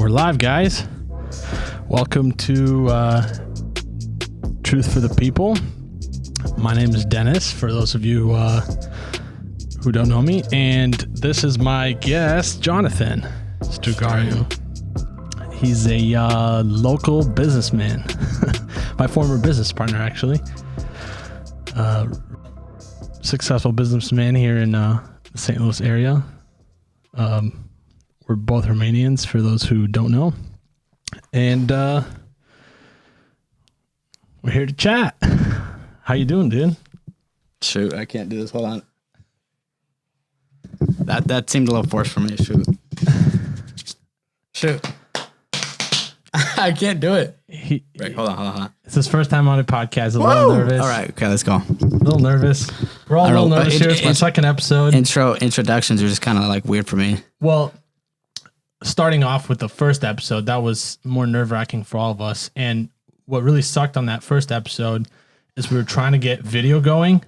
We're live, guys. Welcome to Truth for the People. My name is Dennis, for those of you who don't know me. And this is my guest, Jonathan Strugari. He's a local businessman. My former business partner, actually. Successful businessman here in the St. Louis area. We're both Romanians, for those who don't know. And we're here to chat. How you doing, dude? Shoot, I can't do this. Hold on. That seemed a little forced for me. Shoot. I can't do it. Right, hold on. It's his first time on a podcast. A little nervous. All right, okay, let's go. A little nervous. We're all a little nervous here. It's my second episode. Introductions are just kind of like weird for me. Well, starting off with the first episode, that was more nerve-wracking for all of us. And what really sucked on that first episode is we were trying to get video going.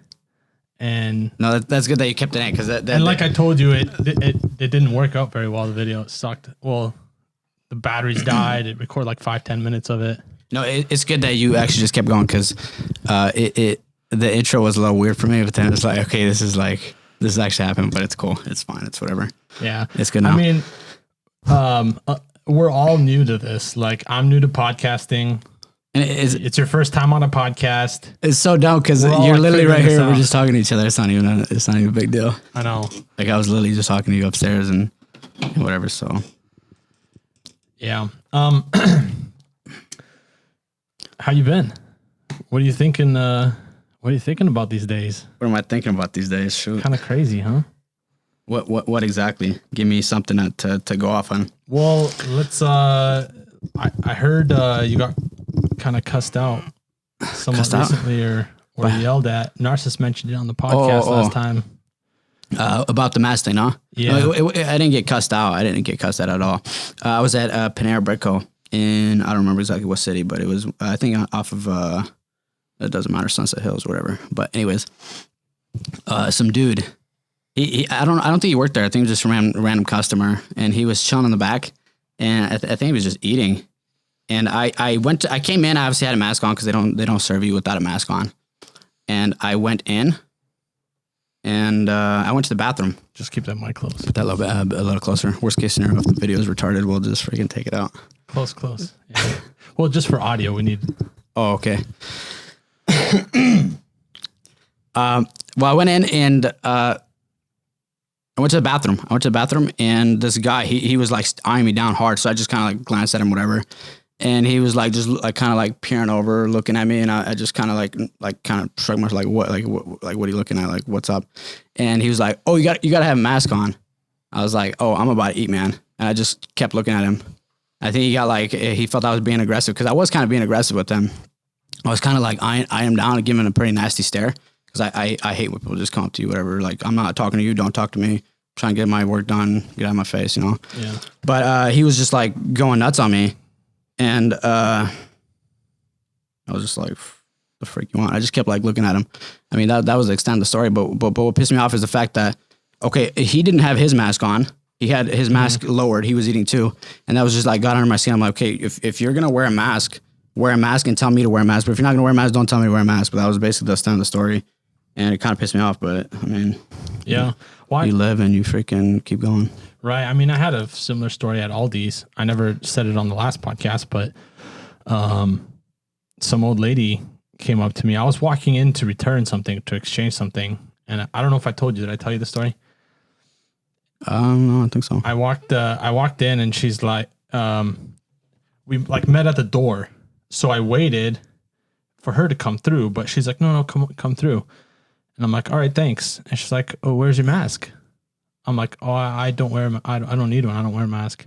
And no, that's good that you kept it in, because and like I told you, it didn't work out very well. The video, it sucked. Well, the batteries died. It recorded like 5-10 minutes of it. No, it's good that you actually just kept going, because the intro was a little weird for me, but then it's like, okay, this is actually happened, but it's cool. It's fine. It's whatever. Yeah, it's good now. I mean, we're all new to this. Like, I'm new to podcasting. And it's your first time on a podcast. It's so dumb because you're literally right here. We're just talking to each other. It's not even a big deal. I know. Like, I was literally just talking to you upstairs and whatever. So, yeah. How you been? What are you thinking? What are you thinking about these days? What am I thinking about these days? Shoot. Kind of crazy, huh? What exactly? Give me something to go off on. Well, let's. I heard you got kind of cussed out somewhat recently, or yelled at. Narcissus mentioned it on the podcast last time. About the mask thing, huh? Yeah. No, I didn't get cussed out. I didn't get cussed out at all. I was at Panera Bread in, I don't remember exactly what city, but it was, I think, off of, it doesn't matter, Sunset Hills or whatever. But anyways, some dude, I don't think he worked there. I think he was just a random customer, and he was chilling in the back, and I think he was just eating. And I came in, I obviously had a mask on, because they don't serve you without a mask on. And I went in, and I went to the bathroom. Just keep that mic close. Put that a little closer. Worst case scenario, if the video is retarded, we'll just freaking take it out. Close. Yeah. Well, just for audio, we need. Oh, okay. Well, I went in and I went to the bathroom. And this guy, he was like eyeing me down hard. So I just kind of like glanced at him, whatever. And he was like, just like kind of like peering over, looking at me. And I just kind of like kind of shrugged my, what are you looking at? Like, what's up? And he was like, oh, you got to have a mask on. I was like, oh, I'm about to eat, man. And I just kept looking at him. I think he felt I was being aggressive, because I was kind of being aggressive with him. I was kind of like eyeing him down and giving him a pretty nasty stare, because I hate when people just come up to you, whatever. Like, I'm not talking to you. Don't talk to me. I'm trying to get my work done. Get out of my face, you know? Yeah. But he was just like going nuts on me. And I was just like, the freak you want? I just kept like looking at him. I mean, that was the extent of the story. But what pissed me off is the fact that, okay, he didn't have his mask on. He had his mask lowered. He was eating too. And that was just like, got under my skin. I'm like, okay, if you're going to wear a mask and tell me to wear a mask. But if you're not going to wear a mask, don't tell me to wear a mask. But that was basically the extent of the story. And it kind of pissed me off. But I mean, yeah. You live and you freaking keep going. Right. I mean, I had a similar story at Aldi's. I never said it on the last podcast, but some old lady came up to me. I was walking in to return something, to exchange something. And I don't know if I told you. Did I tell you the story? No, I don't think so. I walked in, and she's like, we like met at the door. So I waited for her to come through, but she's like, no, come through. And I'm like, all right, thanks. And she's like, oh, where's your mask? I'm like, oh, I don't wear, I don't need one. I don't wear a mask.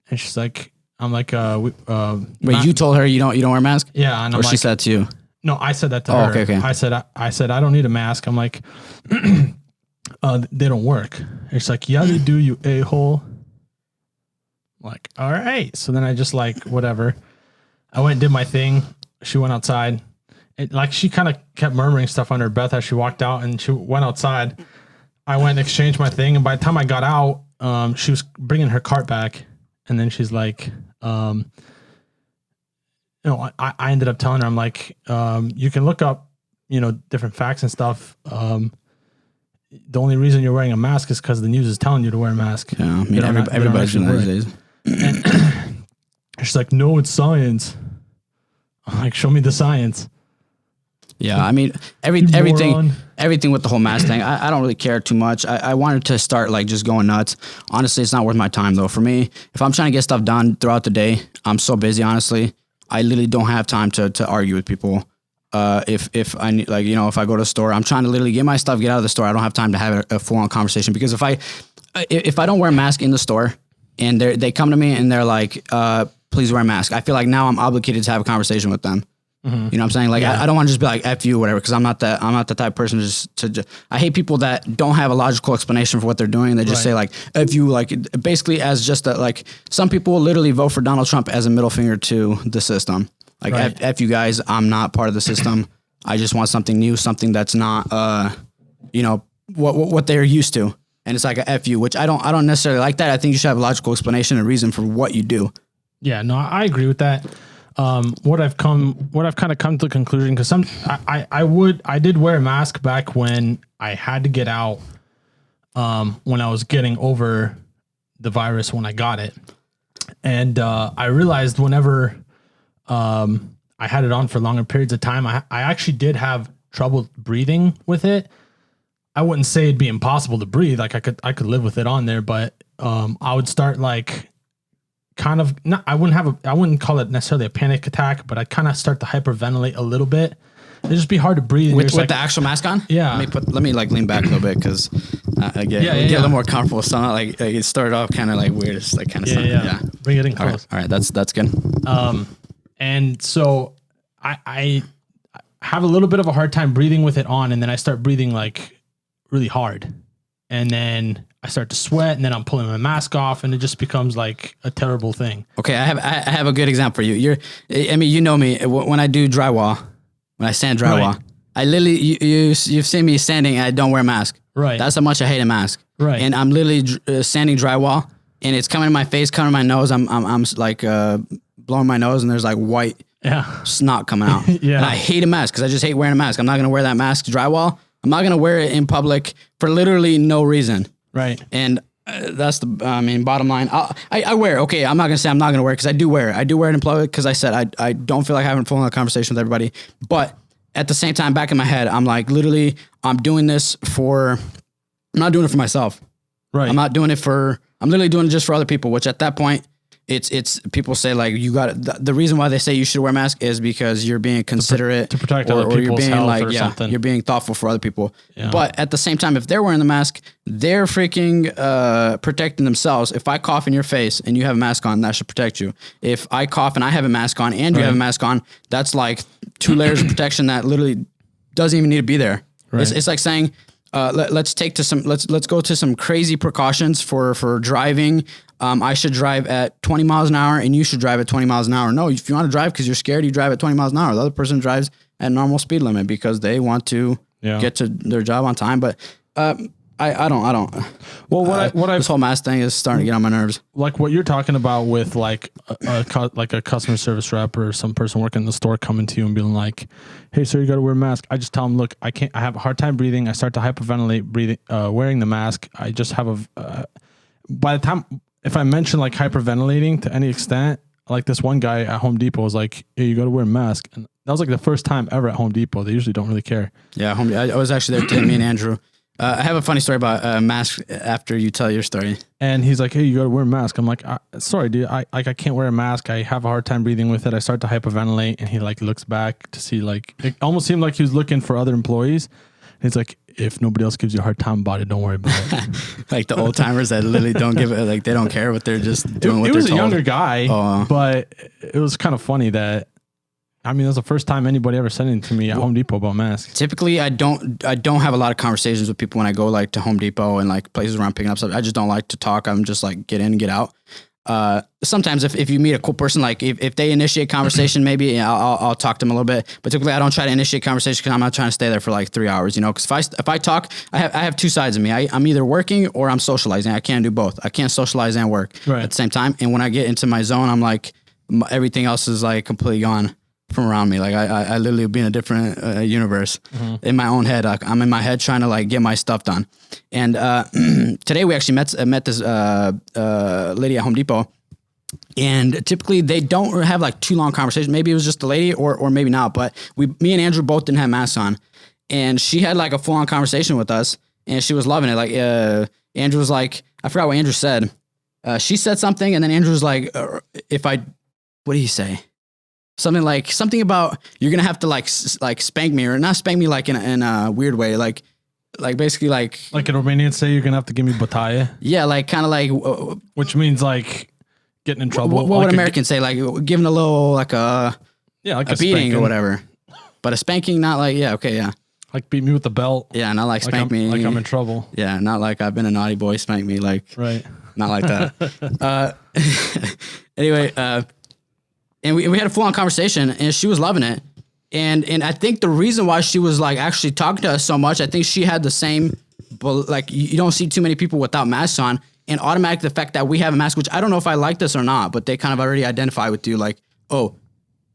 And she's like, I'm like, wait, you told her you don't wear a mask? Yeah. And or she said to you? No, I said that to her. Okay. I said, I don't need a mask. I'm like, they don't work. And she's like, yeah, they do, you a-hole. I'm like, all right. So then I just like, whatever. I went and did my thing. She went outside. She kind of kept murmuring stuff under her breath as she walked out, and she went outside. I went and exchanged my thing, and by the time I got out, she was bringing her cart back, And then she's like, I ended up telling her, I'm like, you can look up, different facts and stuff. The only reason you're wearing a mask is because the news is telling you to wear a mask. Yeah, I mean, everybody's doing that these days. And she's like, no, it's science. I'm like, show me the science. Yeah, I mean, everything with the whole mask thing, I don't really care too much. I wanted to start like just going nuts. Honestly, it's not worth my time though. For me, if I'm trying to get stuff done throughout the day, I'm so busy, honestly. I literally don't have time to argue with people. If I need, like, if I go to the store, I'm trying to literally get my stuff, get out of the store. I don't have time to have a full on conversation, because if I don't wear a mask in the store and they come to me and they're like, please wear a mask, I feel like now I'm obligated to have a conversation with them. Mm-hmm. You know what I'm saying? Like, I don't want to just be like, F you, whatever, because I'm not the type of person to I hate people that don't have a logical explanation for what they're doing. They just say like, F you, like basically as just like some people literally vote for Donald Trump as a middle finger to the system. Like, F you guys, I'm not part of the system. I just want something new, something that's not, what they're used to. And it's like a F you, which I don't necessarily like that. I think you should have a logical explanation and reason for what you do. Yeah, no, I agree with that. What I've kind of come to the conclusion, because I did wear a mask back when I had to get out, when I was getting over the virus when I got it. And, I realized whenever, I had it on for longer periods of time, I actually did have trouble breathing with it. I wouldn't say it'd be impossible to breathe. Like I could live with it on there, but, I would start like, kind of not, I wouldn't call it necessarily a panic attack, but I'd kind of start to hyperventilate a little bit. It'd just be hard to breathe with the actual mask on. Yeah. Let me like lean back a little bit, because I get a little more comfortable. So not like it started off kind of like weird. It's like kind of yeah. Bring it in close. All right. That's good. And so I have a little bit of a hard time breathing with it on, and then I start breathing like really hard, and then I start to sweat, and then I'm pulling my mask off, and it just becomes like a terrible thing. Okay, I have a good example for you. You know me, when I do drywall, when I sand drywall, I literally you've seen me sanding and I don't wear a mask. Right. That's how much I hate a mask. Right. And I'm literally sanding drywall, and it's coming in my face, coming in my nose. I'm like blowing my nose, and there's like white snot coming out. Yeah. And I hate a mask because I just hate wearing a mask. I'm not gonna wear that mask drywall. I'm not gonna wear it in public for literally no reason. Right. And that's the, bottom line. I wear it. Okay, I'm not going to say I'm not going to wear it, because I do wear it. I do wear it in public, because I said I don't feel like having a full conversation with everybody. But at the same time, back in my head, I'm like, literally, I'm not doing it for myself. Right. I'm literally doing it just for other people, which at that point, it's people say like, you got the reason why they say you should wear a mask is because you're being considerate to protect other people's you're being health like, or something. You're being thoughtful for other people. Yeah. But at the same time, if they're wearing the mask, they're freaking protecting themselves. If I cough in your face and you have a mask on, that should protect you. If I cough and I have a mask on and you have a mask on, that's like 2 layers of protection that literally doesn't even need to be there. Right. It's like saying, let's go to some crazy precautions for driving. I should drive at 20 miles an hour and you should drive at 20 miles an hour. No, if you want to drive because you're scared, you drive at 20 miles an hour. The other person drives at normal speed limit because they want to get to their job on time. But I don't. Well, this whole mask thing is starting to get on my nerves. Like what you're talking about with like a customer service rep or some person working in the store coming to you and being like, "Hey, sir, you got to wear a mask." I just tell them, "Look, I have a hard time breathing. I start to hyperventilate wearing the mask. I just have by the time if I mention like hyperventilating to any extent, like this one guy at Home Depot was like, "Hey, you got to wear a mask." And that was like the first time ever at Home Depot. They usually don't really care. Yeah, I was actually there today, me and Andrew. I have a funny story about masks after you tell your story. And he's like, "Hey, you got to wear a mask." I'm like, "Sorry, dude. I can't wear a mask. I have a hard time breathing with it. I start to hyperventilate." And he like looks back to see like, it almost seemed like he was looking for other employees. And he's like, "If nobody else gives you a hard time about it, don't worry about it." Like the old timers that literally don't give it, like they don't care what they're just doing what they're told. It was a younger guy, but it was kind of funny that, I mean, that's the first time anybody ever said anything to me at Home Depot about masks. Typically, I don't have a lot of conversations with people when I go like to Home Depot and like places where I'm picking up stuff. I just don't like to talk. I'm just like get in and get out. sometimes if you meet a cool person, like if they initiate conversation, maybe I'll talk to them a little bit. But typically, I don't try to initiate conversation because I'm not trying to stay there for like 3 hours. Because if I talk, I have two sides of me. I'm either working or I'm socializing. I can't do both. I can't socialize and work at the same time. And when I get into my zone, I'm like everything else is like completely gone from around me. Like I literally be in a different universe in my own head. Like, I'm in my head trying to like get my stuff done. And today we actually met this lady at Home Depot, and typically they don't have like too long conversations. Maybe it was just the lady or maybe not, but me and Andrew both didn't have masks on, and she had like a full on conversation with us, and she was loving it. Like Andrew was like, I forgot what Andrew said. She said something, and then Andrew was like, what did he say? Something about you're gonna have to like spank me, or not spank me like in a weird way, like basically like in Romanian say you're gonna have to give me bataille. Yeah, like kind of like which means like getting in trouble. What would Americans say? Like giving a little like a beating spanking. Or whatever, but a spanking, not like like beat me with the belt. Yeah, not like spank me like I'm in trouble. Yeah, not like I've been a naughty boy, spank me like right. Not like that. Anyway. And we had a full on conversation, and she was loving it. And I think the reason why she was like actually talking to us so much, I think she had the same, like you don't see too many people without masks on, and automatically the fact that we have a mask, which I don't know if I like this or not, but they kind of already identify with you, like, oh,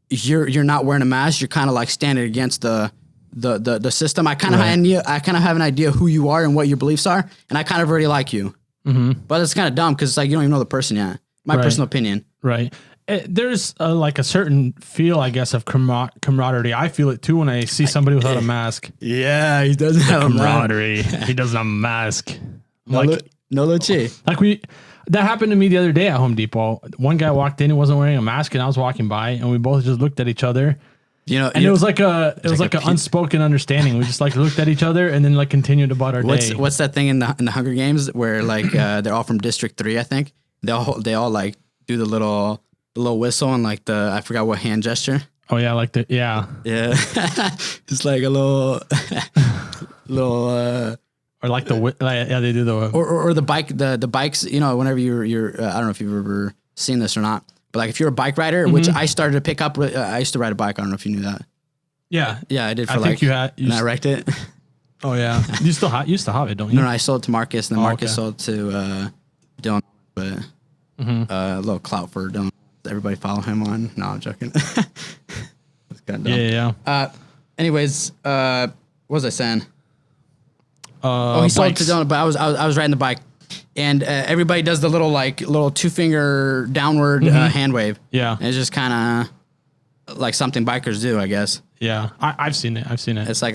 you're not wearing a mask, you're kind of like standing against the system. I kind of have an idea who you are and what your beliefs are, and I kind of already like you. Mm-hmm. But it's kind of dumb because it's like you don't even know the person yet. My personal opinion. Right. There's like a certain feel, I guess, of camaraderie. I feel it too when I see somebody without a mask. Yeah, he doesn't have camaraderie. He doesn't have a mask. No luce. Like that happened to me the other day at Home Depot. One guy walked in and wasn't wearing a mask, and I was walking by, and we both just looked at each other. And it was like an unspoken understanding. We just like looked at each other and then like continued about our day. What's that thing in the Hunger Games where like they're all from District 3, I think. They all like do the little whistle and like I forgot what hand gesture. Oh yeah, like yeah. Just like a little or like they do the or the bike the bikes, whenever you're I don't know if you've ever seen this or not, but like if you're a bike rider, which I started to pick up I used to ride a bike. I don't know if you knew that. Yeah, I did. I think you had. And I wrecked it. Oh yeah, you still used to have it, don't you? No, I sold it to Marcus, and then Marcus sold to Dylan, but a little clout for Dylan. Everybody follow him on. No, I'm joking. It's kind of dumb. Yeah. Anyways, what was I saying? He sold it to Dylan, but I was riding the bike, and everybody does the little 2-finger downward hand wave. Yeah, and it's just kind of like something bikers do, I guess. Yeah, I've seen it. It's like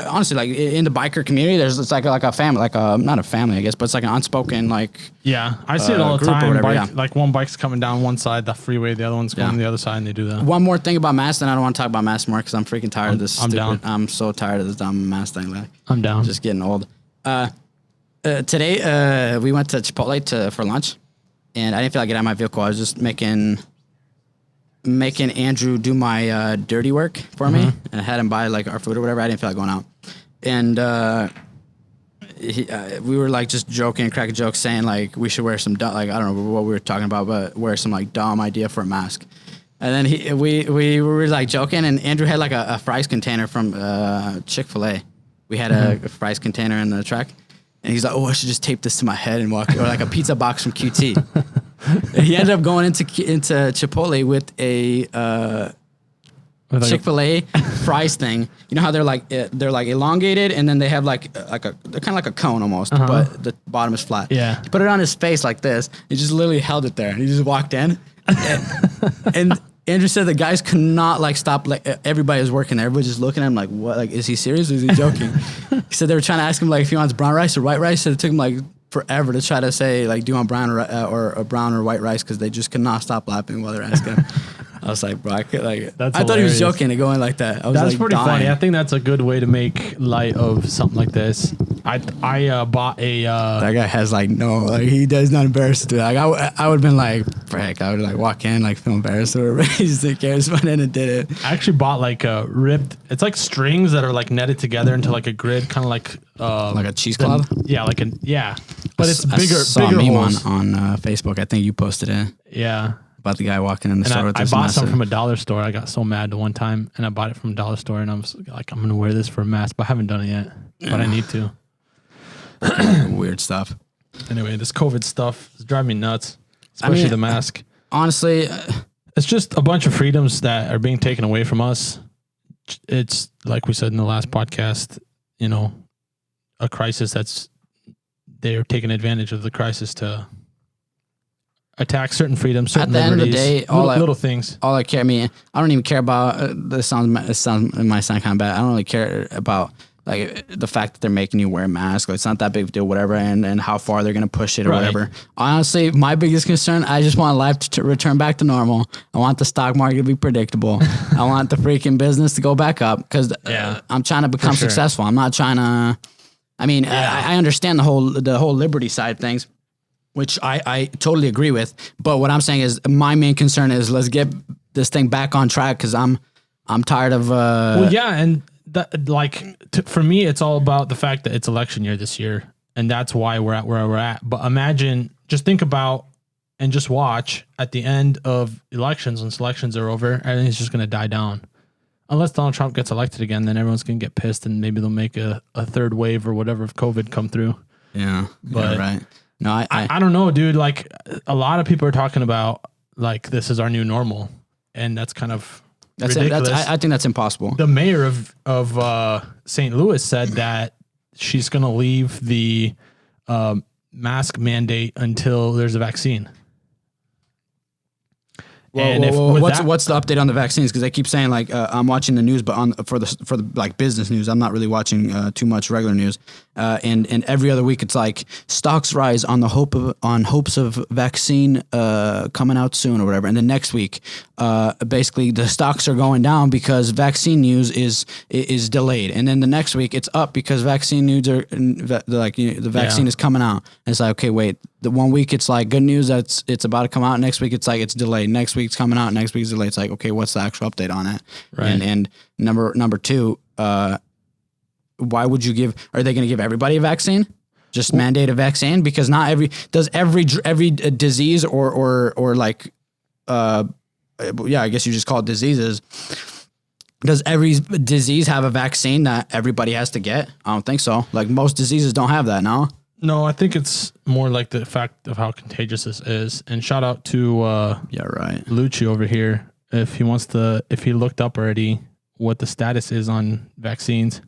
honestly, like in the biker community, it's like a family, not a family, I guess, but it's like an unspoken like. Yeah, I see it all the time. Like one bike's coming down one side the freeway, the other one's going the other side, and they do that. One more thing about masks, and I don't want to talk about masks more because I'm freaking tired of this. I'm down. I'm so tired of this dumb mask thing. Like I'm down. Just getting old. Today we went to Chipotle for lunch, and I didn't feel like getting out of my vehicle. I was just making Andrew do my dirty work for me, and I had him buy like our food or whatever. I didn't feel like going out, and we were like just joking, cracking jokes, saying like we should wear some I don't know what we were talking about, but wear some like dumb idea for a mask. And then we were like joking, and Andrew had like a fries container from Chick-fil-A. We had a fries container in the truck. And he's like, oh, I should just tape this to my head and walk, or like a pizza box from QT. And he ended up going into Chipotle with a Chick-fil-A fries thing. You know how they're like elongated, and then they have they're kind of like a cone almost, but the bottom is flat. Yeah. He put it on his face like this. He just literally held it there. He just walked in, and Andrew said the guys could not like stop. Like everybody was working there. Everybody just looking at him like, what? Like, is he serious or is he joking? He said they were trying to ask him like if he wants brown rice or white rice. So it took him like forever to try to say like, do you want brown or brown or white rice? Because they just could not stop laughing while they're asking him. I was like, bro, I thought he was joking and going like that. That's like, pretty funny. I think that's a good way to make light of something like this. I bought a. That guy has like he does not embarrass to do that. Like I would have been like, frick, I would like walk in like feel embarrassed or whatever. He just didn't care. Just went in and did it. I actually bought like a ribbed. It's like strings that are like netted together into like a grid, kind of like a cheesecloth. Yeah, But it's I bigger saw a meme holes. on Facebook. I think you posted it Yeah. about the guy walking in the store with I this bought some massive- from a dollar store. I got so mad the one time, and I bought it from a dollar store, and I was like, I'm going to wear this for a mask, but I haven't done it yet. But I need to. weird stuff. Anyway, this COVID stuff is driving me nuts, especially the mask. Honestly, It's just a bunch of freedoms that are being taken away from us. It's like we said in the last podcast, a crisis they're taking advantage of the crisis to attack certain freedoms, certain at the liberties, end of the day, little things. all I care. I mean, I don't even care about. It might sound kind of bad. I don't really care about like the fact that they're making you wear a mask. Like, it's not that big of a deal, whatever, and how far they're gonna push it or whatever. Honestly, my biggest concern, I just want life to return back to normal. I want the stock market to be predictable. I want the freaking business to go back up because I'm trying to become successful. I'm not trying to. I mean, I understand the whole liberty side of things, which I totally agree with. But what I'm saying is my main concern is let's get this thing back on track because I'm tired of. And for me, it's all about the fact that it's election year this year, and that's why we're at where we're at. But imagine, just think about and just watch at the end of elections, when elections are over, everything's just going to die down. Unless Donald Trump gets elected again, then everyone's going to get pissed, and maybe they'll make a third wave or whatever of COVID come through. Yeah, but right. No, I don't know, dude. Like, a lot of people are talking about like this is our new normal, and that's kind of ridiculous. I think that's impossible. The mayor of St. Louis said that she's going to leave the mask mandate until there's a vaccine. What's the update on the vaccines? Because I keep saying like I'm watching the news, but for the like business news, I'm not really watching too much regular news. And every other week it's like stocks rise on hopes of vaccine coming out soon or whatever. And then next week, basically the stocks are going down because vaccine news is delayed. And then the next week it's up because vaccine news are like the vaccine is coming out. And it's like, okay, wait. The 1 week it's like good news that it's about to come out. Next week it's like it's delayed. Next week it's coming out. Next week it's delayed. It's like, okay, what's the actual update on it? Right. And number two, why would you are they going to give everybody a vaccine? Just mandate a vaccine? Because not every disease or like, I guess you just call it diseases. Does every disease have a vaccine that everybody has to get? I don't think so. Like most diseases don't have that, no? No, I think it's more like the fact of how contagious this is. And shout out to Lucci over here if he looked up already what the status is on vaccines.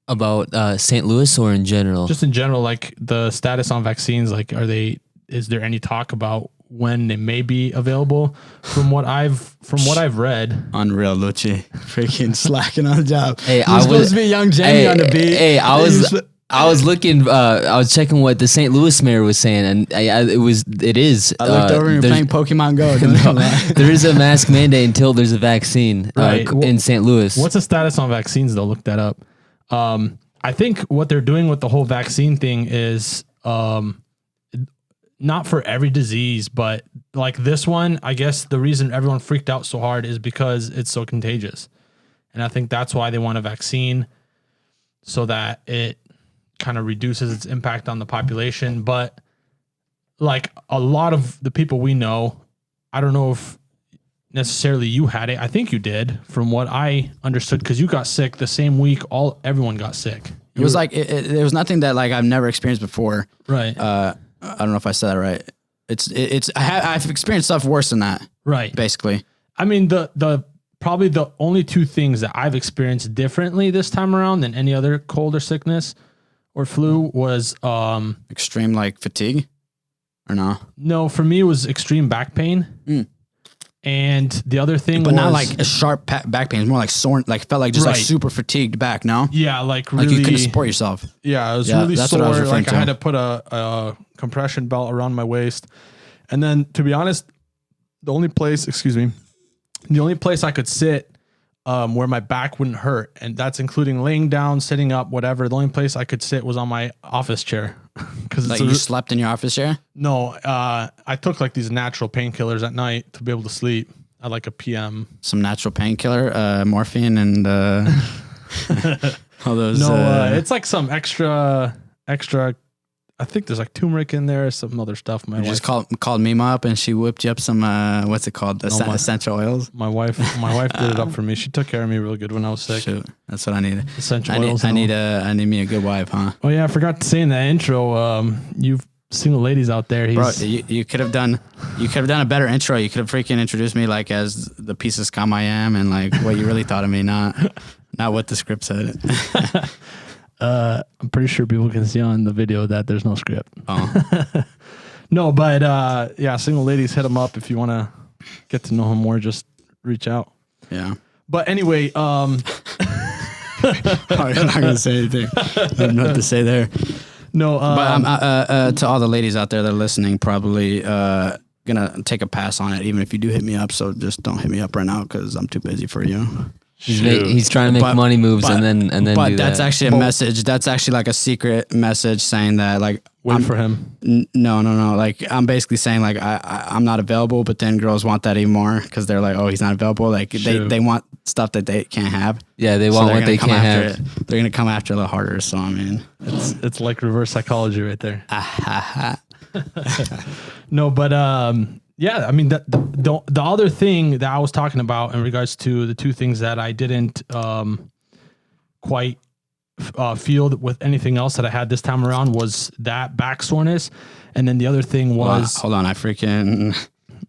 About St. Louis or in general? Just in general, like the status on vaccines. Like, is there any talk about when they may be available? From what I've read, unreal, Lucci, freaking slacking on the job. Hey, I was supposed to be young Jamie on the beat. Hey, I was looking. I was checking what the St. Louis mayor was saying, and it is. I looked over and you're playing Pokemon Go. There is a mask mandate until there's a vaccine in St. Louis. What's the status on vaccines though? Look that up. I think what they're doing with the whole vaccine thing is not for every disease, but like this one, I guess the reason everyone freaked out so hard is because it's so contagious. And I think that's why they want a vaccine, so that it kind of reduces its impact on the population. But like a lot of the people we know, I don't know if necessarily you had it. I think you did, from what I understood, because you got sick the same week. Everyone got sick. It was like it was nothing that like I've never experienced before. Right. I don't know if I said that right. I've experienced stuff worse than that. Right. Basically. I mean, the probably the only two things that I've experienced differently this time around than any other cold or sickness or flu was extreme like fatigue, or no? No, for me it was extreme back pain. And the other thing but was not like a sharp back pain. It's more like sore, like felt like just like super fatigued back. No. Yeah, like really, like you couldn't support yourself. Yeah, it was really sore. Like I had to put a compression belt around my waist, and then to be honest, the only place I could sit where my back wouldn't hurt, and that's including laying down, sitting up, whatever. The only place I could sit was on my office chair. Because like you slept in your office chair? No, I took like these natural painkillers at night to be able to sleep at like a PM. Some natural painkiller, morphine, and all those. No, it's like some extra I think there's like turmeric in there, some other stuff. My You wife just called Mima up and she whipped you up some what's it called? Essential oils. My wife did it up for me. She took care of me real good when I was sick. Shoot, that's what I need. Essential oils. I need me a good wife, huh? Oh yeah, I forgot to say in that intro. You've single ladies out there. Bro, you could have done a better intro. You could have freaking introduced me like as the piece of scum I am and like what you really thought of me, not what the script said. I'm pretty sure people can see on the video that there's no script. Oh. No, but yeah, single ladies, hit him up if you want to get to know him more. Just reach out. Yeah. But anyway, I'm not gonna say anything. I have nothing to say there. no. But to all the ladies out there that are listening, probably gonna take a pass on it, even if you do hit me up. So just don't hit me up right now because I'm too busy for you. He's trying to make money moves and then. But do that's that. actually a message. That's actually like a secret message saying that like wait for him. No. Like I'm basically saying like I'm not available, but then girls want that even more because they're like, oh, he's not available. Like they want stuff that they can't have. Yeah, they want what they can't have. They're gonna come after it a little harder. So I mean, it's like reverse psychology right there. No, but yeah, I mean the other thing that I was talking about in regards to the two things that I didn't quite feel with anything else that I had this time around was that back soreness, and then the other thing was hold on, I freaking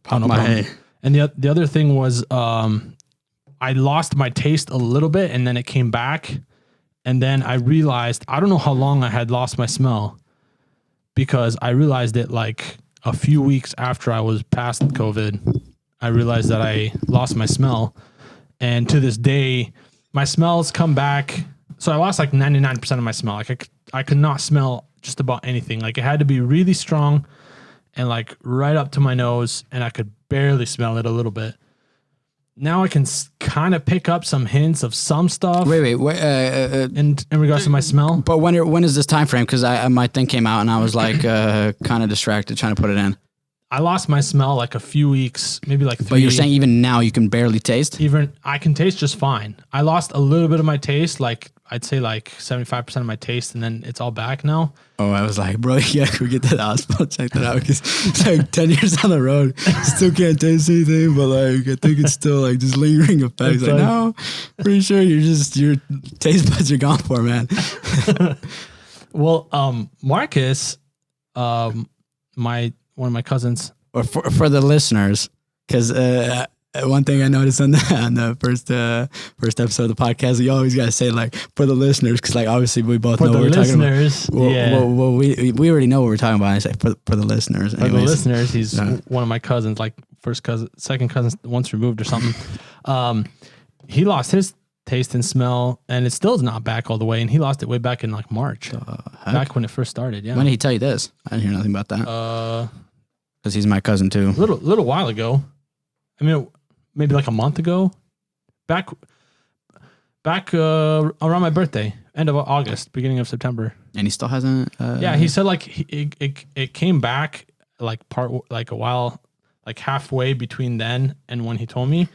popped my problem. And the other thing was I lost my taste a little bit, and then it came back, and then I realized I don't know how long I had lost my smell, because I realized it like a few weeks after I was past COVID. I realized that I lost my smell, and to this day, my smells come back. So I lost like 99% of my smell. Like I could not smell just about anything. Like it had to be really strong and like right up to my nose, and I could barely smell it a little bit. Now I can kind of pick up some hints of some stuff. Wait. In regards to my smell. But when is this time frame? Because my thing came out and I was like kind of distracted trying to put it in. I lost my smell like a few weeks, maybe like 3. But you're saying even now you can barely taste? Even I can taste just fine. I lost a little bit of my taste, like I'd say like 75% of my taste, and then it's all back now. Oh, I was like, bro, yeah, can we get to the hospital, check that out? Because it's like 10 years on the road, still can't taste anything, but like I think it's still like just lingering effects. Like, no, pretty sure your taste buds are gone for, man. Well, Marcus, one of my cousins, or for the listeners, because one thing I noticed on the first episode of the podcast, you always gotta say like for the listeners, because like obviously we both know what we're talking about. Well, we already know what we're talking about. I say for the listeners. For the listeners, he's one of my cousins, like first cousin, second cousin, once removed or something. He lost his taste and smell, and it still is not back all the way. And he lost it way back in like March, back when it first started. Yeah. When did he tell you this? I didn't hear nothing about that. Because he's my cousin too. Little while ago. I mean, maybe like a month ago. Back around my birthday, end of August, beginning of September. And he still hasn't. Yeah, he said like it came back like a while, like halfway between then and when he told me,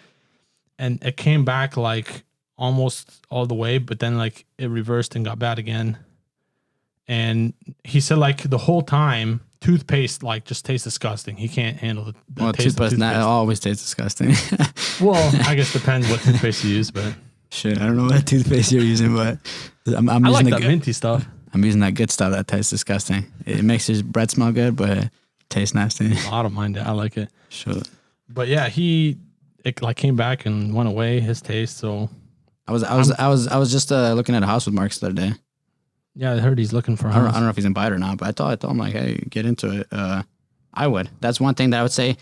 and it came back like almost all the way, but then like it reversed and got bad again. And he said like the whole time toothpaste like just tastes disgusting. He can't handle the taste of toothpaste. Always tastes disgusting. Well, I guess depends what toothpaste you use, but shit, I don't know what toothpaste you're using, but I'm I using like that minty stuff. I'm using that good stuff that tastes disgusting. It makes your bread smell good, but it tastes nasty. I don't mind it. I like it. Sure. But yeah, it like came back and went away, his taste. So I was just looking at a house with Marcus the other day. Yeah, I heard he's looking for a I house. don't know if he's in bite or not, but I told him like, hey, get into it. I would. That's one thing that I would say.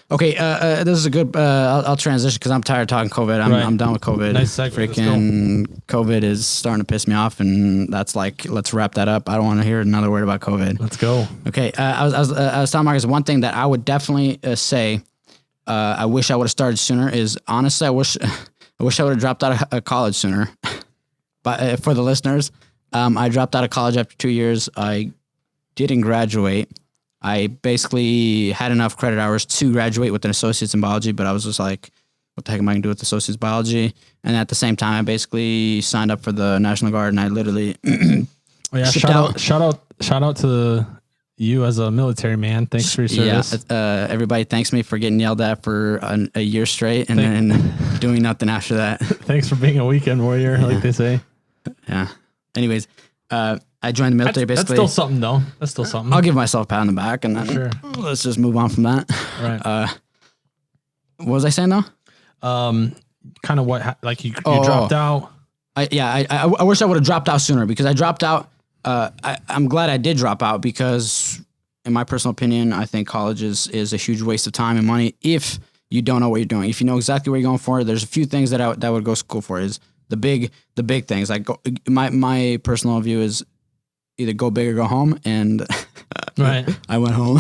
Okay, this is a good. I'll transition because I'm tired of talking COVID. I'm done with COVID. Nice segue. Freaking COVID is starting to piss me off, and that's like, let's wrap that up. I don't want to hear another word about COVID. Let's go. Okay, I was telling Marcus one thing that I would definitely say. I wish I would have started sooner. Is honestly, I wish I would have dropped out of college sooner. But for the listeners. I dropped out of college after 2 years. I didn't graduate. I basically had enough credit hours to graduate with an associate's in biology, but I was just like, what the heck am I going to do with associate's biology? And at the same time, I basically signed up for the National Guard, and I literally shout shout out to you as a military man. Thanks for your service. Yeah, everybody thanks me for getting yelled at for a year straight and then doing nothing after that. Thanks for being a weekend warrior, like they say. Yeah. Anyways, I joined the military basically. That's still something, though. That's still something. I'll give myself a pat on the back, and then let's just move on from that. Right. What was I saying though? Kind of what, like you dropped out. I wish I would have dropped out sooner because I dropped out. I'm glad I did drop out because, in my personal opinion, I think college is a huge waste of time and money if you don't know what you're doing. If you know exactly what you're going for, there's a few things that I would go to school for. Is the big things. Like my personal view is either go big or go home, and right. I went home.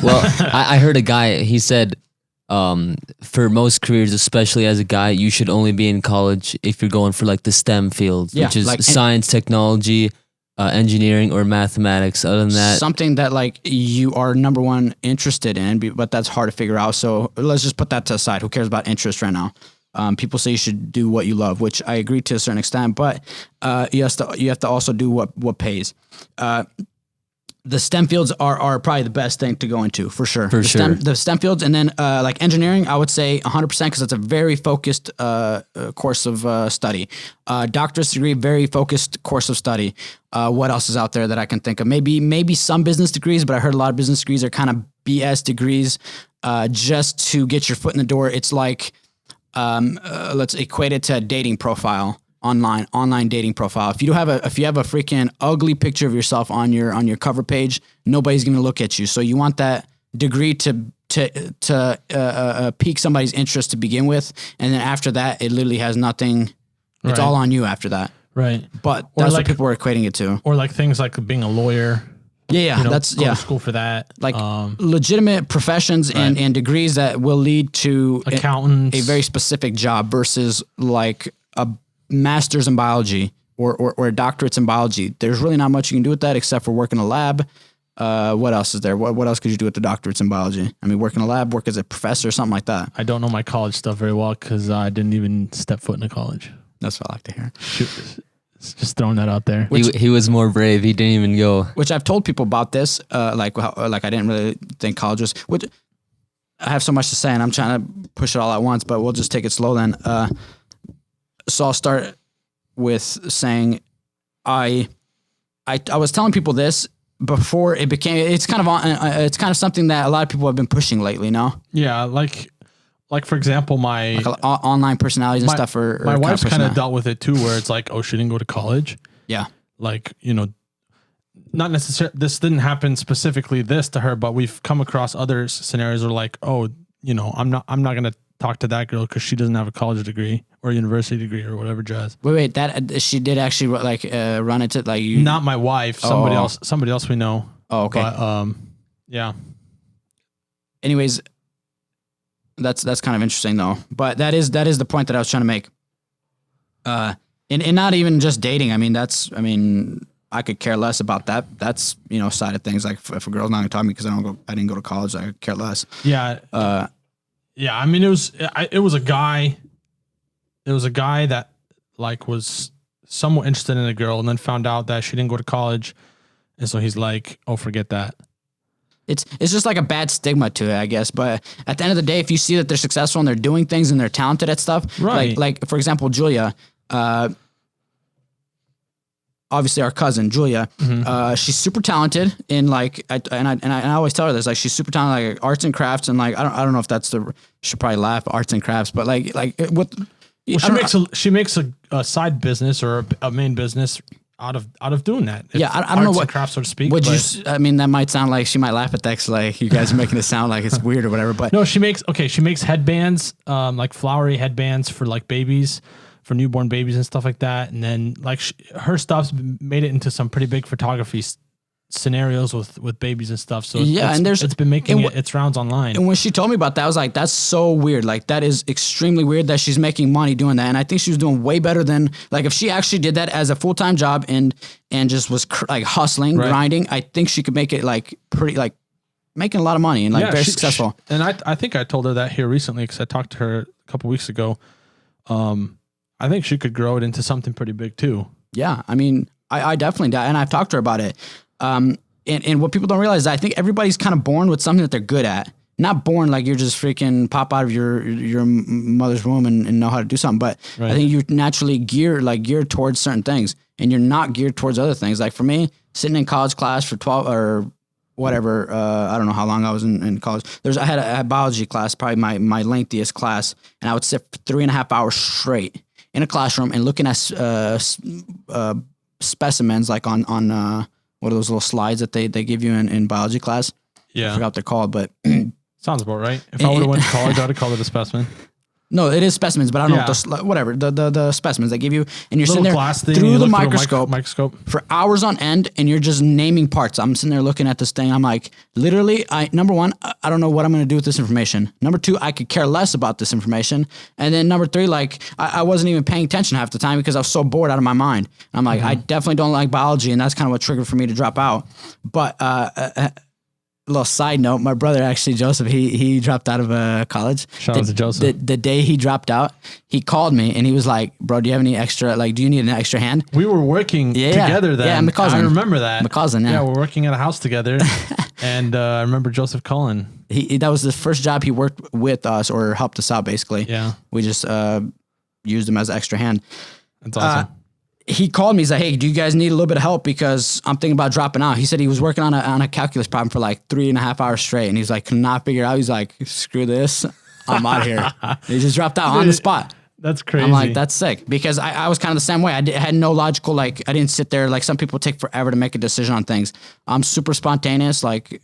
Well, I heard a guy. He said, for most careers, especially as a guy, you should only be in college if you're going for like the STEM fields, which is like science, technology, engineering, or mathematics. Other than that, something that like you are number one interested in, but that's hard to figure out. So let's just put that to the side. Who cares about interest right now? People say you should do what you love, which I agree to a certain extent, but you have to also do what pays. The STEM fields are probably the best thing to go into for sure. The STEM fields, and then like engineering, I would say 100% because it's a very focused course of study. Doctorate degree, very focused course of study. What else is out there that I can think of? Maybe some business degrees, but I heard a lot of business degrees are kind of BS degrees just to get your foot in the door. It's like let's equate it to a dating profile. Online dating profile. If you have a freaking ugly picture of yourself on your cover page, nobody's gonna look at you. So you want that degree to pique somebody's interest to begin with, and then after that, it literally has nothing. It's all on you after that. Right. But that's what people are equating it to. Or like things like being a lawyer. Yeah, you know, that's go to school for that. Like legitimate professions and degrees that will lead to accountants, a very specific job versus like a master's in biology or doctorates in biology. There's really not much you can do with that except for work in a lab. What else is there? What else could you do with the doctorates in biology? I mean, work in a lab, work as a professor, something like that. I don't know my college stuff very well because I didn't even step foot in a college. That's what I like to hear. Just throwing that out there. He was more brave. He didn't even go. Which I've told people about this. Like I didn't really think college was. Which I have so much to say, and I'm trying to push it all at once. But we'll just take it slow then. So I'll start with saying, I was telling people this before it became. It's kind of something that a lot of people have been pushing lately. No. Yeah, like for example, my online personalities and stuff. My wife's kind of dealt with it too, where it's like, oh, she didn't go to college. Yeah. Like, you know, not necessarily. This didn't happen specifically to her, but we've come across other scenarios where like, oh, you know, I'm not gonna talk to that girl because she doesn't have a college degree or a university degree or whatever jazz. Wait, that she did actually like run into like you? Not my wife, somebody else we know. Oh, okay. But, yeah. Anyways, that's kind of interesting though. But that is the point that I was trying to make. And not even just dating. I mean, I could care less about that. That's, you know, side of things. Like if a girl's not gonna talk to me because I didn't go to college, I could care less. Yeah. Yeah, I mean, it was a guy. It was a guy that like was somewhat interested in a girl, and then found out that she didn't go to college, and so he's like, "Oh, forget that." It's just like a bad stigma to it, I guess. But at the end of the day, if you see that they're successful and they're doing things and they're talented at stuff, right? Like for example, Julia. Obviously, our cousin Julia, she's super talented in like, I always tell her this, like she's super talented like arts and crafts, and like I don't know if that's should probably laugh arts and crafts, but like what? Well, she makes a side business or a main business out of doing that. Yeah, I don't know what crafts, so to speak. I mean, that might sound like she might laugh at that, 'cause like you guys are making it sound like it's weird or whatever. But no, she makes headbands, like flowery headbands for like babies. For newborn babies and stuff like that. And then like her stuff's made it into some pretty big photography scenarios with babies and stuff. So yeah, it's been making its rounds online. And when she told me about that, I was like, that's so weird. Like that is extremely weird that she's making money doing that. And I think she was doing way better than like if she actually did that as a full-time job and just was like hustling, grinding, I think she could make it like pretty like making a lot of money and like very successful. And I think I told her that here recently because I talked to her a couple weeks ago. I think she could grow it into something pretty big too. Yeah, I mean, I definitely, and I've talked to her about it. And what people don't realize is I think everybody's kind of born with something that they're good at. Not born like you're just freaking pop out of your mother's womb and know how to do something. But right. I think you're naturally geared towards certain things, and you're not geared towards other things. Like for me, sitting in college class for 12 or whatever, I don't know how long I was in college. I had a biology class, probably my lengthiest class, and I would sit for 3.5 hours straight in a classroom and looking at specimens like on what are those little slides that they give you in biology class? Yeah, I forgot what they're called, but sounds about right. If I would have went to college, I'd have called it a specimen. No, it is specimens, but I don't know whatever the specimens they give you, and you're sitting there thing, through the microscope for hours on end, and you're just naming parts. I'm sitting there looking at this thing. I'm like, literally, number one, I don't know what I'm going to do with this information. Number two, I could care less about this information, and then number three, like I wasn't even paying attention half the time because I was so bored out of my mind. I'm like, I definitely don't like biology, and that's kind of what triggered for me to drop out. But little side note, my brother actually, Joseph, he dropped out of college. Shout out to Joseph. The day he dropped out, he called me and he was like, bro, do you have any extra, like, do you need an extra hand? We were working together then. Yeah, my cousin. I remember that. My cousin, yeah. We're working at a house together. And I remember Joseph calling. That was the first job he worked with us or helped us out, basically. Yeah. We just used him as an extra hand. That's awesome. He called me. He's like, hey, do you guys need a little bit of help? Because I'm thinking about dropping out. He said he was working on a calculus problem for like 3.5 hours straight. And he's like, could not figure it out. He's like, screw this. I'm out of here. He just dropped out on the spot. That's crazy. I'm like, that's sick. Because I was kind of the same way. I had no logical, like, I didn't sit there. Like some people take forever to make a decision on things. I'm super spontaneous. Like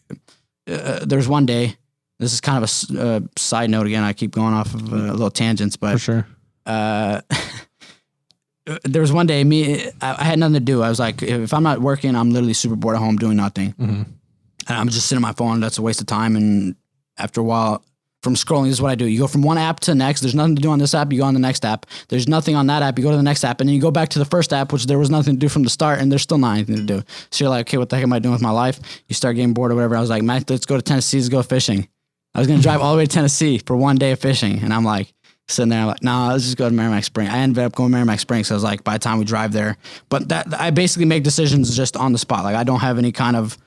there's one day, this is kind of a side note again. I keep going off of little tangents, but for sure. There was one day I had nothing to do. I was like, if I'm not working, I'm literally super bored at home doing nothing. Mm-hmm. And I'm just sitting on my phone. That's a waste of time. And after a while from scrolling, this is what I do. You go from one app to the next. There's nothing to do on this app. You go on the next app. There's nothing on that app. You go to the next app and then you go back to the first app, which there was nothing to do from the start and there's still not anything to do. So you're like, okay, what the heck am I doing with my life? You start getting bored or whatever. I was like, man, let's go to Tennessee. Let's go fishing. I was going to drive all the way to Tennessee for one day of fishing. And I'm like, sitting there, I'm like, nah, let's just go to Merrimack Springs. I ended up going to Merrimack Springs. So I was like, by the time we drive there, but I basically make decisions just on the spot. Like I don't have any kind of,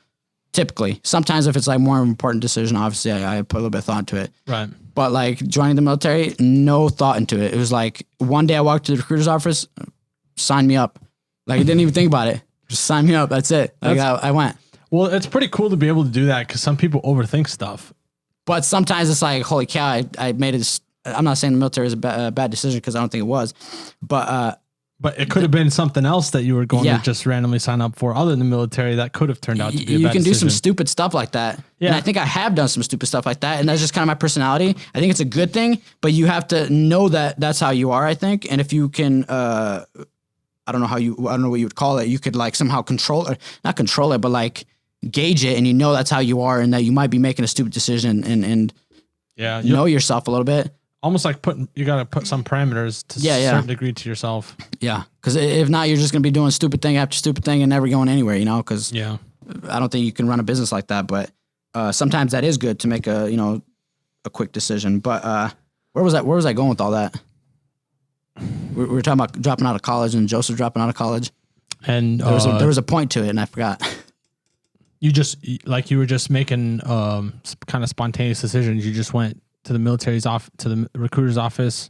typically, sometimes if it's like more of an important decision, obviously I put a little bit of thought into it. Right. But like joining the military, no thought into it. It was like one day I walked to the recruiter's office, sign me up. Like I didn't even think about it. Just sign me up. That's it. Like I went. Well, it's pretty cool to be able to do that because some people overthink stuff. But sometimes it's like, holy cow, I made it. I'm not saying the military is a bad decision because I don't think it was, but it could have been something else that you were going to just randomly sign up for other than the military that could have turned out to be a bad You can do decision. some stupid stuff like that. Yeah. And I think I have done some stupid stuff like that. And that's just kind of my personality. I think it's a good thing, but you have to know that that's how you are, I think. And if you can, I don't know what you would call it. You could like somehow not control it, but like gauge it. And you know, that's how you are and that you might be making a stupid decision and know yourself a little bit. Almost like you got to put some parameters to a certain degree to yourself. Yeah. Because if not, you're just going to be doing stupid thing after stupid thing and never going anywhere, you know? Because I don't think you can run a business like that. But sometimes that is good to make a quick decision. But where was I going with all that? We were talking about dropping out of college and Joseph dropping out of college. And there was a point to it and I forgot. You were just making kind of spontaneous decisions. You just went to the military's to the recruiter's office,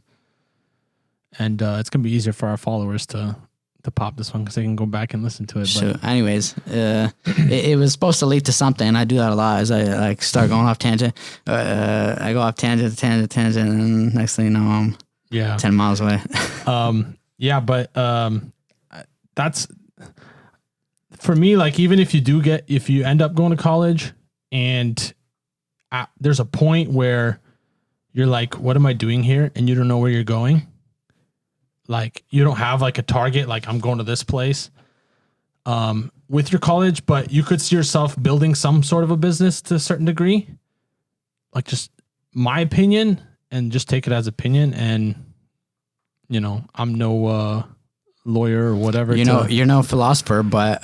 and it's gonna be easier for our followers to pop this one because they can go back and listen to it. Sure. Anyways, it was supposed to lead to something. I do that a lot as I like start going off tangent. I go off tangent, and next thing you know, I'm 10 miles away. That's for me. Like even if you end up going to college and there's a point where you're like, what am I doing here? And you don't know where you're going. Like you don't have like a target, like I'm going to this place with your college, but you could see yourself building some sort of a business to a certain degree. Like just my opinion and just take it as opinion. And, I'm no lawyer or whatever. You're no philosopher, but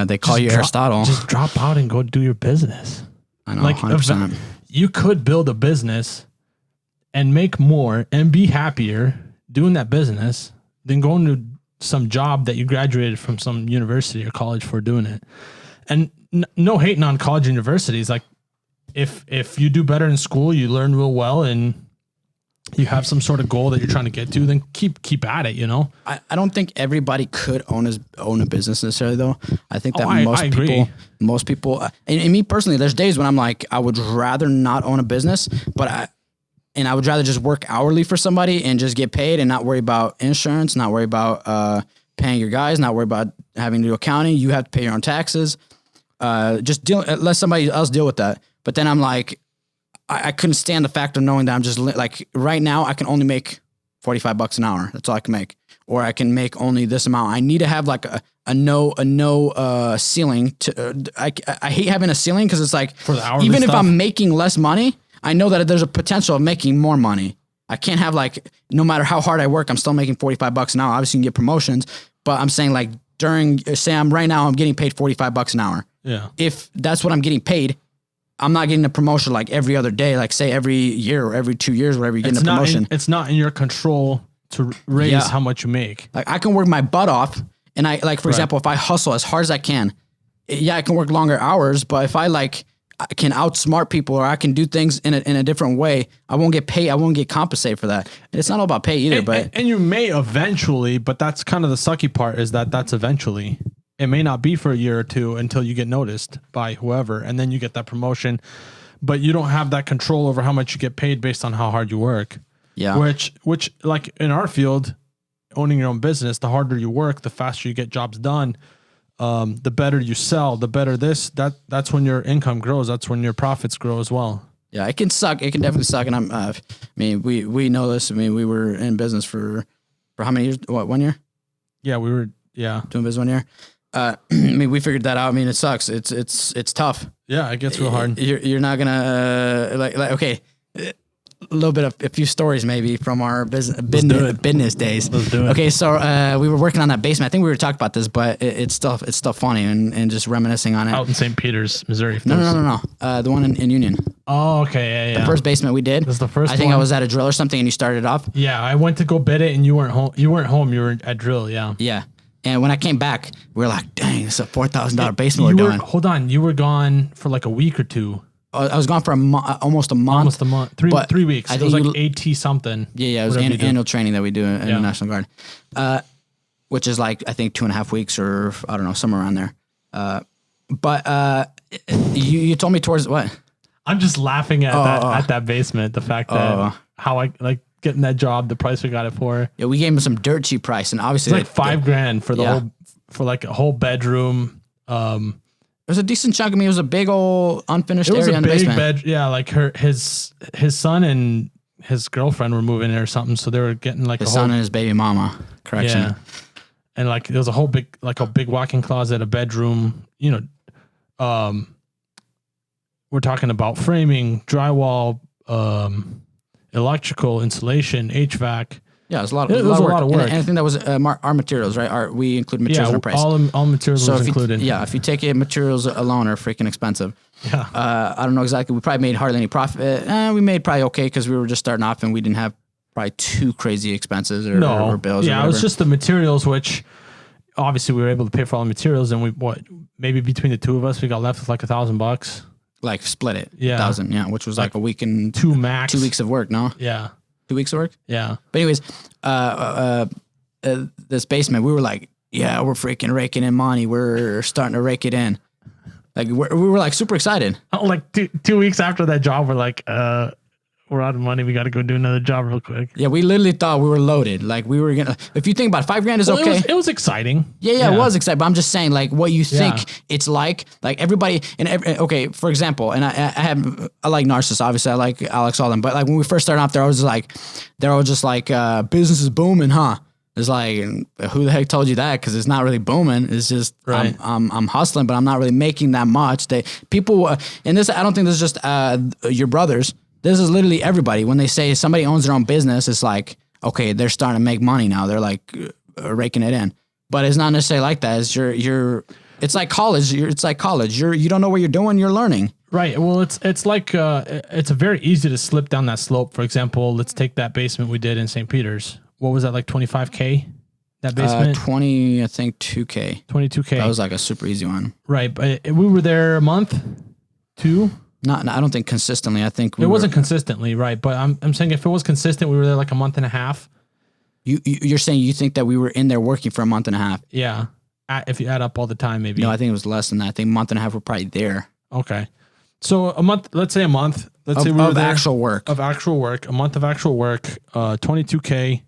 they call you Aristotle. Just drop out and go do your business. I know, like 100%. You could build a business and make more and be happier doing that business than going to some job that you graduated from some university or college for doing it. And no hating on college universities. Like if you do better in school, you learn real well, and you have some sort of goal that you're trying to get to, then keep at it, you know? I don't think everybody could own a business necessarily, though. I think that most people, and me personally, there's days when I'm like, I would rather not own a business, but I would rather just work hourly for somebody and just get paid and not worry about insurance, not worry about paying your guys, not worry about having to do accounting. You have to pay your own taxes. Let somebody else deal with that. But then I'm like, I couldn't stand the fact of knowing that I'm just like right now I can only make $45 an hour. That's all I can make, or I can make only this amount. I need to have like a no ceiling. I hate having a ceiling because it's like for the hourly even stuff. if I'm making less money, I know that there's a potential of making more money. I can't have like no matter how hard I work, I'm still making $45 an hour. Obviously, you can get promotions, but I'm saying like right now I'm getting paid $45 an hour. Yeah. If that's what I'm getting paid, I'm not getting a promotion like every other day, like say every year or every 2 years, wherever you're getting a promotion. It's not in your control to raise how much you make. Like I can work my butt off, and for example, if I hustle as hard as I can, I can work longer hours. But if I can outsmart people or I can do things in a different way, I won't get paid. I won't get compensated for that. And it's not all about pay either. And you may eventually, but that's kind of the sucky part is that's eventually. It may not be for a year or two until you get noticed by whoever, and then you get that promotion, but you don't have that control over how much you get paid based on how hard you work. Yeah. Which like in our field, owning your own business, the harder you work, the faster you get jobs done, the better you sell, the better that's when your income grows. That's when your profits grow as well. Yeah, it can suck. It can definitely suck. And we know this. I mean, we were in business for how many years? What, 1 year? Yeah, we were. Yeah, doing business 1 year. We figured that out. I mean, it sucks. It's tough. Yeah, it gets real hard. You're not gonna okay. A little bit of a few stories maybe from our business days. Let's do it. Okay, so we were working on that basement. I think we were talking about this, but it's still funny and just reminiscing on it. Out in St. Peters, Missouri. No. The one in Union. Oh, okay, yeah. The first basement we did. That's the first. I think I was at a drill or something, and you started off. Yeah, I went to go bid it, and you weren't home. You were at drill. Yeah. Yeah. And when I came back, we were like, dang, this is a $4,000 basement we're doing. Hold on. You were gone for like a week or two. I was gone for almost a month. Almost a month. 3 weeks. It was like 80 something. Yeah. It was annual training that we do in the National Guard, which is like, I think 2.5 weeks or I don't know, somewhere around there. But you told me towards what? I'm just laughing at that basement. The fact that how I like getting that job, the price we got it for. Yeah, we gave him some dirt cheap price, and obviously it's like $5,000 for the whole, for like a whole bedroom. It was a decent chunk. I mean, it was a big old unfinished area in the basement. It was a big bed. Yeah, like his son and his girlfriend were moving in or something, so they were getting like his son and his baby mama. Correction. Yeah, and like there was a whole big walk-in closet, a bedroom. You know, we're talking about framing, drywall, electrical, insulation, HVAC. Yeah, it was a lot of work. And anything that was our materials, right? We include materials in our price. All materials was included. If you take it, materials alone are freaking expensive. Yeah. I don't know exactly. We probably made hardly any profit. We made probably okay because we were just starting off and we didn't have probably too crazy expenses or bills. Yeah, it was just the materials, which obviously we were able to pay for all the materials, and maybe between the two of us, we got left with like $1,000. Like split it. Yeah. 1,000, yeah, which was like a week and 2 max. 2 weeks of work, no? Yeah. 2 weeks of work? Yeah. But anyways, this basement, we were like, yeah, we're freaking raking in money. We're starting to rake it in. Like we were like super excited. Like 2 weeks after that job, we're like, we're out of money. We got to go do another job real quick. Yeah, we literally thought we were loaded. Like we were gonna. If you think about it, $5,000 is okay. It was exciting. Yeah, it was exciting. But I'm just saying, like what you think it's like everybody. Okay, for example, and I like Narcissus. Obviously, I like Alex Alden. But like when we first started off, they're all just like business is booming, huh? It's like, who the heck told you that? Because it's not really booming. It's just I'm hustling, but I'm not really making that much. People, and this I don't think this is just your brothers. This is literally everybody. When they say somebody owns their own business, it's like, okay, they're starting to make money now. They're like raking it in. But it's not necessarily like that. It's like college. It's like college. You don't know what you're doing. You're learning. Right. Well, it's like it's very easy to slip down that slope. For example, let's take that basement we did in St. Peters. What was that, like $25K? That basement? 20, I think 2K. 22K. That was like a super easy one. Right. But we were there a month, 2. Not, I don't think consistently. I think it wasn't consistently, right? But I'm saying if it was consistent, we were there like a month and a half. You're saying you think that we were in there working for a month and a half? Yeah. If you add up all the time, maybe. No, I think it was less than that. I think a month and a half we're probably there. Okay. So a month, let's say a month. Let's say we were there. Actual work. Of actual work. A month of actual work, 22K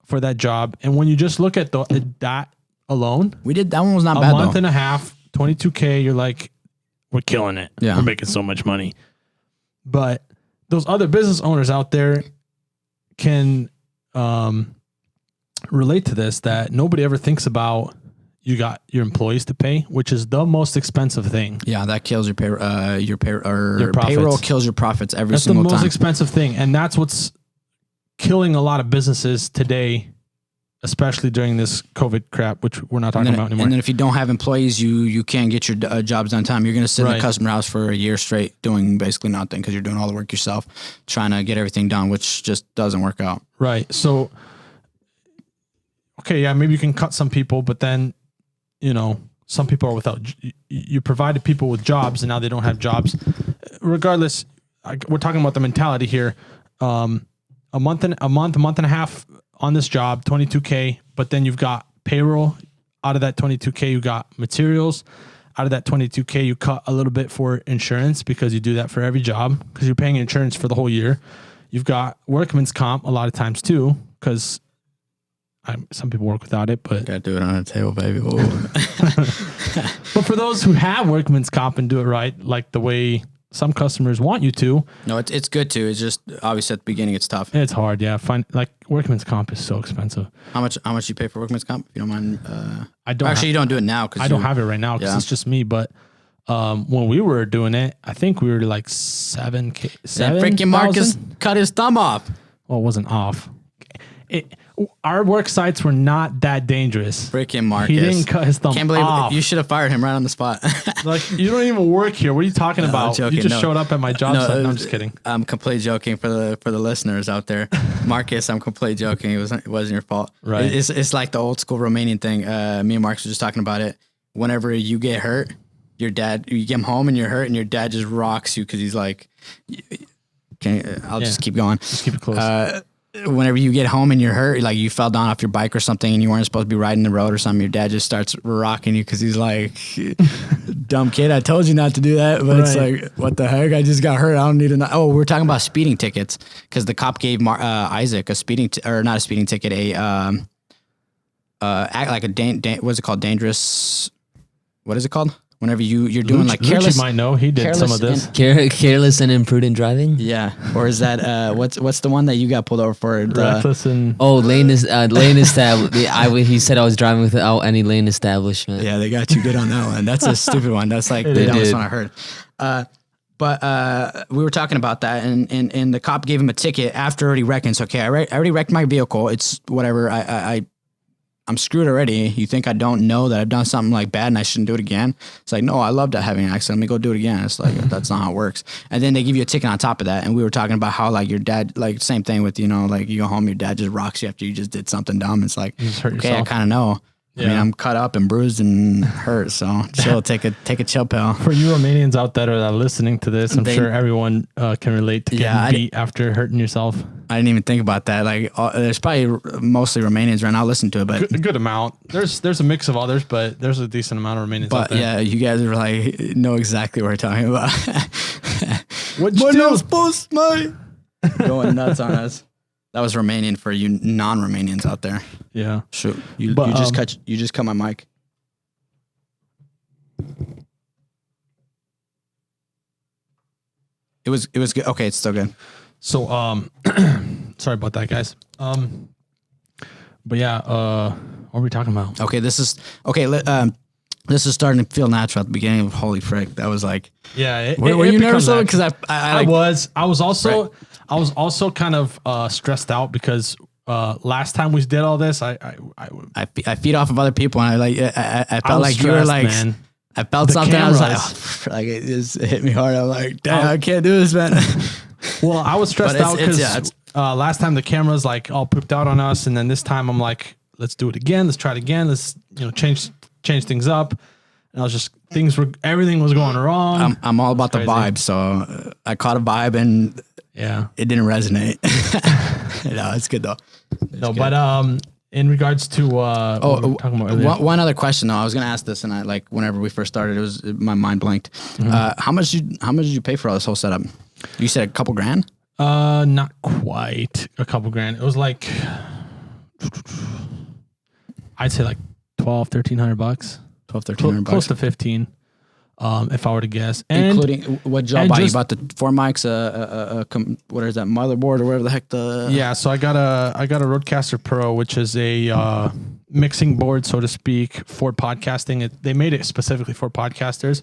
for that job. And when you just look at that alone. We did, that one was not bad though. A month and a half, 22K, you're like, we're killing it. Yeah. We're making so much money. But those other business owners out there can relate to this, that nobody ever thinks about. You got your employees to pay, which is the most expensive thing. Yeah, that kills your payroll kills your profits every single time. That's the most expensive thing. And that's what's killing a lot of businesses today, especially during this COVID crap, which we're not talking about anymore. And then if you don't have employees, you can't get your jobs done on time. You're going to sit in the customer house for a year straight doing basically nothing because you're doing all the work yourself, trying to get everything done, which just doesn't work out. Right. So, okay, yeah, maybe you can cut some people, but then, some people are without, you provided people with jobs and now they don't have jobs. Regardless, we're talking about the mentality here. A month and a half on this job, 22K, but then you've got payroll. Out of that 22K, you got materials. Out of that 22K, you cut a little bit for insurance because you do that for every job because you're paying insurance for the whole year. You've got workman's comp a lot of times too, because some people work without it, but gotta do it on a table, baby. But for those who have workman's comp and do it right, like the way some customers want you to. No, it's good too. It's just obviously at the beginning it's tough. It's hard, yeah. Workman's comp is so expensive. How much you pay for workman's comp? If you don't mind. I don't. Actually, you don't do it now because I don't have it right now because it's just me. But when we were doing it, I think we were like 7K. Freaking Marcus cut his thumb off. Well, it wasn't off. Our work sites were not that dangerous. Freaking Marcus. He didn't cut his thumb. Can't believe off. You should have fired him right on the spot. Like, you don't even work here. What are you talking about? You just showed up at my job site. No, I'm just kidding. I'm completely joking for the listeners out there. Marcus, I'm completely joking. It wasn't your fault. Right. It's like the old school Romanian thing. Me and Marcus were just talking about it. Whenever you get hurt, you get him home and you're hurt, and your dad just rocks you because he's like, just keep going. Just keep it close. Whenever you get home and you're hurt, like you fell down off your bike or something and you weren't supposed to be riding the road or something, your dad just starts rocking you because he's like, dumb kid, I told you not to do that. But It's like, what the heck? I just got hurt. I don't need to. Oh, we're talking about speeding tickets because the cop gave Isaac a speeding or not a speeding ticket, what's it called? Dangerous. What is it called? Whenever you're doing like careless. Lucci might know. He did some of this. Careless and imprudent driving. Yeah. Or is that what's the one that you got pulled over for? Reckless and lane establishment. He said I was driving without any lane establishment. Yeah, they got you good on that one. That's a stupid one. That's like the dumbest one I heard. But we were talking about that, and the cop gave him a ticket after already wrecking. So, okay, I already wrecked my vehicle. It's whatever. I'm screwed already. You think I don't know that I've done something like bad and I shouldn't do it again? It's like, no, I loved having an accident. Let me go do it again. It's like, that's not how it works. And then they give you a ticket on top of that. And we were talking about how like your dad, like same thing with, like you go home, your dad just rocks you after you just did something dumb. It's like, okay, yourself. I kind of know. Yeah. I mean, I'm cut up and bruised and hurt, so chill. Take a chill pill. For you Romanians out there that are listening to this, I'm sure everyone can relate to getting beat after hurting yourself. I didn't even think about that. Like, there's probably mostly Romanians right now listening to it, but a good amount. There's a mix of others, but there's a decent amount of Romanians out there. Yeah, you guys are like know exactly what we're talking about. What'd you do? Supposed mate? Going nuts on us. That was Romanian for you non-Romanians out there. Yeah. Shoot. You just cut my mic. It was good. Okay, it's still good. So sorry about that, guys. But yeah, what were we talking about? Okay, this is starting to feel natural at the beginning of holy frick. That was like, yeah. Were you nervous though? Because I was also kind of stressed out because last time we did all this, I feed off of other people and I felt like you were like, man. I felt the something. Cameras. I was like, it just hit me hard. I'm like, damn, I can't do this, man. Well, I was stressed out because last time the cameras like all pooped out on us, and then this time I'm like let's do it again. Let's try it again. Let's, change things up. And I was just, everything was going wrong. I'm all about the vibe. So I caught a vibe and it didn't resonate. No, it's good though. In regards to what we were talking about earlier. One other question though, I was gonna ask this, and I whenever we first started, my mind blanked. How much did you pay for all this whole setup? You said a couple grand? Not quite a couple grand. It was like, I'd say like $1,200-$1,300. $1,200-$1,300. Close to 15. If I were to guess, including what Joe bought? You bought the 4 mics, what is that, motherboard or whatever the heck So I got a Rodecaster Pro, which is a mixing board, so to speak, for podcasting. They made it specifically for podcasters.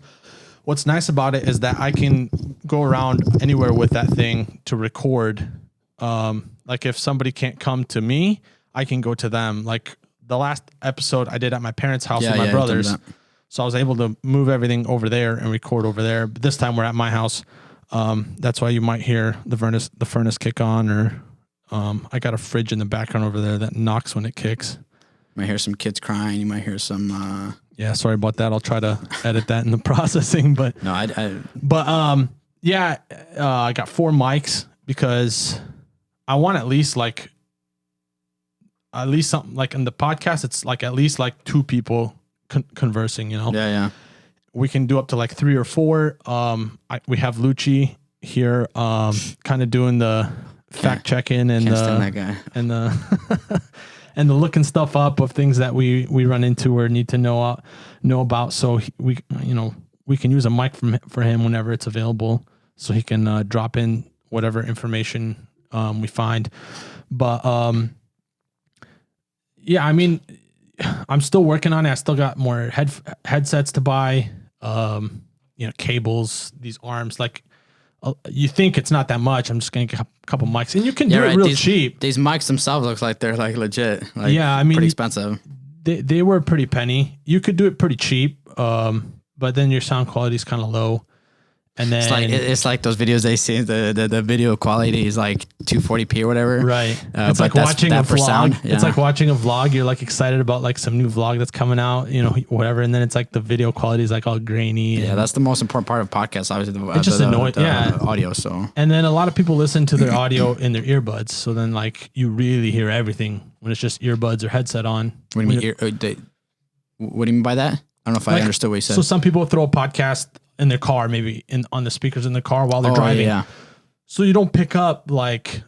What's nice about it is that I can go around anywhere with that thing to record. Like if somebody can't come to me, I can go to them. Like the last episode I did at my parents' house with my brothers. So I was able to move everything over there and record over there. But this time we're at my house. That's why you might hear the furnace kick on, or I got a fridge in the background over there that knocks when it kicks. You might hear some kids crying. You might hear some. Yeah, sorry about that. I'll try to edit that in the processing. But no, I got 4 mics because I want at least something like in the podcast. It's like at least like 2 people conversing, Yeah. We can do up to like 3 or 4. We have Lucci here, kind of doing the fact checking and that guy. and the and the looking stuff up of things that we run into or need to know about. So we can use a mic for him whenever it's available, so he can drop in whatever information we find. But I mean, I'm still working on it. I still got more headsets to buy, cables, these arms. Like, you think it's not that much. I'm just going to get a couple mics, and you can do it real cheap. These mics themselves looks like they're like legit. Like, pretty expensive. They were pretty penny. You could do it pretty cheap, but then your sound quality is kind of low. And then it's like those videos they see, the video quality is like 240p or whatever. Right. It's like watching a vlog. Sound, yeah. It's like watching a vlog. You're like excited about like some new vlog that's coming out, whatever. And then it's like the video quality is like all grainy. Yeah, that's the most important part of podcasts. Obviously, it's just annoying. Audio. So. And then a lot of people listen to their audio in their earbuds. So then like you really hear everything when it's just earbuds or headset on. What do you mean? What do you mean by that? I don't know if I understood what you said. So some people throw a podcast in their car, maybe on the speakers in the car while they're driving. Yeah. So you don't pick up like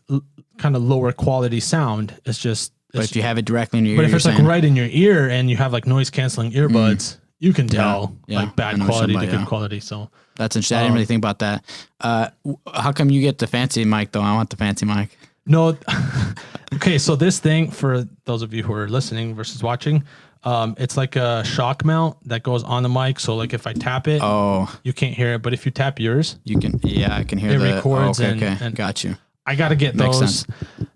kind of lower quality sound. It's just. But if you have it directly in your ear. But if it's like right in your ear and you have like noise canceling earbuds, you can tell like bad quality to good quality. So that's interesting. I didn't really think about that. How come you get the fancy mic though? I want the fancy mic. No. Okay. So this thing, for those of you who are listening versus watching, it's like a shock mount that goes on the mic. So like if I tap it, you can't hear it. But if you tap yours, you can. Yeah, I can hear it. It records. And got you. I got to get those. Sense.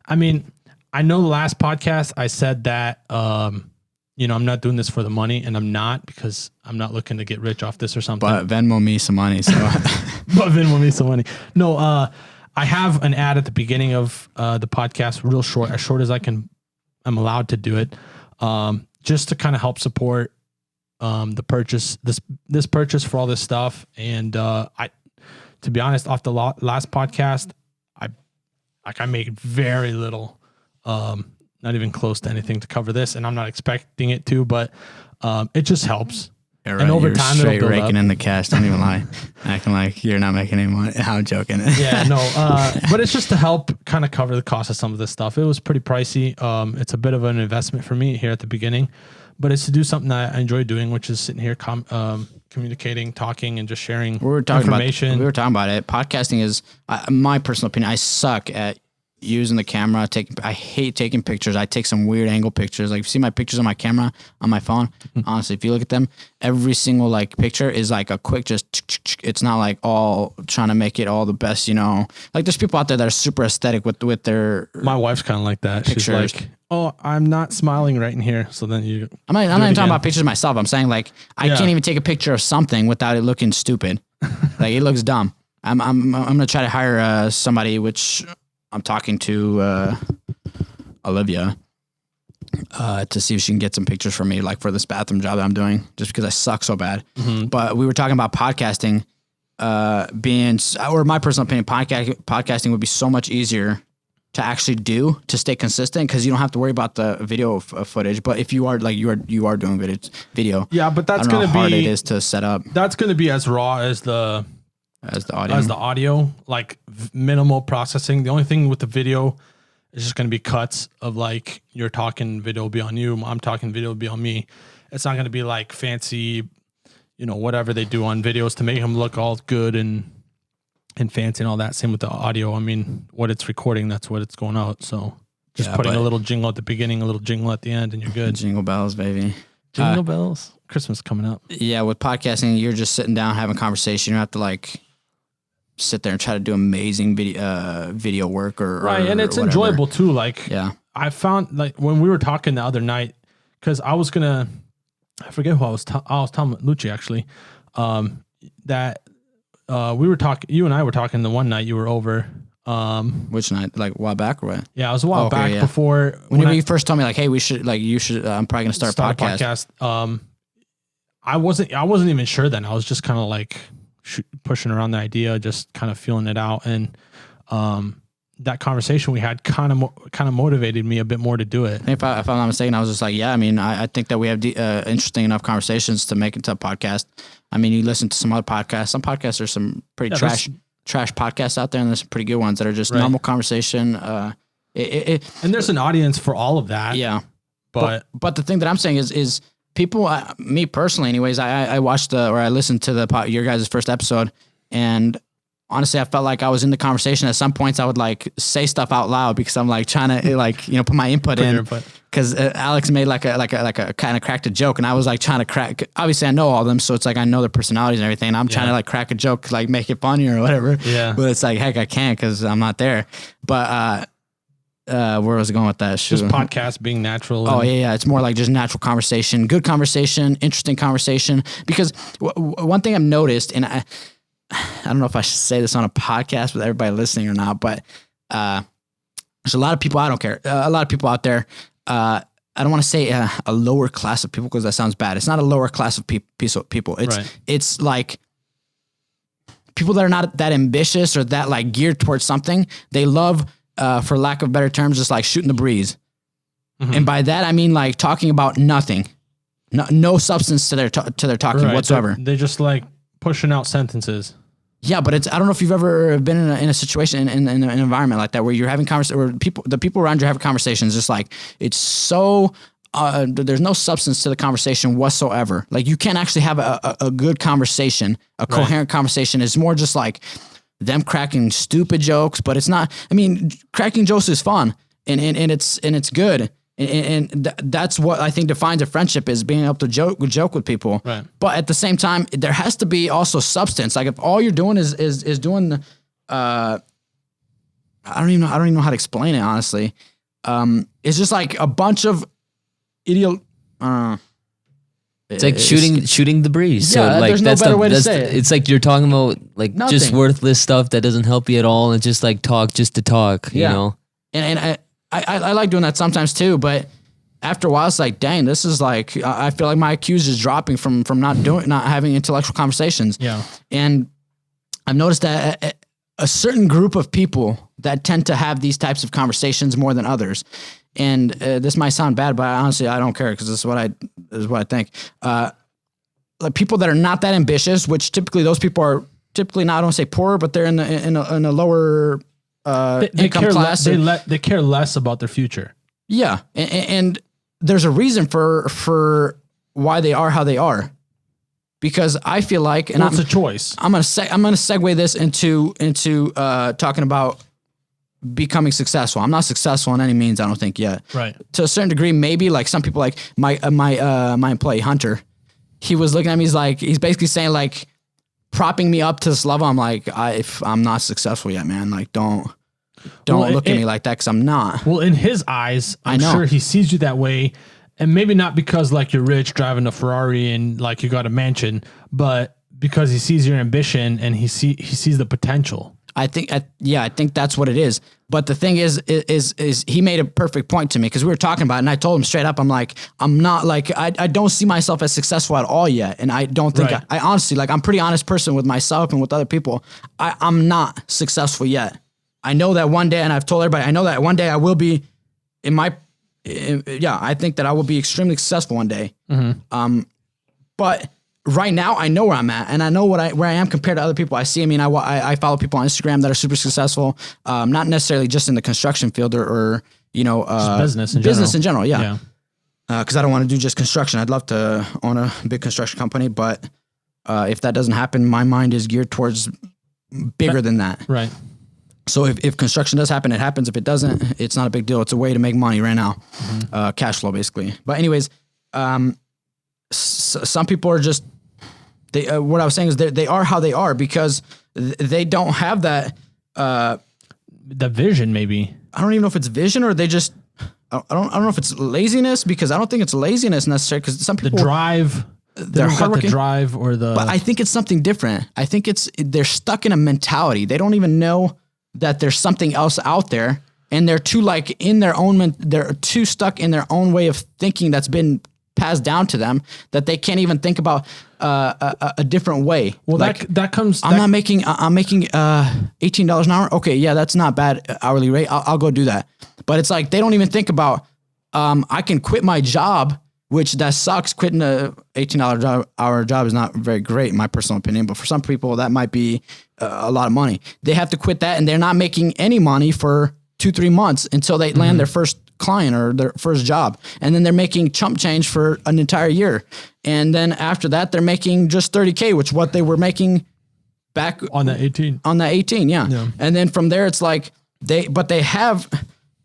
I mean, I know the last podcast I said that, I'm not doing this for the money, and I'm not, because I'm not looking to get rich off this or something. But Venmo me some money. So. But Venmo me some money. No, I have an ad at the beginning of the podcast, real short, as short as I'm allowed to do it. Just to kind of help support the purchase, this purchase for all this stuff. And to be honest, off the last podcast, I made very little, not even close to anything to cover this, and I'm not expecting it to, but it just helps. Yeah, right. And over time, it'll build raking up. In the cash. Don't even lie, acting like you're not making any money. I'm joking. Yeah, no, but it's just to help kind of cover the cost of some of this stuff. It was pretty pricey. It's a bit of an investment for me here at the beginning, but it's to do something that I enjoy doing, which is sitting here communicating, talking, and just sharing information. We were talking about it. Podcasting is, my personal opinion, I suck at using the camera. I hate taking pictures. I take some weird angle pictures. Like, if you see my pictures on my camera on my phone, honestly, if you look at them, every single like picture is like a quick it's not like all trying to make it all the best, like there's people out there that are super aesthetic with their. My wife's kind of like that. Pictures. She's like, oh, I'm not smiling right in here. So then I'm not even talking about pictures of myself. I'm saying like, I can't even take a picture of something without it looking stupid. Like, it looks dumb. I'm going to try to hire somebody, which I'm talking to Olivia. to see if she can get some pictures for me, like for this bathroom job that I'm doing, just because I suck so bad. But we were talking about podcasting, or my personal opinion, podcasting would be so much easier to actually do, to stay consistent, because you don't have to worry about the video footage. But if you are like you are doing video, yeah, but that's going to be hard it is to set up. That's going to be as raw as the audio, like minimal processing. The only thing with the video is just going to be cuts of like you're talking, video will be on you, I'm talking, video will be on me. It's not going to be like fancy, whatever they do on videos to make them look all good and fancy and all that. Same with the audio. I mean, what it's recording, that's what it's going out. So just putting a little jingle at the beginning, a little jingle at the end, and you're good. Jingle bells, baby. Jingle bells. Christmas coming up. Yeah, with podcasting, you're just sitting down having a conversation. You don't have to like sit there and try to do amazing video work or and it's enjoyable too. Like, yeah, I found like when we were talking the other night, because I forget who I was telling Lucci actually, that we were talking, you and I were talking the one night you were over. Which night? Like a while back or what? Yeah, it was a while back before. When you first told me like, hey, you should, I'm probably going to start a podcast. I wasn't even sure then. I was just kind of like pushing around the idea, just kind of feeling it out. And, that conversation we had kind of motivated me a bit more to do it. If I'm not mistaken, I was just like, yeah, I mean, I think that we have interesting enough conversations to make it to a podcast. I mean, you listen to some other podcasts. Some podcasts are some pretty trash podcasts out there, and there's some pretty good ones that are just normal conversation. And there's an audience for all of that. Yeah. But the thing that I'm saying is people, me personally anyways, I watched I listened to your guys' first episode, and honestly, I felt like I was in the conversation. At some points, I would like say stuff out loud because I'm like trying to like put my input in. Because Alex made like a kind of cracked a joke, and I was like trying to crack. Obviously, I know all of them, so it's like I know their personalities and everything. And I'm trying to like crack a joke, like make it funny or whatever. Yeah. But it's like heck, I can't because I'm not there. But where was I going with that? Just podcast being natural. Oh yeah. It's more like just natural conversation, good conversation, interesting conversation. Because one thing I've noticed, and I don't know if I should say this on a podcast with everybody listening or not, but there's a lot of people, I don't care, a lot of people out there, I don't want to say a lower class of people because that sounds bad. It's not a lower class of people. It's like people that are not that ambitious or that like geared towards something. They love, for lack of better terms, just like shooting the breeze. Mm-hmm. And by that, I mean like talking about nothing, no substance to their talking whatsoever. They just like pushing out sentences. Yeah, but I don't know if you've ever been in a situation in an environment like that where you're having where the people around you have conversations, just like it's so there's no substance to the conversation whatsoever. Like you can't actually have a good conversation, a coherent conversation. It's more just like them cracking stupid jokes, but it's not. I mean, cracking jokes is fun and it's good. And that's what I think defines a friendship, is being able to joke with people. Right. But at the same time, there has to be also substance. Like if all you're doing is doing, I don't even know how to explain it, honestly. It's just like a bunch of It's like shooting the breeze. Yeah, so like there's no better way to say it. It's like you're talking about like Nothing. Just worthless stuff that doesn't help you at all, and just like talk just to talk. Yeah. You know. And I like doing that sometimes too, but after a while it's like, dang, this is like, I feel like my IQ is just dropping from not having intellectual conversations. Yeah. And I've noticed that a certain group of people that tend to have these types of conversations more than others. And this might sound bad, but honestly, I don't care because this is what I think. Like people that are not that ambitious, which typically those people are typically not, I don't say poor, but they're in a lower income class. They care less about their future. Yeah, and there's a reason for why they are how they are, because I feel like, and it's a choice. I'm gonna segue this into talking about becoming successful. I'm not successful in any means, I don't think yet. Right. To a certain degree, maybe like some people, like my employee Hunter, he was looking at me. He's basically saying like, propping me up to this level. I'm like, I'm not successful yet, man. Like, don't look at me like that because I'm not. Well, in his eyes, I'm sure he sees you that way, and maybe not because like you're rich driving a Ferrari and like you got a mansion, but because he sees your ambition and he sees the potential. I think that's what it is. But the thing is he made a perfect point to me because we were talking about it and I told him straight up, I'm like, I'm not like, I don't see myself as successful at all yet. And I don't think I honestly, like I'm a pretty honest person with myself and with other people. I'm not successful yet. I know that one day, and I've told everybody, I know that one day I will be I think that I will be extremely successful one day. Mm-hmm. But right now I know where I'm at and I know where I am compared to other people I see. I mean, I follow people on Instagram that are super successful, not necessarily just in the construction field or business in general. Yeah. Cause I don't want to do just construction. I'd love to own a big construction company, but if that doesn't happen, my mind is geared towards bigger than that. Right. So if construction does happen, it happens. If it doesn't, it's not a big deal. It's a way to make money right now. Mm-hmm. Cash flow basically. But anyways, some people are just, what I was saying is they are how they are because they don't have that, the vision maybe. I don't even know if it's vision or they just, I don't know if it's laziness because I don't think it's laziness necessarily because some people. The drive. They're hardworking. The drive or the. But I think it's something different. I think they're stuck in a mentality. They don't even know that there's something else out there and they're too they're too stuck in their own way of thinking that's been passed down to them that they can't even think about a different way. Well, like, that comes. I'm making $18 an hour. Okay, yeah, that's not bad hourly rate. I'll go do that. But it's like they don't even think about I can quit my job, which that sucks. Quitting a $18 hour job is not very great in my personal opinion. But for some people, that might be a lot of money. They have to quit that, and they're not making any money for 2-3 months until they land their first client or their first job. And then they're making chump change for an entire year. And then after that, they're making just $30K, which is what they were making back on that 18. On that 18, yeah. And then from there, it's like they have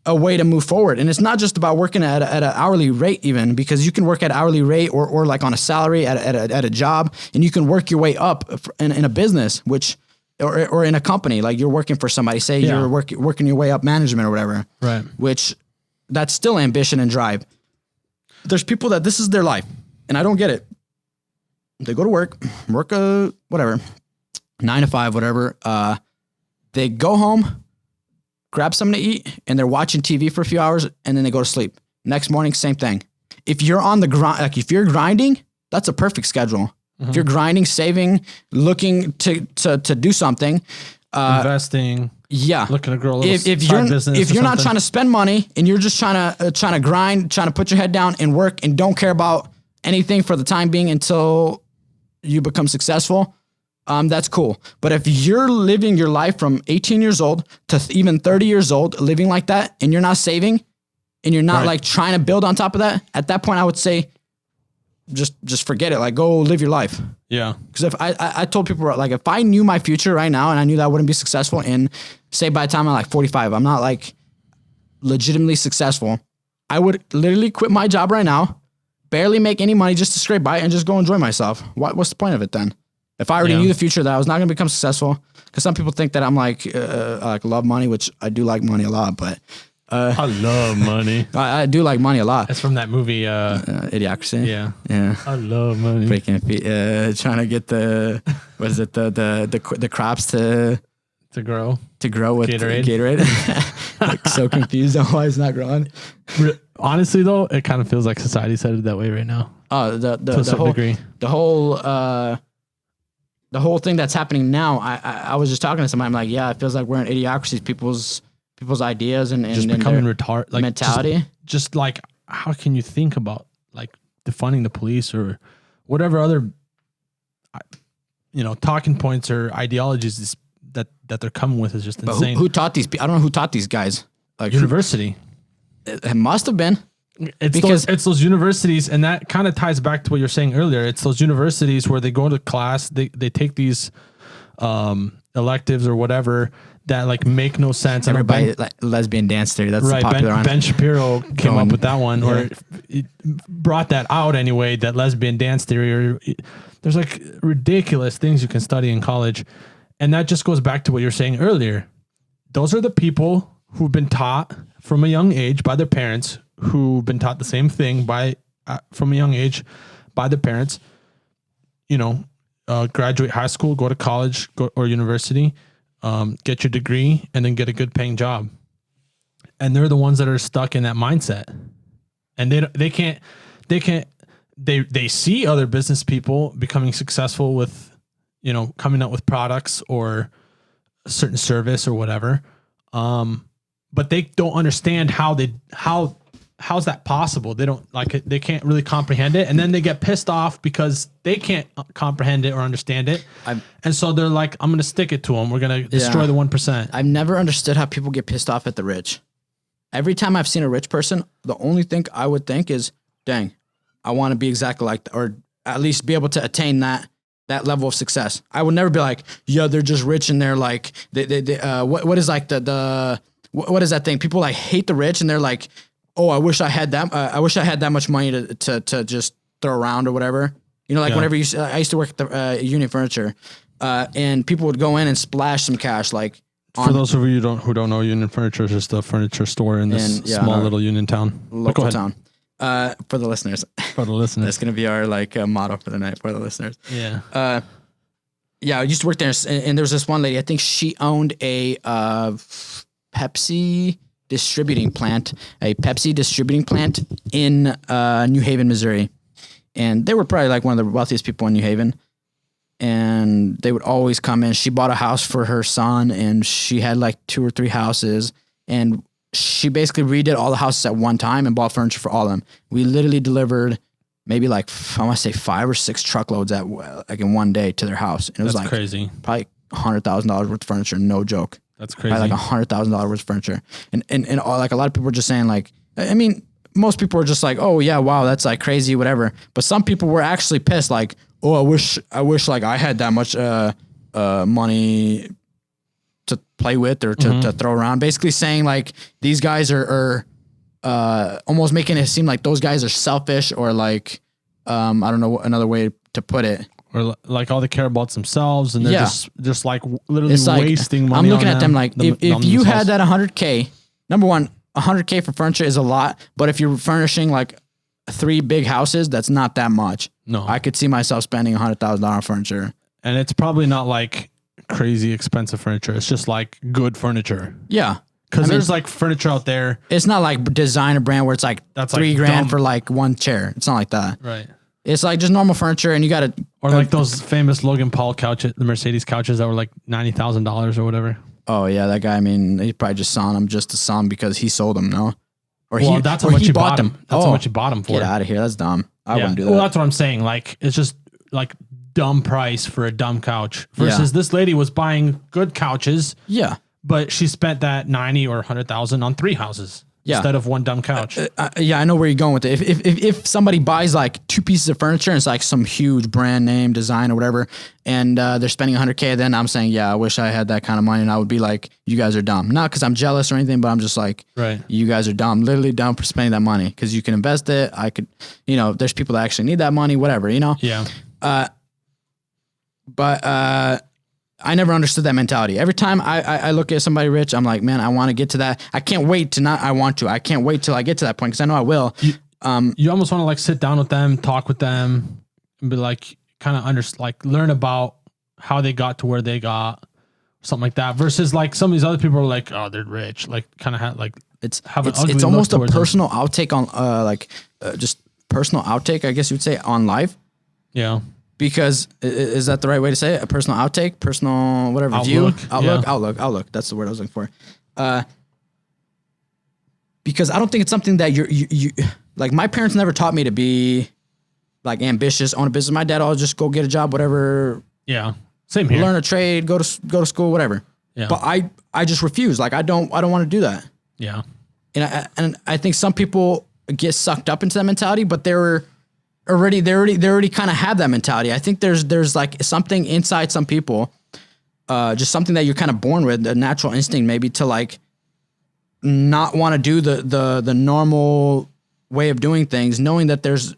a way to move forward. And it's not just about working at an hourly rate even, because you can work at hourly rate or like on a salary at a job, and you can work your way up in a business, which or in a company, like you're working for somebody, say you're working your way up management or whatever. Right. Which that's still ambition and drive. There's people that this is their life and I don't get it. They go to work whatever, 9 to 5, whatever. They go home, grab something to eat, and they're watching TV for a few hours and then they go to sleep. Next morning, same thing. If you're on the grind, like if you're grinding, that's a perfect schedule. If you're grinding, saving, looking to do something, investing, looking to grow a little side business. If you're not trying to spend money and you're just trying to grind, trying to put your head down and work and don't care about anything for the time being until you become successful, that's cool. But if you're living your life from 18 years old to even 30 years old, living like that, and you're not saving, and you're not like trying to build on top of that, at that point, I would say, just forget it. Like, go live your life. Yeah. Because if I told people, like, if I knew my future right now and I knew that I wouldn't be successful in, say by the time I'm like 45, I'm not like legitimately successful, I would literally quit my job right now, barely make any money just to scrape by and just go enjoy myself. What's the point of it then? If I already knew the future that I was not going to become successful, because some people think that I'm like love money, which I do like money a lot, but I love money. I do like money a lot. That's from that movie, Idiocracy. Yeah. I love money. Breaking trying to get the crops to grow with Gatorade. Like, so confused on why it's not growing. Honestly, though, it kind of feels like society's headed that way right now. Oh, the whole thing that's happening now. I was just talking to somebody. I'm like, yeah, it feels like we're in idiocracy. People's ideas and just becoming retarded, like mentality. Just like, how can you think about like defunding the police or whatever other, talking points or ideologies that they're coming with is just insane. Who taught these? I don't know who taught these guys. Like university. It must have been. It's those universities, and that kind of ties back to what you're saying earlier. It's those universities where they go to class, they take these electives or whatever that like make no sense. Everybody like lesbian dance theory. That's right. Popular one. Ben Shapiro came up with that one, or it brought that out anyway. That lesbian dance theory, or there's like ridiculous things you can study in college, and that just goes back to what you're saying earlier. Those are the people who've been taught from a young age by their parents, who've been taught the same thing from a young age by their parents. Graduate high school, go to college, or university. get your degree, and then get a good paying job. And they're the ones that are stuck in that mindset. And they see other business people becoming successful with, coming up with products or a certain service or whatever. But they don't understand how's that possible? They don't like it. They can't really comprehend it. And then they get pissed off because they can't comprehend it or understand it. And so they're like, I'm going to stick it to them. We're going to destroy the 1%. I've never understood how people get pissed off at the rich. Every time I've seen a rich person, the only thing I would think is, dang, I want to be exactly like that, or at least be able to attain that level of success. I would never be like, yeah, they're just rich and they're like, what is like what is that thing? People like hate the rich and they're like, oh, I wish I had that. I wish I had that much money to just throw around or whatever. Whenever I used to work at the Union Furniture, and people would go in and splash some cash. Like, for those of you who don't know, Union Furniture is just a furniture store in this small little Union town, local town. For the listeners, that's gonna be our motto for the night for the listeners. Yeah. I used to work there, and there was this one lady. I think she owned a Pepsi distributing plant in New Haven, Missouri. And they were probably like one of the wealthiest people in New Haven. And they would always come in. She bought a house for her son, and she had like 2 or 3 houses. And she basically redid all the houses at one time and bought furniture for all of them. We literally delivered maybe like, I want to say 5 or 6 truckloads in one day to their house. And it was crazy. Probably $100,000 worth of furniture. No joke. That's crazy. Like $100,000 worth of furniture. And like a lot of people were just saying like, I mean, most people were just like, oh yeah, wow, that's like crazy, whatever. But some people were actually pissed, like, oh, I wish like I had that much money to play with or to throw around. Basically saying like these guys are almost making it seem like those guys are selfish, or like I don't know another way to put it. Or like all they care about themselves, and they're just like literally wasting money. I'm looking at them like, if you had that $100K, number one, $100K for furniture is a lot, but if you're furnishing like 3 big houses, that's not that much. No, I could see myself spending $100,000 on furniture, and it's probably not like crazy expensive furniture. It's just like good furniture. Yeah, because there's like furniture out there. It's not like designer brand where it's like that's $3,000 for like one chair. It's not like that. Right. It's like just normal furniture, and you got to... Or like those famous Logan Paul couches, the Mercedes couches that were like $90,000 or whatever. Oh, yeah, that guy, I mean, he probably just saw them just to sell them because he sold them, no? That's how much he bought them. That's how much he bought them for. Get out of here. That's dumb. I wouldn't do that. Well, that's what I'm saying. Like, it's just like dumb price for a dumb couch versus this lady was buying good couches. Yeah. But she spent that 90 or 100,000 on 3 houses. Yeah. Instead of one dumb couch. I know where you're going with it. If somebody buys like 2 pieces of furniture and it's like some huge brand name design or whatever, and they're spending $100K, then I'm saying, yeah, I wish I had that kind of money, and I would be like, you guys are dumb. Not because I'm jealous or anything, but I'm just like, right, you guys are dumb, literally dumb for spending that money, because you can invest it. I could, there's people that actually need that money, whatever, Yeah. But I never understood that mentality. Every time I look at somebody rich, I'm like, man, I want to get to that. I can't wait I can't wait till I get to that point, because I know I will. You almost want to like sit down with them, talk with them, and be like, kind of learn about how they got to where they got, something like that. Versus like some of these other people are like, oh, they're rich, like kind of it's almost a personal outtake on just personal outtake, I guess you would say, on life. Yeah. Because is that the right way to say it? A personal outtake, personal whatever outlook. That's the word I was looking for. Because I don't think it's something that you like. My parents never taught me to be like ambitious, own a business. My dad always just go get a job, whatever. Yeah, same here. Learn a trade, go to school, whatever. Yeah. But I just refuse. Like I don't want to do that. Yeah. And I think some people get sucked up into that mentality, but they already kind of have that mentality. I think there's like something inside some people, just something that you're kind of born with, a natural instinct maybe to like not want to do the normal way of doing things, knowing that there's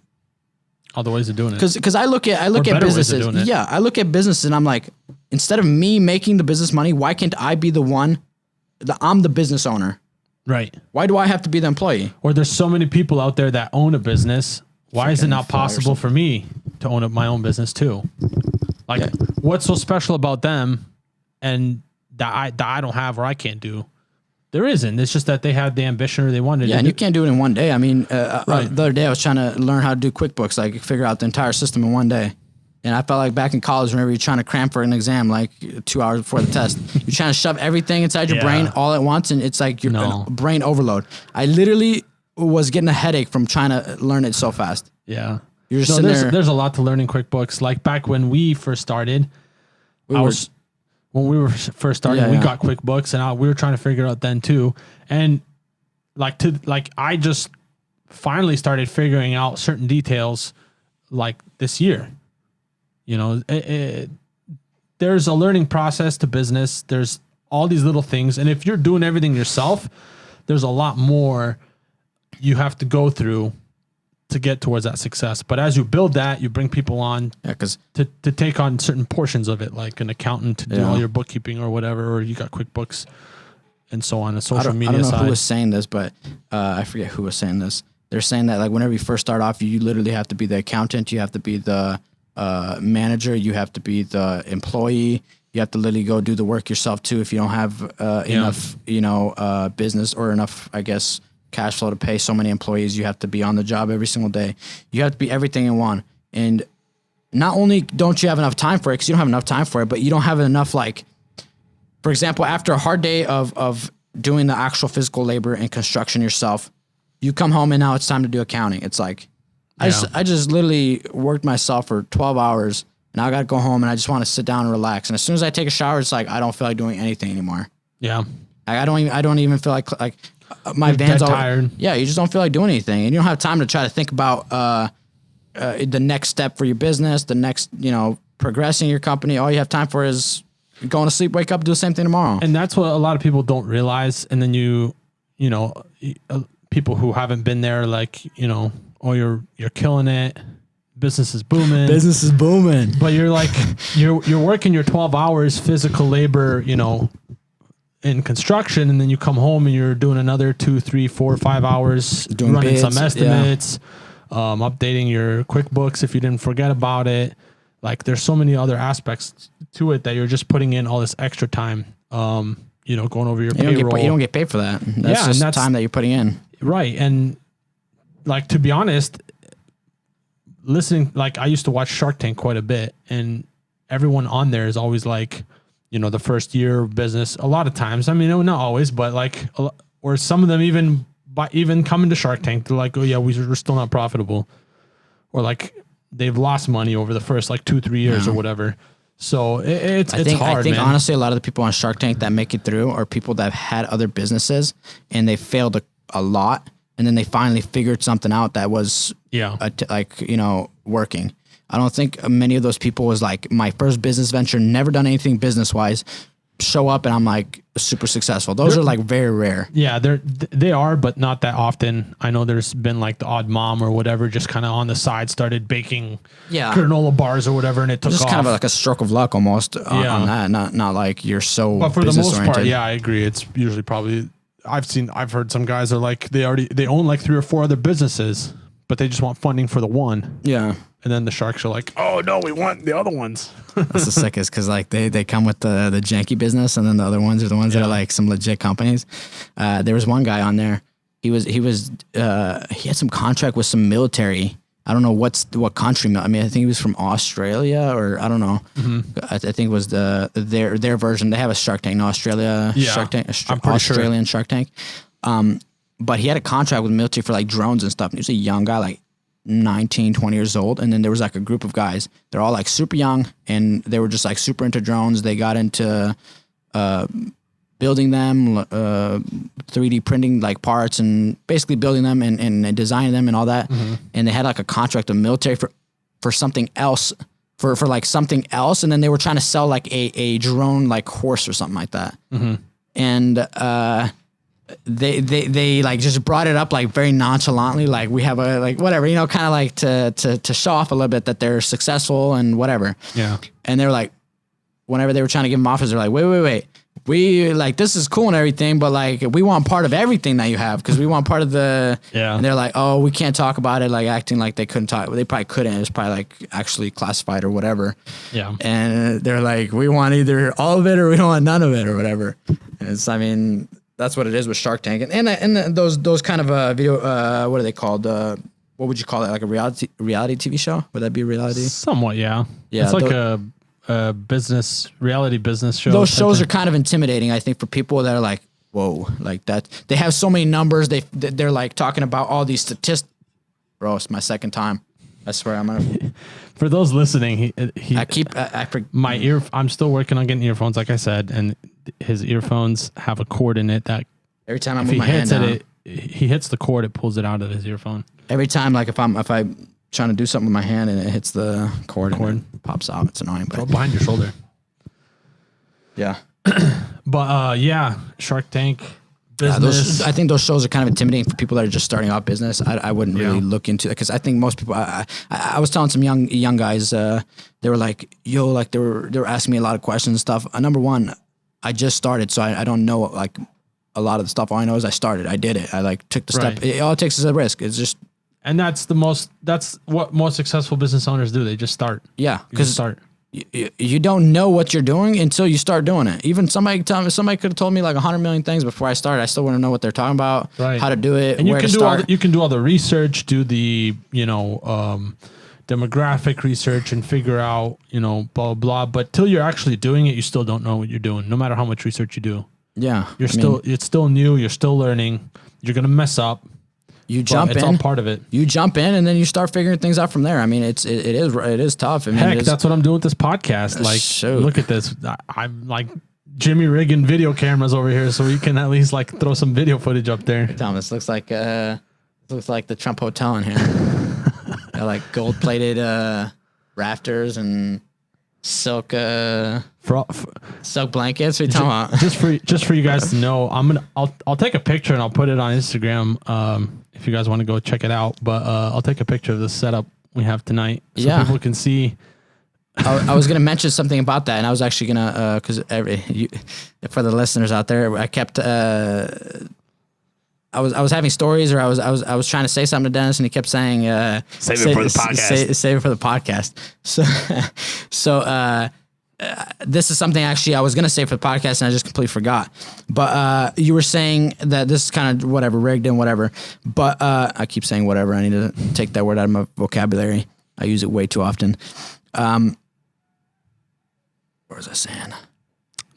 other ways of doing it. Because I look at businesses. Yeah, I look at businesses and I'm like, instead of me making the business money, why can't I be the one? I'm the business owner. Right. Why do I have to be the employee? Or there's so many people out there that own a business. Why is it not possible for me to own up my own business too? Like, what's so special about them and that I don't have or I can't do. There isn't. It's just that they had the ambition or they wanted to. Yeah, and you can't do it in one day. I mean, the other day I was trying to learn how to do QuickBooks, like figure out the entire system in one day. And I felt like back in college, whenever you're trying to cram for an exam, like 2 hours before the test, you're trying to shove everything inside your brain all at once, and it's like your brain overload. I literally was getting a headache from trying to learn it so fast. Yeah. You're just sitting there. There's a lot to learn in QuickBooks. Like back when we first started, when we were first starting, we got QuickBooks, and we were trying to figure it out then too. And I just finally started figuring out certain details like this year. You know, there's a learning process to business. There's all these little things. And if you're doing everything yourself, there's a lot more you have to go through to get towards that success. But as you build that, you bring people on to take on certain portions of it, like an accountant to do all your bookkeeping or whatever, or you got QuickBooks and so on, a social media side. I don't know who was saying this, but I forget who was saying this. They're saying that like whenever you first start off, you literally have to be the accountant, you have to be the manager, you have to be the employee, you have to literally go do the work yourself too if you don't have enough, business or enough, I guess, cash flow to pay so many employees. You have to be on the job every single day. You have to be everything in one. And not only don't you have enough time for it, because you don't have enough time for it, but you don't have enough, like, for example, after a hard day of doing the actual physical labor and construction yourself, you come home and now it's time to do accounting. It's like, I just literally worked myself for 12 hours. Now I got to go home and I just want to sit down and relax. And as soon as I take a shower, it's like, I don't feel like doing anything anymore. Yeah. I don't even feel like my van's all tired. Yeah. You just don't feel like doing anything. And you don't have time to try to think about, the next step for your business, the next, progressing your company. All you have time for is going to sleep, wake up, do the same thing tomorrow. And that's what a lot of people don't realize. And then people who haven't been there, like, you're killing it. Business is booming. Business is booming. But you're like, you're working your 12 hours physical labor, in construction, and then you come home and you're doing another 2, 3, 4, 5 hours doing running bids, some estimates, updating your QuickBooks if you didn't forget about it. Like there's so many other aspects to it that you're just putting in all this extra time, going over your payroll. You don't get paid for that. That's just time that you're putting in. Right. And like, to be honest, listening, like I used to watch Shark Tank quite a bit, and everyone on there is always like, the first year of business, a lot of times, I mean, not always, but like, or some of them even coming to Shark Tank, they're like, oh yeah, we're still not profitable. Or like they've lost money over the first like 2-3 years or whatever. So it's hard, I think man. Honestly, a lot of the people on Shark Tank that make it through are people that have had other businesses and they failed a lot. And then they finally figured something out that was working. I don't think many of those people was like my first business venture, never done anything business wise, show up and I'm like super successful. Those are like very rare. Yeah, they are, but not that often. I know there's been like the odd mom or whatever, just kind of on the side started baking granola bars or whatever, and it took off. Just kind of like a stroke of luck almost on that. Not like you're so. But for the most part, yeah, I agree. It's usually probably. I've heard some guys are like they own like 3 or 4 other businesses, but they just want funding for the one. Yeah. And then the sharks are like, oh no, we want the other ones. That's the sickest, because like they come with the janky business, and then the other ones are the ones that are like some legit companies. There was one guy on there. He had some contract with some military. I don't know what country. I mean, I think he was from Australia, or I don't know. Mm-hmm. I think it was their version. They have a Shark Tank in Australia. Yeah, Shark Tank, Australian Shark Tank. But he had a contract with the military for like drones and stuff. And he was a young guy, like 19, 20 years old. And then there was like a group of guys. They're all like super young, and they were just like super into drones. They got into building them, 3D printing like parts, and basically building them and designing them and all that. Mm-hmm. And they had like a contract with the military for something else, for like something else. And then they were trying to sell like a drone like horse or something like that. Mm-hmm. And they like just brought it up like very nonchalantly, like we have a like whatever, kind of like to show off a little bit that they're successful and whatever. Yeah. And they were like, whenever they were trying to give them offers, they're like, wait. we like, this is cool and everything, but like, we want part of everything that you have because we want part of the, and they're like, oh, we can't talk about it, like acting like they couldn't talk. They probably couldn't. It's probably like actually classified or whatever. Yeah. And they're like, we want either all of it or we don't want none of it or whatever. And it's, I mean, that's what it is with Shark Tank. And those kind of video, what are they called? What would you call it? Like a reality TV show? Would that be a reality? Somewhat, yeah. Yeah. It's like a reality business show. Those shows are kind of intimidating, I think, for people that are like, whoa, like that. They have so many numbers. They're like talking about all these statistics. Bro, it's my second time. I swear I'm gonna. For those listening, I'm still working on getting earphones, like I said, and his earphones have a cord in it that every time I move my hand down, he hits the cord, it pulls it out of his earphone. Every time, like if I'm trying to do something with my hand and it hits the cord and it pops out, it's annoying. But behind your shoulder. Yeah. But Shark Tank. Business. I think those shows are kind of intimidating for people that are just starting off business. I wouldn't really look into it because I think most people. I was telling some young guys, they were like, "Yo," like they were asking me a lot of questions and stuff. Number one, I just started, so I don't know like a lot of the stuff. All I know is I started. I did it. I like took the step. All it takes is a risk. It's just. And that's what most successful business owners do. They just start. Yeah, because you don't know what you're doing until you start doing it. Even somebody could have told me like 100 million things before I started. I still wouldn't know what they're talking about, how to do it, and where to start. You can do all the research, do the demographic research, and figure out blah blah blah. But till you're actually doing it, you still don't know what you're doing. No matter how much research you do. Yeah, it's still new. You're still learning. You're gonna mess up. You jump in. It's all part of it. You jump in, and then you start figuring things out from there. I mean, it is tough. I mean, heck, that's what I'm doing with this podcast. Like, look at this. I'm like Jimmy rigging video cameras over here, so we can at least like throw some video footage up there. Thomas, looks like the Trump Hotel in here. Got like gold plated rafters and silk silk blankets. What are you talking about? Just for you guys to know, I'll take a picture and I'll put it on Instagram. If you guys want to go check it out, but I'll take a picture of the setup we have tonight so people can see. I was gonna mention something about that, and I was actually gonna because for the listeners out there, I kept I was having stories, or I was trying to say something to Dennis, and he kept saying save it for the podcast. Save it for the podcast. So this is something actually I was going to say for the podcast and I just completely forgot. But you were saying that this is kind of whatever, rigged and whatever. But I keep saying whatever. I need to take that word out of my vocabulary. I use it way too often. What was I saying?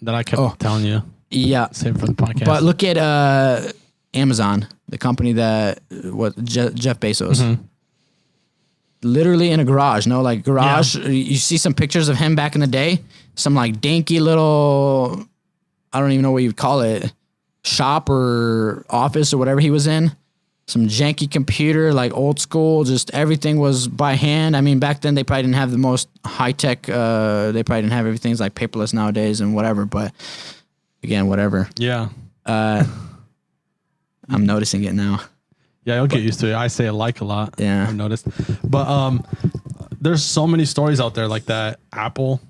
That I kept telling you. Yeah. Save it for the podcast. But look at Amazon, the company that Jeff Bezos. Mm-hmm. Literally in a garage, you see some pictures of him back in the day, some like dinky little, I don't even know what you'd call it, shop or office or whatever he was in, some janky computer, like old school, just everything was by hand. I mean, back then they probably didn't have the most high tech, they probably didn't have everything's like paperless nowadays and whatever, but again, whatever. Yeah. I'm noticing it now. Yeah, you'll get used to it. I say like a lot. Yeah. I've noticed. But there's so many stories out there like that. Apple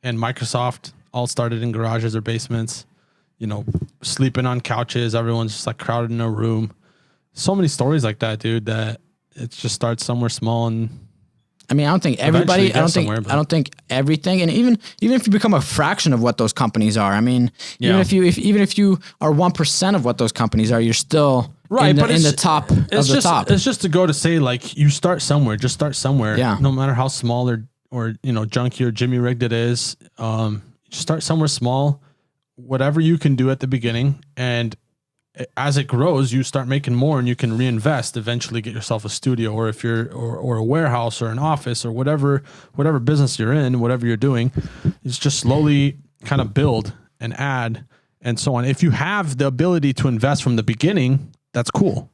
and Microsoft all started in garages or basements, sleeping on couches. Everyone's just like crowded in a room. So many stories like that, dude, that it just starts somewhere small and I mean, I don't think everybody. I don't think everything, and even if you become a fraction of what those companies are, I mean, even if you are 1% of what those companies are, you're still in the top of the top. It's just to go to say like you start somewhere, just start somewhere. Yeah. No matter how small or junky or Jimmy rigged it is, just start somewhere small, whatever you can do at the beginning, and as it grows, you start making more and you can reinvest, eventually get yourself a studio, or if you're, or a warehouse or an office or whatever business you're in, whatever you're doing, it's just slowly kind of build and add and so on. If you have the ability to invest from the beginning, that's cool.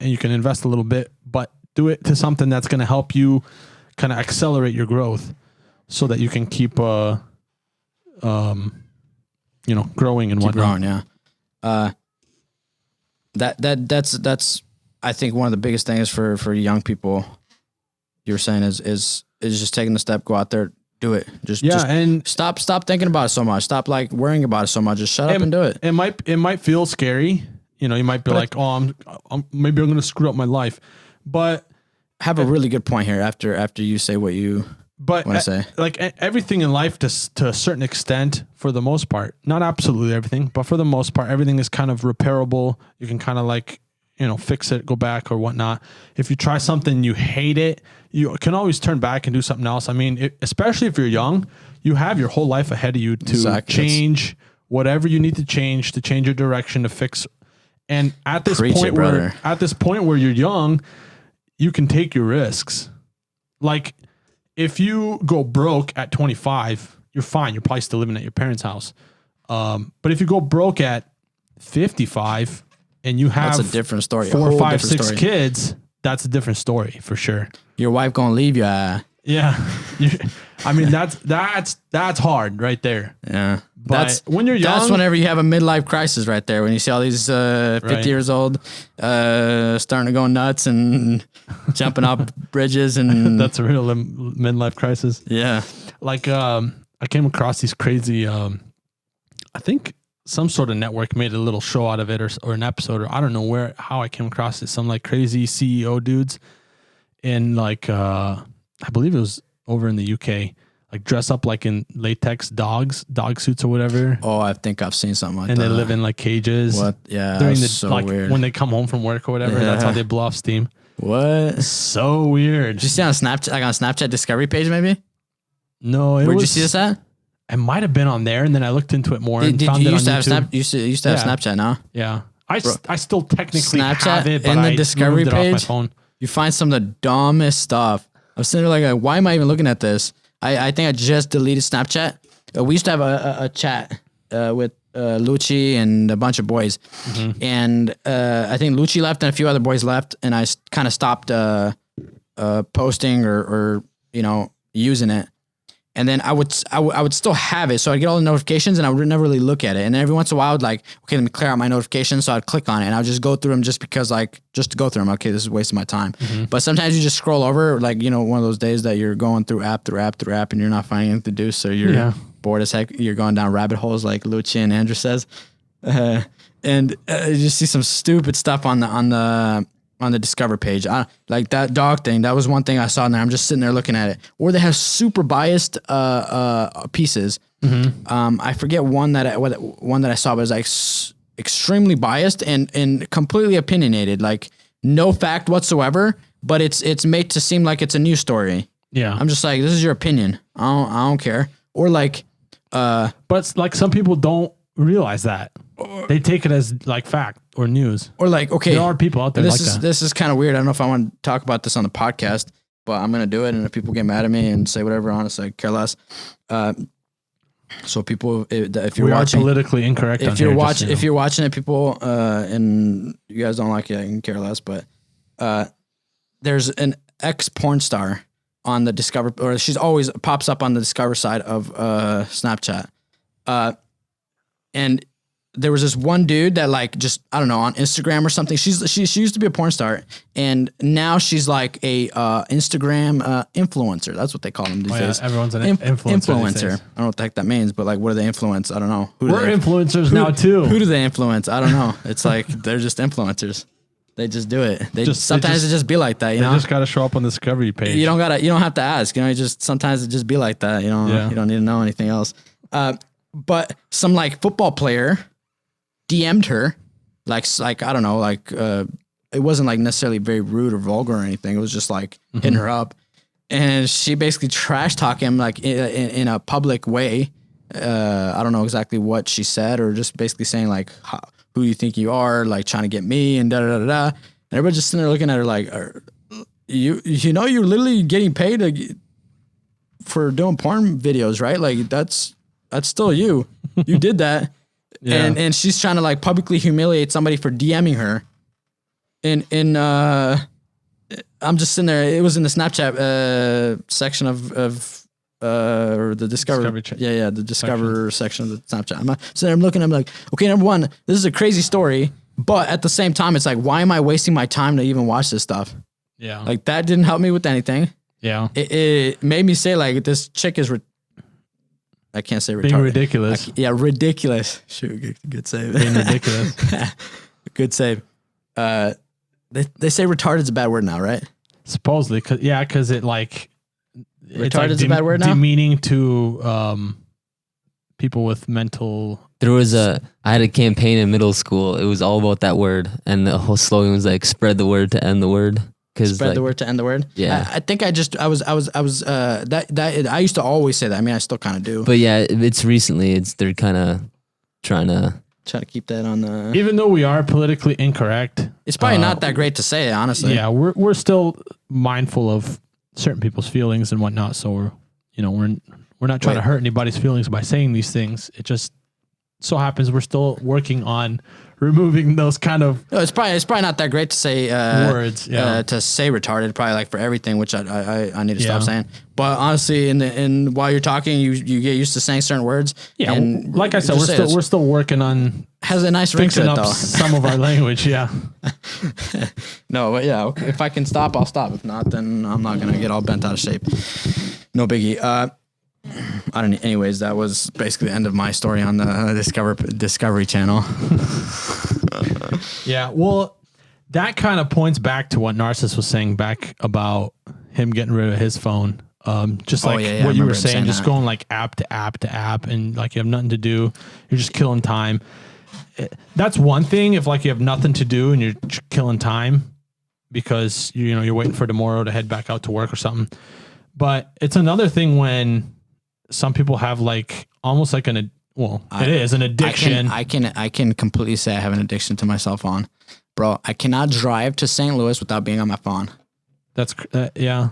And you can invest a little bit, but do it to something that's going to help you kind of accelerate your growth so that you can keep, growing and whatnot. Growing, yeah. That's I think one of the biggest things for young people, you were saying is just taking the step, go out there, do it. Just and stop thinking about it so much. Stop like worrying about it so much. Just shut up and do it. It might feel scary. You know, you might be like, oh, maybe I'm going to screw up my life. But I have a really good point here after you say what you want to say. Like everything in life to a certain extent, for the most part, not absolutely everything, but for the most part, everything is kind of repairable. You can kind of like, you know, fix it, go back or whatnot. If you try something, you hate it, you can always turn back and do something else. I mean, especially if you're young, you have your whole life ahead of you to change whatever you need to change your direction, to fix. And at this point where you're young, you can take your risks. Like if you go broke at 25, you're fine. You're probably still living at your parents' house. But if you go broke at 55 and you have that's a different story. 4, 5, 6 kids, that's a different story for sure. Your wife gonna leave you. Yeah. I mean, that's hard right there. Yeah. But when you're young, that's whenever you have a midlife crisis right there. When you see all these 50 years old starting to go nuts and jumping off bridges, and that's a real midlife crisis. Yeah. Like I came across these crazy. I think some sort of network made a little show out of it, or an episode, or I don't know how I came across it. Some like crazy CEO dudes in like I believe it was over in the UK. Like dress up like in latex dog suits or whatever. Oh, I think I've seen something like that. And they live in like cages. What? Yeah. During so weird. When they come home from work or whatever, that's how they blow off steam. What? So weird. Did you see on Snapchat, like on Snapchat Discovery page maybe? No, Where'd you see this at? It might have been on there, and then I looked into it more and found it on YouTube. You used to have Snapchat now? Yeah. I still technically have it, but in the I Discovery removed it page, off my phone. You find some of the dumbest stuff. I was sitting there like, why am I even looking at this? I think I just deleted Snapchat. We used to have a chat with Lucci and a bunch of boys. Mm-hmm. And I think Lucci left and a few other boys left, and I kind of stopped posting or you know, using it. And then I would still have it, so I'd get all the notifications, and I would never really look at it. And then every once in a while, I'd like, okay, let me clear out my notifications. So I'd click on it, and I'd just go through them just to go through them. Okay, this is wasting my time. Mm-hmm. But sometimes you just scroll over, like, you know, one of those days that you're going through app, and you're not finding anything to do, so you're bored as heck. You're going down rabbit holes, like Lucci and Andrew says, and you just see some stupid stuff on the Discover page. Like that dog thing. That was one thing I saw in there. I'm just sitting there looking at it. Or they have super biased pieces. Mm-hmm. I forget one that I saw, but it was like extremely biased and completely opinionated. Like no fact whatsoever, but it's made to seem like it's a news story. Yeah. I'm just like, this is your opinion. I don't care. Or like, but like some people don't realize that. They take it as like fact or news. Or like, okay, there are people out there like that. This is kind of weird. I don't know if I want to talk about this on the podcast, but I'm going to do it. And if people get mad at me and say whatever, honestly, I care less. So people, if you're watching, politically incorrect. If you're watching it, people, and you guys don't like it, I can care less. But there's an ex porn star on the Discover, or she's always pops up on the Discover side of Snapchat, and there was this one dude that like just, I don't know, on Instagram or something. She used to be a porn star, and now she's like a Instagram influencer. That's what they call them these days. Everyone's an influencer. I don't know what the heck that means, but like, what do they influence? I don't know. We're influencers now too. Who do they influence? I don't know. It's like they're just influencers. They just do it. Sometimes it just be like that. You know, just got to show up on the Discovery page. You don't have to ask. You know, sometimes it just be like that. You know, You don't need to know anything else. But some like football player DM'd her, like I don't know, like it wasn't like necessarily very rude or vulgar or anything. It was just like hitting her up, and she basically trash talked him like in a public way. I don't know exactly what she said, or just basically saying like, who do you think you are, like trying to get me and da da da da. And everybody's just sitting there looking at her like, you know, you're literally getting paid for doing porn videos, right? Like that's still you. You did that. Yeah. And she's trying to like publicly humiliate somebody for DMing her. And I'm just sitting there. It was in the Snapchat section of or the Discover. The Discover section of the Snapchat. I'm sitting there, I'm looking, I'm like, okay, number one, this is a crazy story, but at the same time, it's like, why am I wasting my time to even watch this stuff? Yeah. Like that didn't help me with anything. Yeah. It made me say like, this chick is I can't say retarded. Being ridiculous. Ridiculous. Shoot, good save. Being ridiculous. Good save. They say retarded is a bad word now, right? Supposedly, because it like retarded is a bad word now. Demeaning to people with mental. I had a campaign in middle school. It was all about that word, and the whole slogan was like "Spread the word to end the word." Spread the word to end the word. Yeah, I think I used to always say that. I mean, I still kind of do. But yeah, it's recently. They're kind of trying to keep that on the. Even though we are politically incorrect, it's probably not that great to say, honestly. Yeah, we're still mindful of certain people's feelings and whatnot. So we're not trying to hurt anybody's feelings by saying these things. It just so happens we're still working on removing those kind of. No, it's probably not that great to say words. Yeah. To say retarded, probably like for everything, which I need to stop saying. But honestly, while you're talking, you get used to saying certain words. Yeah, and like I said, we're still working on. Has a nice ring to it, though. Some of our language. Yeah. No, but yeah, okay. If I can stop, I'll stop. If not, then I'm not gonna get all bent out of shape. No biggie. Anyways, that was basically the end of my story on the Discovery Channel. Yeah, well, that kind of points back to what Narcissus was saying back about him getting rid of his phone. Just like what you were saying, just going like app to app to app, and like you have nothing to do, you're just killing time. That's one thing if like you have nothing to do and you're killing time because you're waiting for tomorrow to head back out to work or something. But it's another thing when some people have like almost like it is an addiction. I can completely say I have an addiction to my cell phone, bro. I cannot drive to St. Louis without being on my phone. That's yeah.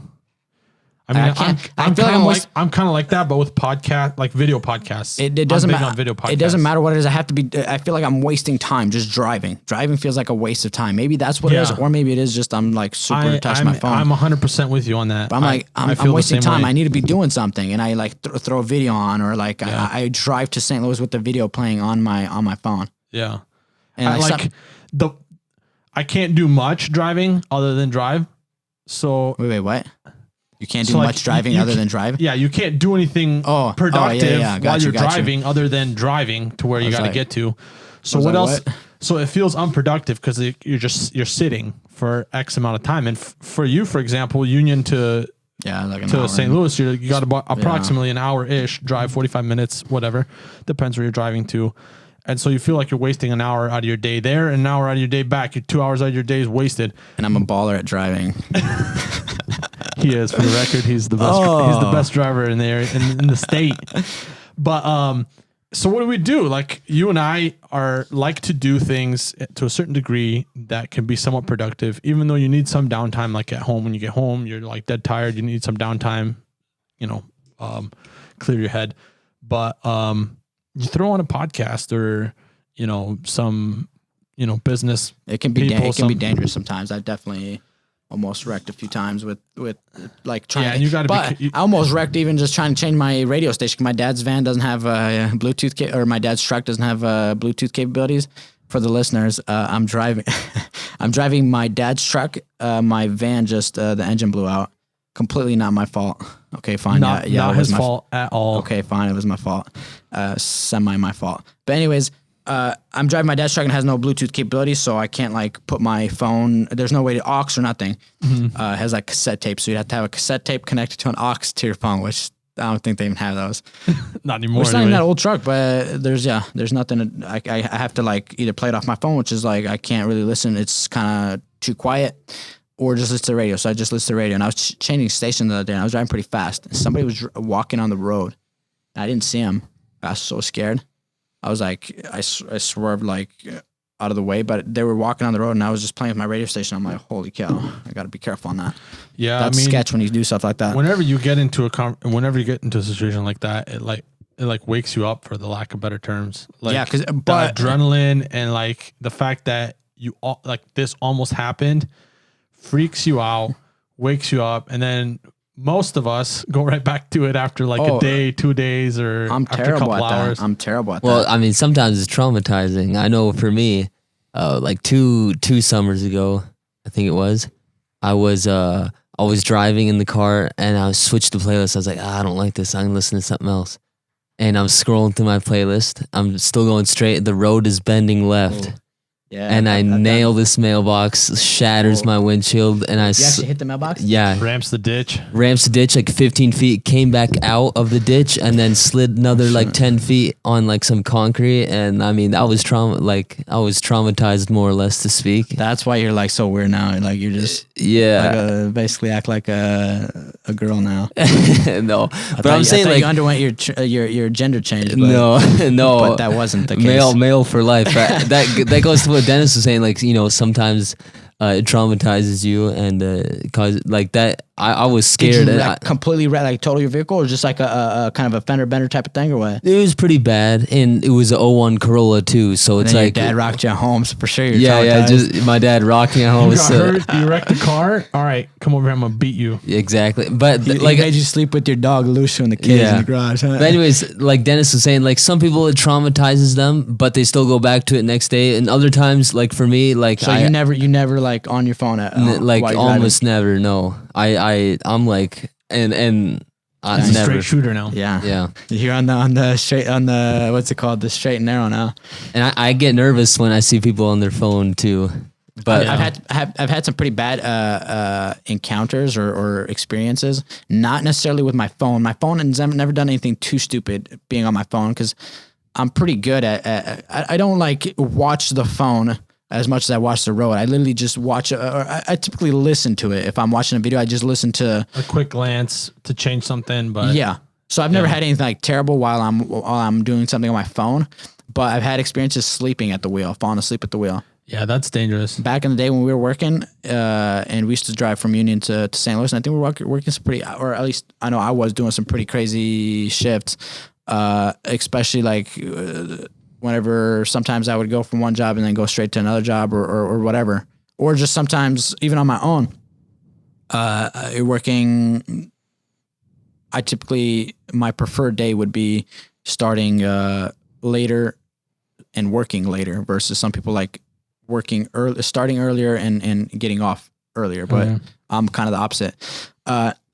I mean, I'm kind of like that, but with podcast, like video podcasts. It doesn't matter. Video podcasts. It doesn't matter what it is. I feel like I'm wasting time just driving. Driving feels like a waste of time. Maybe that's what it is, or maybe it is just I'm like super attached to my phone. I'm 100% with you on that. But I'm wasting time. Way. I need to be doing something, and I like throw a video on, or like I drive to St. Louis with the video playing on my phone. Yeah, and I can't do much driving other than drive. So wait, what? You can't do much driving other than drive? Yeah, you can't do anything productive while you're driving other than driving to where you got to get to. So what else? So it feels unproductive because you're sitting for X amount of time. And for you, for example, Union to St. Louis, you got about approximately an hour-ish drive, 45 minutes, whatever. Depends where you're driving to. And so you feel like you're wasting an hour out of your day there and an hour out of your day back. 2 hours out of your day is wasted. And I'm a baller at driving. He is, for the record. He's the best. He's the best driver in there in the state. But so what do we do? Like you and I like to do things to a certain degree that can be somewhat productive, even though you need some downtime. Like at home, when you get home, you're like dead tired. You need some downtime. Clear your head. But you throw on a podcast or some business. It can be be dangerous sometimes. I've definitely almost wrecked a few times with like trying. Yeah, and you got to. I almost wrecked even just trying to change my radio station. My dad's van doesn't have Bluetooth, or my dad's truck doesn't have Bluetooth capabilities. For the listeners, I'm driving. I'm driving my dad's truck. My van just the engine blew out. Completely not my fault. Okay, fine. Not his fault at all. Okay, fine. It was my fault. Semi my fault. But anyways. I'm driving my dad's truck and has no Bluetooth capabilities, so I can't like put my phone. There's no way to aux or nothing. Mm-hmm. It has like cassette tape, so you'd have to have a cassette tape connected to an aux to your phone, which I don't think they even have those. Not anymore. It's not even that old truck, but there's nothing. I have to like either play it off my phone, which is like I can't really listen. It's kind of too quiet, or just listen to the radio. So I just listen to the radio, and I was changing station the other day, and I was driving pretty fast. And somebody was walking on the road. I didn't see him. I was so scared. I was like, I swerved like out of the way, but they were walking on the road and I was just playing with my radio station. I'm like, holy cow, I got to be careful on that. Yeah. That's sketch when you do stuff like that. Whenever you get into a situation like that, it like wakes you up, for the lack of better terms. Like, yeah. But adrenaline and like the fact that this almost happened freaks you out, wakes you up. And then most of us go right back to it after like a day, 2 days, or after a couple hours. I'm terrible at that. Well, I mean, sometimes it's traumatizing. I know for me, like two summers ago, I think it was, I was driving in the car and I switched the playlist. I was like, I don't like this. I'm going to listen to something else. and I'm scrolling through my playlist. I'm still going straight. The road is bending left. Oh. Yeah, and I nail this mailbox, shatters my windshield, and you actually hit the mailbox? Yeah. Ramps the ditch Like 15 feet, came back out of the ditch, and then slid another like 10 feet on like some concrete. And I mean, I was traumatized more or less to speak. That's why you're like so weird now. Like you're just basically act like a girl now. No, but I'm saying like you underwent your gender change. But, no, but that wasn't the case. Male for life. That goes to what Dennis was saying, like, sometimes it traumatizes you and cause like that. I was scared. Did you completely like total your vehicle, or just like a kind of a fender bender type of thing, or what? It was pretty bad, and it was a 01 Corolla too. So it's like your dad rocked you at home, so for sure. Just my dad rocked me at home. You got hurt, you wrecked the car. All right, come over here. I'm gonna beat you. Exactly, but he made you sleep with your dog Lucio in the cage in the garage. Huh? But anyways, like Dennis was saying, like some people it traumatizes them, but they still go back to it next day. And other times, like for me, like so you never like on your phone at like almost never. No, I'm like and I He's never. a straight shooter now. Yeah. You're on the straight on the what's it called, the straight and narrow now. And I get nervous when I see people on their phone too. But I've had some pretty bad encounters or experiences. Not necessarily with my phone. My phone has never done anything too stupid being on my phone, because I'm pretty good at I don't like watch the phone as much as I watch the road. I literally just watch, or I typically listen to it. If I'm watching a video, I just listen to a quick glance to change something. But yeah, so I've never had anything like terrible while I'm doing something on my phone. But I've had experiences sleeping at the wheel, falling asleep at the wheel. Yeah, that's dangerous. Back in the day when we were working, and we used to drive from Union to St. Louis, and I think we were working some pretty, or at least I know I was doing some pretty crazy shifts, especially like. Whenever sometimes I would go from one job and then go straight to another job or whatever, or just sometimes even on my own, working. I typically, my preferred day would be starting later and working later versus some people like working early, starting earlier and getting off earlier. But I'm kind of the opposite.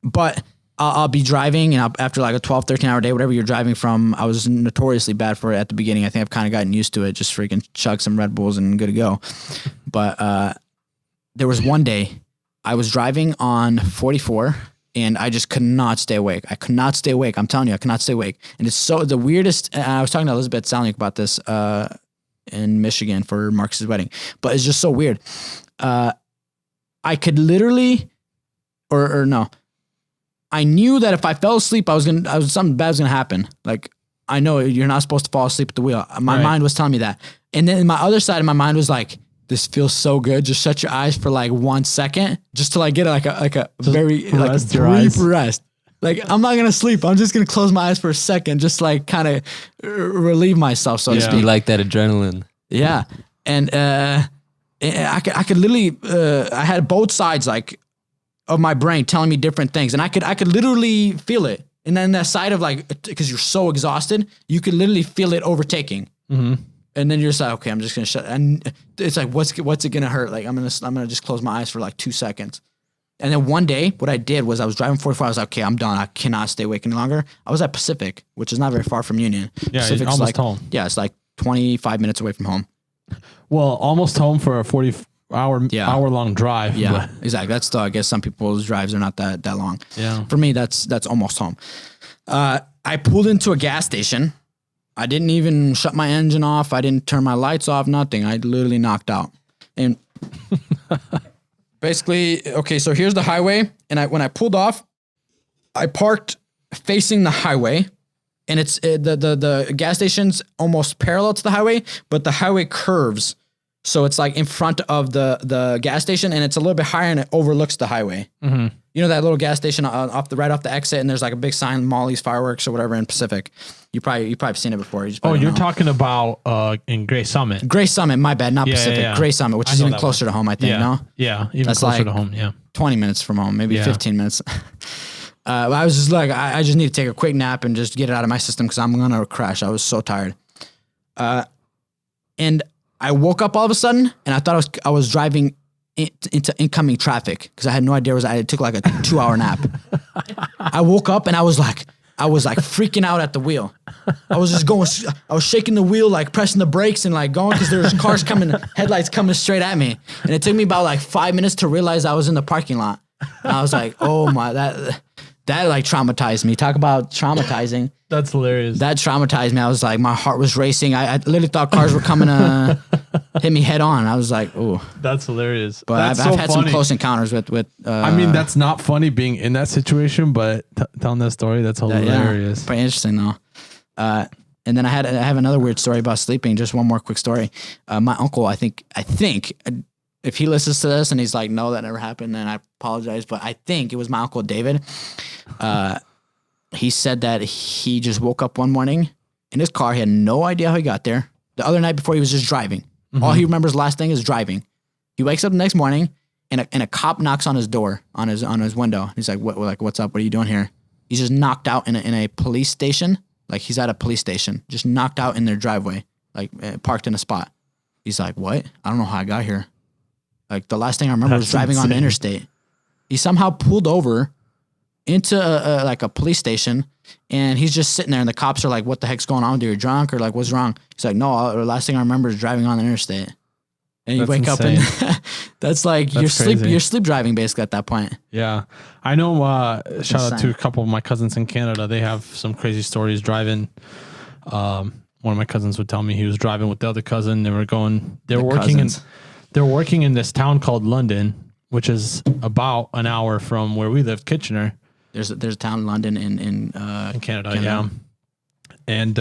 But I'll be driving, and after like a 12, 13-hour day, whatever you're driving from, I was notoriously bad for it at the beginning. I think I've kind of gotten used to it, just freaking chug some Red Bulls and good to go. But there was one day I was driving on 44, and I just could not stay awake. I could not stay awake. I'm telling you, I could not stay awake. And it's so the weirdest, and I was talking to Elizabeth Salniak about this in Michigan for Marcus's wedding, but it's just so weird. I could literally, or no, I knew that if I fell asleep, something bad was gonna happen. Like, I know you're not supposed to fall asleep at the wheel. My mind was telling me that. And then my other side of my mind was like, this feels so good. Just shut your eyes for like 1 second, just to like get like a very like brief rest. Like, I'm not gonna sleep. I'm just gonna close my eyes for a second, just like kind of relieve myself, so to speak. You like that adrenaline? Yeah, and I could literally I had both sides like of my brain telling me different things, and I could literally feel it. And then that side of like, because you're so exhausted, you could literally feel it overtaking. Mm-hmm. And then you're just like, okay, I'm just gonna shut. And it's like, what's it gonna hurt? Like, I'm gonna just close my eyes for like 2 seconds. And then one day, what I did was I was driving 44. I was like, okay, I'm done. I cannot stay awake any longer. I was at Pacific, which is not very far from Union. Yeah, Pacific's almost like, home. Yeah, it's like 25 minutes away from home. Well, almost home for a 40-hour-long drive. Yeah, exactly. That's the, I guess some people's drives are not that long. Yeah. For me, that's almost home. I pulled into a gas station. I didn't even shut my engine off. I didn't turn my lights off, nothing. I literally knocked out. And basically, okay, so here's the highway. And when I pulled off, I parked facing the highway. And it's the gas station's almost parallel to the highway, but the highway curves. So it's like in front of the gas station, and it's a little bit higher, and it overlooks the highway. Mm-hmm. You know that little gas station right off the exit, and there's like a big sign, Molly's Fireworks or whatever in Pacific. You probably seen it before. You're talking about in Gray Summit. Gray Summit, my bad, not Pacific. Yeah. Gray Summit, which is even closer to home, I think. No, yeah, even closer to home. Yeah, 20 minutes from home, maybe 15 minutes. I was just like, I just need to take a quick nap and just get it out of my system because I'm gonna crash. I was so tired. And I woke up all of a sudden, and I thought I was driving into incoming traffic because I had no idea I took like a 2-hour nap. I woke up and I was like, I was like freaking out at the wheel. I was shaking the wheel, like pressing the brakes and like going because there's cars coming, headlights coming straight at me. And it took me about like 5 minutes to realize I was in the parking lot. And I was like, oh my, that like traumatized me. Talk about traumatizing. That's hilarious. That traumatized me. I was like, my heart was racing. I literally thought cars were coming to hit me head on. I was like, oh. That's hilarious. But I've had some close encounters with I mean, that's not funny being in that situation, but telling that story, that's hilarious. Pretty interesting though. And then I have another weird story about sleeping. Just one more quick story. My uncle, I think if he listens to this and he's like, no, that never happened, then I apologize. But I think it was my uncle David. He said that he just woke up one morning in his car. He had no idea how he got there. The other night before, he was just driving. Mm-hmm. All he remembers last thing is driving. He wakes up the next morning and a cop knocks on his door, on his window. He's like, what's up? What are you doing here? He's just knocked out in a police station. Like he's at a police station, just knocked out in their driveway, like parked in a spot. He's like, what? I don't know how I got here. Like the last thing I remember was driving on the interstate. He somehow pulled over into like a police station, and he's just sitting there, and the cops are like, what the heck's going on with you? You're drunk, or like, what's wrong? He's like, no, the last thing I remember is driving on the interstate. And you wake up and that's like you're sleep driving basically at that point. Yeah. I know, shout out to a couple of my cousins in Canada. They have some crazy stories driving. One of my cousins would tell me he was driving with the other cousin. They were working in this town called London, which is about an hour from where we lived, Kitchener. There's a town, London, in Canada, yeah. And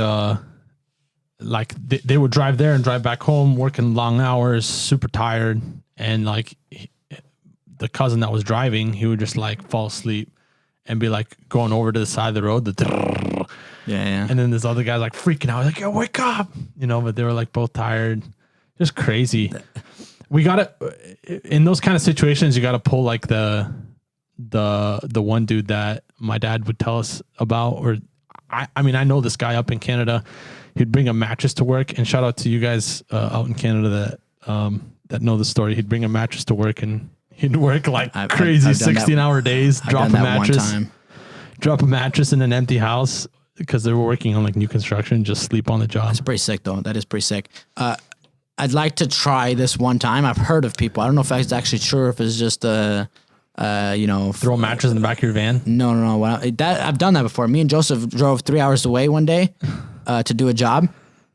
like they would drive there and drive back home, working long hours, super tired, and like the cousin that was driving, he would just like fall asleep and be like going over to the side of the road, yeah. And then this other guy's like freaking out, like, yo, wake up, but they were like both tired, just crazy. We gotta, in those kind of situations, you gotta pull like the one dude that my dad would tell us about, or I mean, I know this guy up in Canada. He'd bring a mattress to work, and shout out to you guys out in Canada that know the story. He'd bring a mattress to work, and he'd work like crazy 16-hour days. Drop a mattress in an empty house because they were working on like new construction. Just sleep on the job. That's pretty sick, though. That is pretty sick. I'd like to try this one time. I've heard of people. I don't know if that's actually true, or if it's just throw a mattress in the back of your van. No. I've done that before. Me and Joseph drove 3 hours away one day to do a job,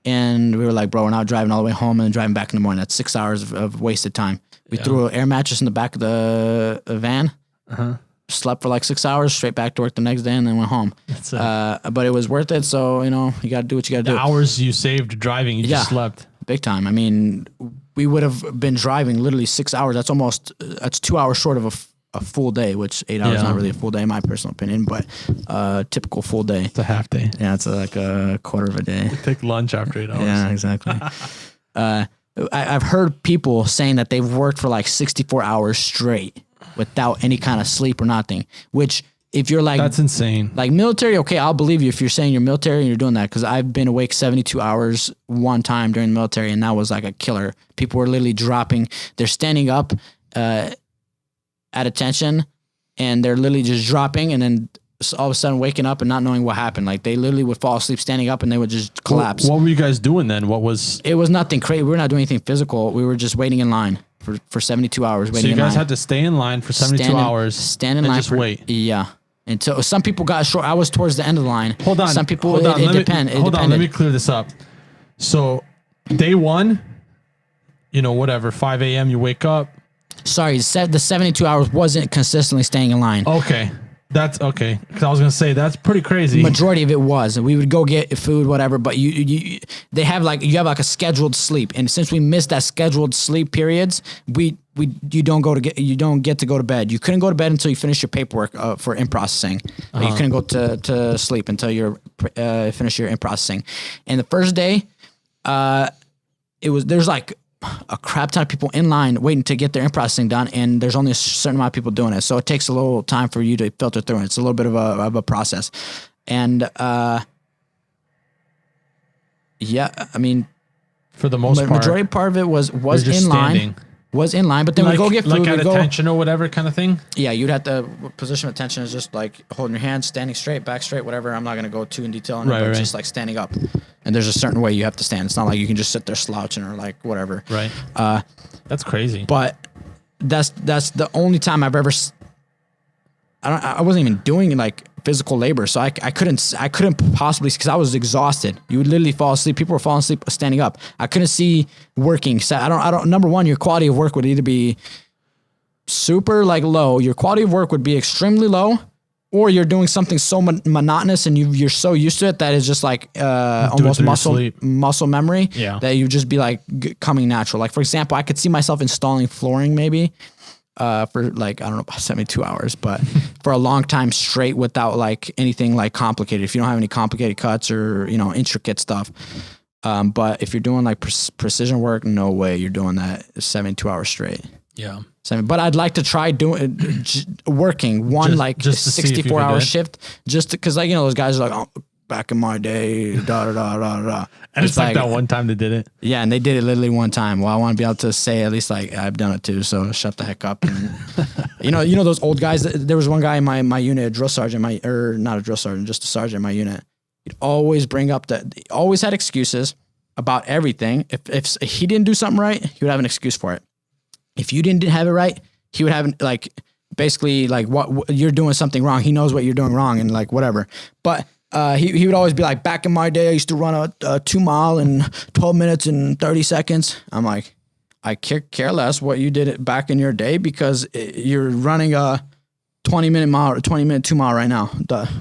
and we were like, bro, we're not driving all the way home and driving back in the morning. That's 6 hours of wasted time. We threw an air mattress in the back of the van, slept for like 6 hours, straight back to work the next day, and then went home. But it was worth it. So, you got to do what you got to do. The hours you saved driving, you just slept. Big time. I mean, we would have been driving literally 6 hours. That's 2 hours short of a full day, which 8 hours is not really a full day in my personal opinion, but typical full day. It's a half day. Yeah, it's like a quarter of a day. You take lunch after 8 hours. Yeah, exactly. I've heard people saying that they've worked for like 64 hours straight without any kind of sleep or nothing, which if you're like... That's insane. Like military, okay, I'll believe you if you're saying you're military and you're doing that, because I've been awake 72 hours one time during the military, and that was like a killer. People were literally dropping. They're standing up at attention, and they're literally just dropping, and then all of a sudden waking up and not knowing what happened. Like they literally would fall asleep standing up, and they would just collapse. What were you guys doing then? It was nothing crazy. We were not doing anything physical. We were just waiting in line for 72 hours. So you guys had to stay in line for 72 hours. Stand in line. Just wait. Yeah. And so some people got short. I was towards the end of the line. Hold on. Some people, it depended. Hold on. Let me clear this up. So day one, 5 a.m. you wake up. Sorry, the 72 hours wasn't consistently staying in line. Okay. That's okay. Because I was going to say, that's pretty crazy. Majority of it was. We would go get food, whatever, but you have like a scheduled sleep. And since we missed that scheduled sleep periods, you don't get to go to bed. You couldn't go to bed until you finish your paperwork for in-processing. You couldn't go to sleep until you finish your in-processing. And the first day, there's like a crap ton of people in line waiting to get their in-processing done, and there's only a certain amount of people doing it. So it takes a little time for you to filter through it. It's a little bit of a process. And yeah, I mean, for the most part, majority part of it was in line. was in line, but then we go get food. Like at we go, attention or whatever kind of thing? Yeah, you'd have to, position of attention is just like holding your hands, standing straight, back straight, whatever. I'm not going to go too in detail on it, but it's just like standing up. And there's a certain way you have to stand. It's not like you can just sit there slouching or like whatever. Right. That's crazy. But that's the only time I've ever, I wasn't even doing like physical labor. So I couldn't possibly, because I was exhausted. You would literally fall asleep. People were falling asleep standing up. I couldn't see working. So I don't, number one, your quality of work would either be super like low. Your quality of work would be extremely low, or you're doing something so monotonous and you're so used to it that it's just like almost muscle memory that you just be like coming natural. Like for example, I could see myself installing flooring maybe for like, I don't know, about 72 hours, but for a long time straight without like anything like complicated. If you don't have any complicated cuts or, you know, intricate stuff. But if you're doing like precision work, no way you're doing that 72 hours straight. Yeah. But I'd like to try working one just 64-hour shift, just because like, you know, those guys are like, oh, back in my day, da da da da da. And it's like that one time they did it. Yeah, and they did it literally one time. Well, I want to be able to say at least like I've done it too. So shut the heck up. And, you know those old guys. There was one guy in my unit, a drill sergeant, not a drill sergeant, just a sergeant in my unit. He'd always bring up he always had excuses about everything. If he didn't do something right, he would have an excuse for it. If you didn't have it right, he would have like basically like what you're doing something wrong. He knows what you're doing wrong and like whatever. But he would always be like, back in my day, I used to run a 2 mile in 12 minutes and 30 seconds. I'm like, I care less what you did back in your day because you're running a 20-minute mile or 20-minute 2 mile right now.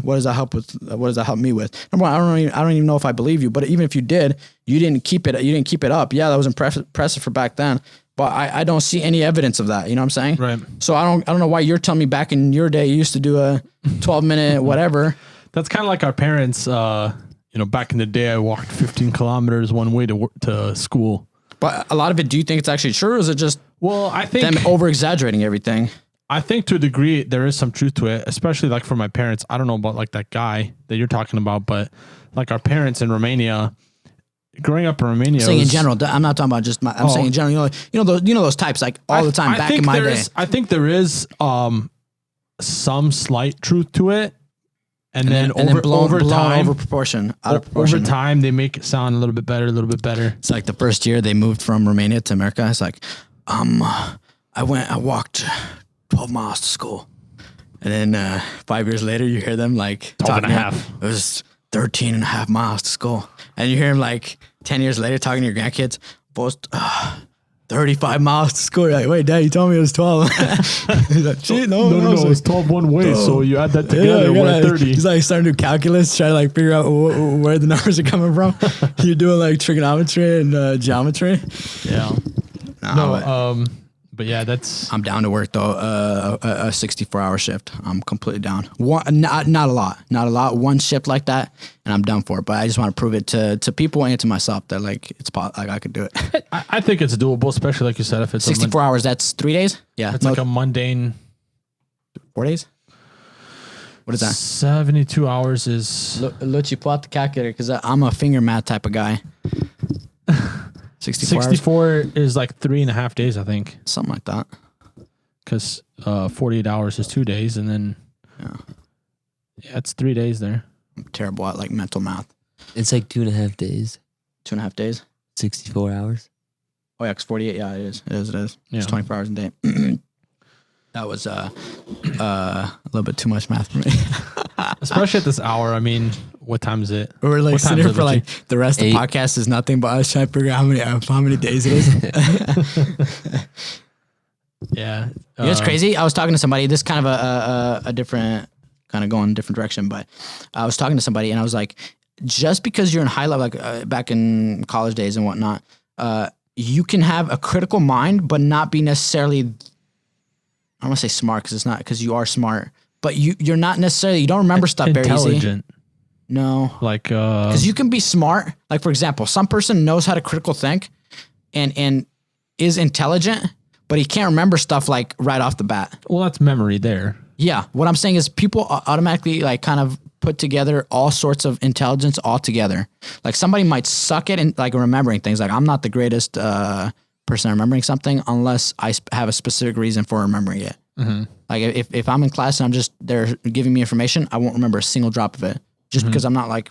What does that help with? What does that help me with? Number one, I don't even know if I believe you. But even if you did, you didn't keep it. You didn't keep it up. Yeah, that was impressive for back then. But I don't see any evidence of that. You know what I'm saying? Right. So I don't know why you're telling me back in your day you used to do a 12-minute whatever. That's kind of like our parents. Back in the day, I walked 15 kilometers one way to school. But a lot of it, do you think it's actually true, or is it just I think them over exaggerating everything? I think to a degree there is some truth to it, especially like for my parents. I don't know about like that guy that you're talking about, but like our parents in Romania. Growing up in Romania, I'm saying in general. I'm not talking about just I'm saying in general. You know those types like all the time back in my day. I think there is some slight truth to it, and then blown over proportion. Over time, they make it sound a little bit better. It's like the first year they moved from Romania to America. It's like, I walked 12 miles to school, and then 5 years later, you hear them like 12 and a half. It was 13 and a half miles to school. And you hear him like 10 years later talking to your grandkids, both 35 miles to school. You're like, wait, Dad, you told me it was 12. He's like, shit, no, it's 12 one way. So you add that together, we're at 30. He's like starting to do calculus, trying to like figure out where the numbers are coming from. You're doing like trigonometry and geometry. Yeah. But yeah, I'm down to work though. A 64-hour shift. I'm completely down. Not a lot. One shift like that, and I'm done for it. But I just want to prove it to people and to myself that like I could do it. I think it's doable, especially like you said, if it's 64 hours. That's 3 days. Yeah, it's like a mundane. 4 days. What is that? 72 hours is. Luchi, pull out the calculator because I'm a finger math type of guy. 64 is like 3.5 days, I think. Something like that. Because 48 hours is 2 days, and then it's 3 days there. I'm terrible at like mental math. It's like 2.5 days. 2.5 days? 64 hours. Oh yeah, because 48. Yeah, it is. Yeah. It's 24 hours a day. That was a little bit too much math for me. Especially at this hour. I mean, what time is it? We're like sitting here for like the rest of the podcast is nothing but us trying to figure out how many days it is. Yeah. You know, it's crazy. I was talking to somebody. This is kind of a different, kind of going a different direction, but I was talking to somebody and I was like, just because you're in high level, like back in college days and whatnot, you can have a critical mind, but not be necessarily, I don't want to say smart because it's not, because you are smart, but you're not necessarily, you don't remember stuff very easy. Intelligent. No. Like, because you can be smart. Like, for example, some person knows how to critical think and is intelligent, but he can't remember stuff like right off the bat. Well, that's memory there. Yeah. What I'm saying is people automatically like kind of put together all sorts of intelligence all together. Like somebody might suck at like remembering things. Like I'm not the greatest remembering something unless I have a specific reason for remembering it. Mm-hmm. Like if I'm in class and they're giving me information, I won't remember a single drop of it just because I'm not like,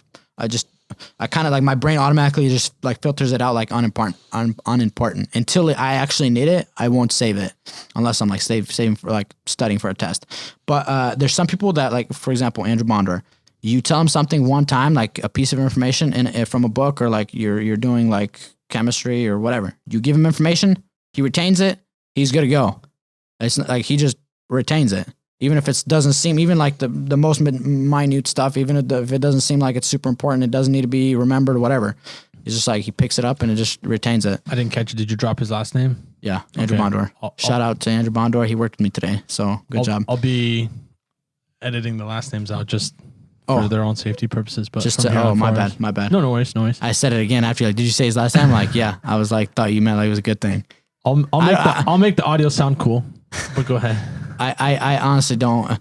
I kind of like my brain automatically just like filters it out like unimportant until I actually need it. I won't save it unless I'm like saving for like studying for a test. But there's some people that like, for example, Andrew Bondor, you tell him something one time, like a piece of information from a book or like you're doing like chemistry or whatever. You give him information, he retains it, he's good to go. It's not, like he just retains it. Even if it doesn't seem, even like the most minute stuff, even if it doesn't seem like it's super important, it doesn't need to be remembered or whatever. It's just like he picks it up and it just retains it. I didn't catch it. Did you drop his last name? Yeah, Andrew Bondor. Shout out to Andrew Bondor. He worked with me today, so good job. I'll be editing the last names out just for their own safety purposes. But just my bad. No worries. I said it again after you're like, did you say his last name? I'm like, yeah. I was like, thought you meant like it was a good thing. I'll make the audio sound cool, but go ahead. I honestly don't.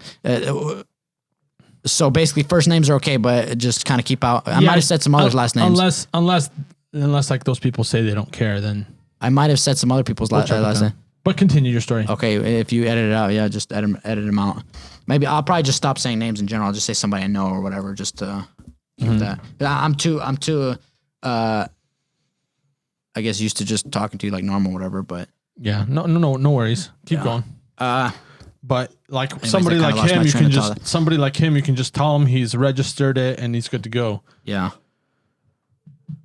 So basically, first names are okay, but just kind of keep out. I might have said some other last names. Unless like those people say they don't care, then I might have said some other people's last name. But continue your story. Okay, if you edit it out, yeah, just edit them out. Maybe I'll probably just stop saying names in general. I'll just say somebody I know or whatever, just to keep that. But I'm too. I guess used to just talking to you like normal, whatever. But yeah, no worries. Keep going. But like somebody like him, you can just tell him he's registered it and he's good to go. Yeah.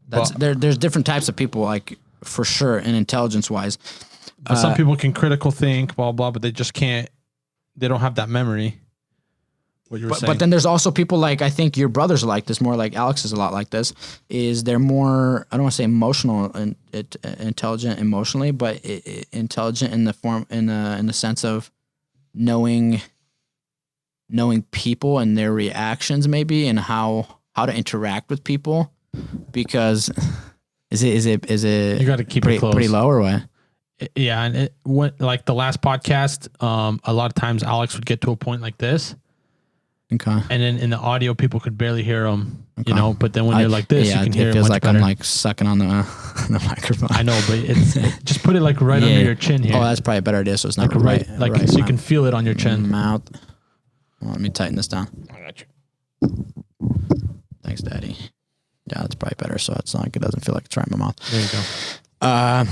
There's different types of people, like for sure, and intelligence wise. But some people can critical think, blah blah, but they just can't. They don't have that memory. What you were saying. But then there's also people like, I think your brothers are like this, more like Alex is a lot like this. Is they're more, I don't want to say emotional and intelligent emotionally, but intelligent in the form in the sense of knowing people and their reactions maybe, and how to interact with people. Because is it you got to keep it close. Pretty low or what? Yeah, and it went like the last podcast. A lot of times Alex would get to a point like this. Okay. And then in the audio, people could barely hear him, you know. But then when you're like this, you can hear it. It feels like better. I'm like sucking on the microphone. I know, but just put it like right under your chin here. Oh, that's probably a better idea. So it's not right so you can feel it on your chin. Mouth. Well, let me tighten this down. I got you. Thanks, Daddy. Yeah, that's probably better. So it's not like it doesn't feel like it's right in my mouth. There you go.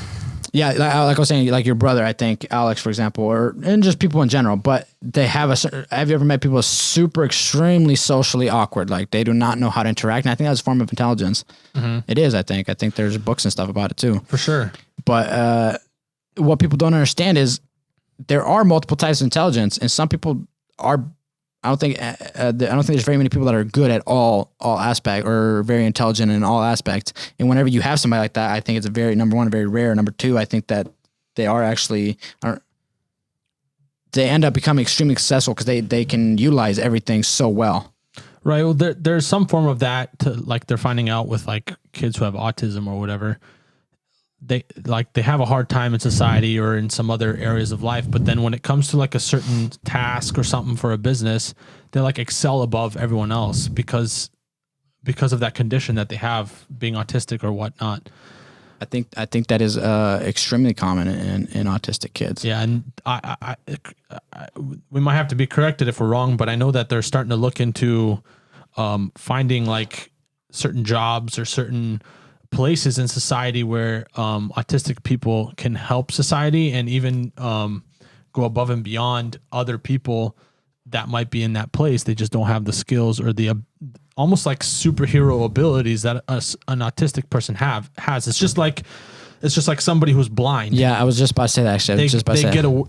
Yeah, like I was saying, like your brother, I think Alex, for example, and just people in general. But they have have you ever met people super extremely socially awkward? Like they do not know how to interact, and I think that's a form of intelligence. Mm-hmm. It is. I think there's books and stuff about it too. For sure. But what people don't understand is there are multiple types of intelligence, and some people are. I don't think there's very many people that are good at all aspects or very intelligent in all aspects. And whenever you have somebody like that, I think it's number one, very rare. Number two, I think that they are actually they end up becoming extremely successful because they can utilize everything so well. Right. Well, there's some form of that to like they're finding out with like kids who have autism or whatever. They have a hard time in society or in some other areas of life, but then when it comes to like a certain task or something for a business, they like excel above everyone else because of that condition that they have, being autistic or whatnot. I think that is extremely common in autistic kids. Yeah, and we might have to be corrected if we're wrong, but I know that they're starting to look into finding like certain jobs or certain places in society where autistic people can help society and even go above and beyond other people that might be in that place. They just don't have the skills or the almost like superhero abilities that an autistic person has. It's just like somebody who's blind. Yeah, I was just about to say that actually.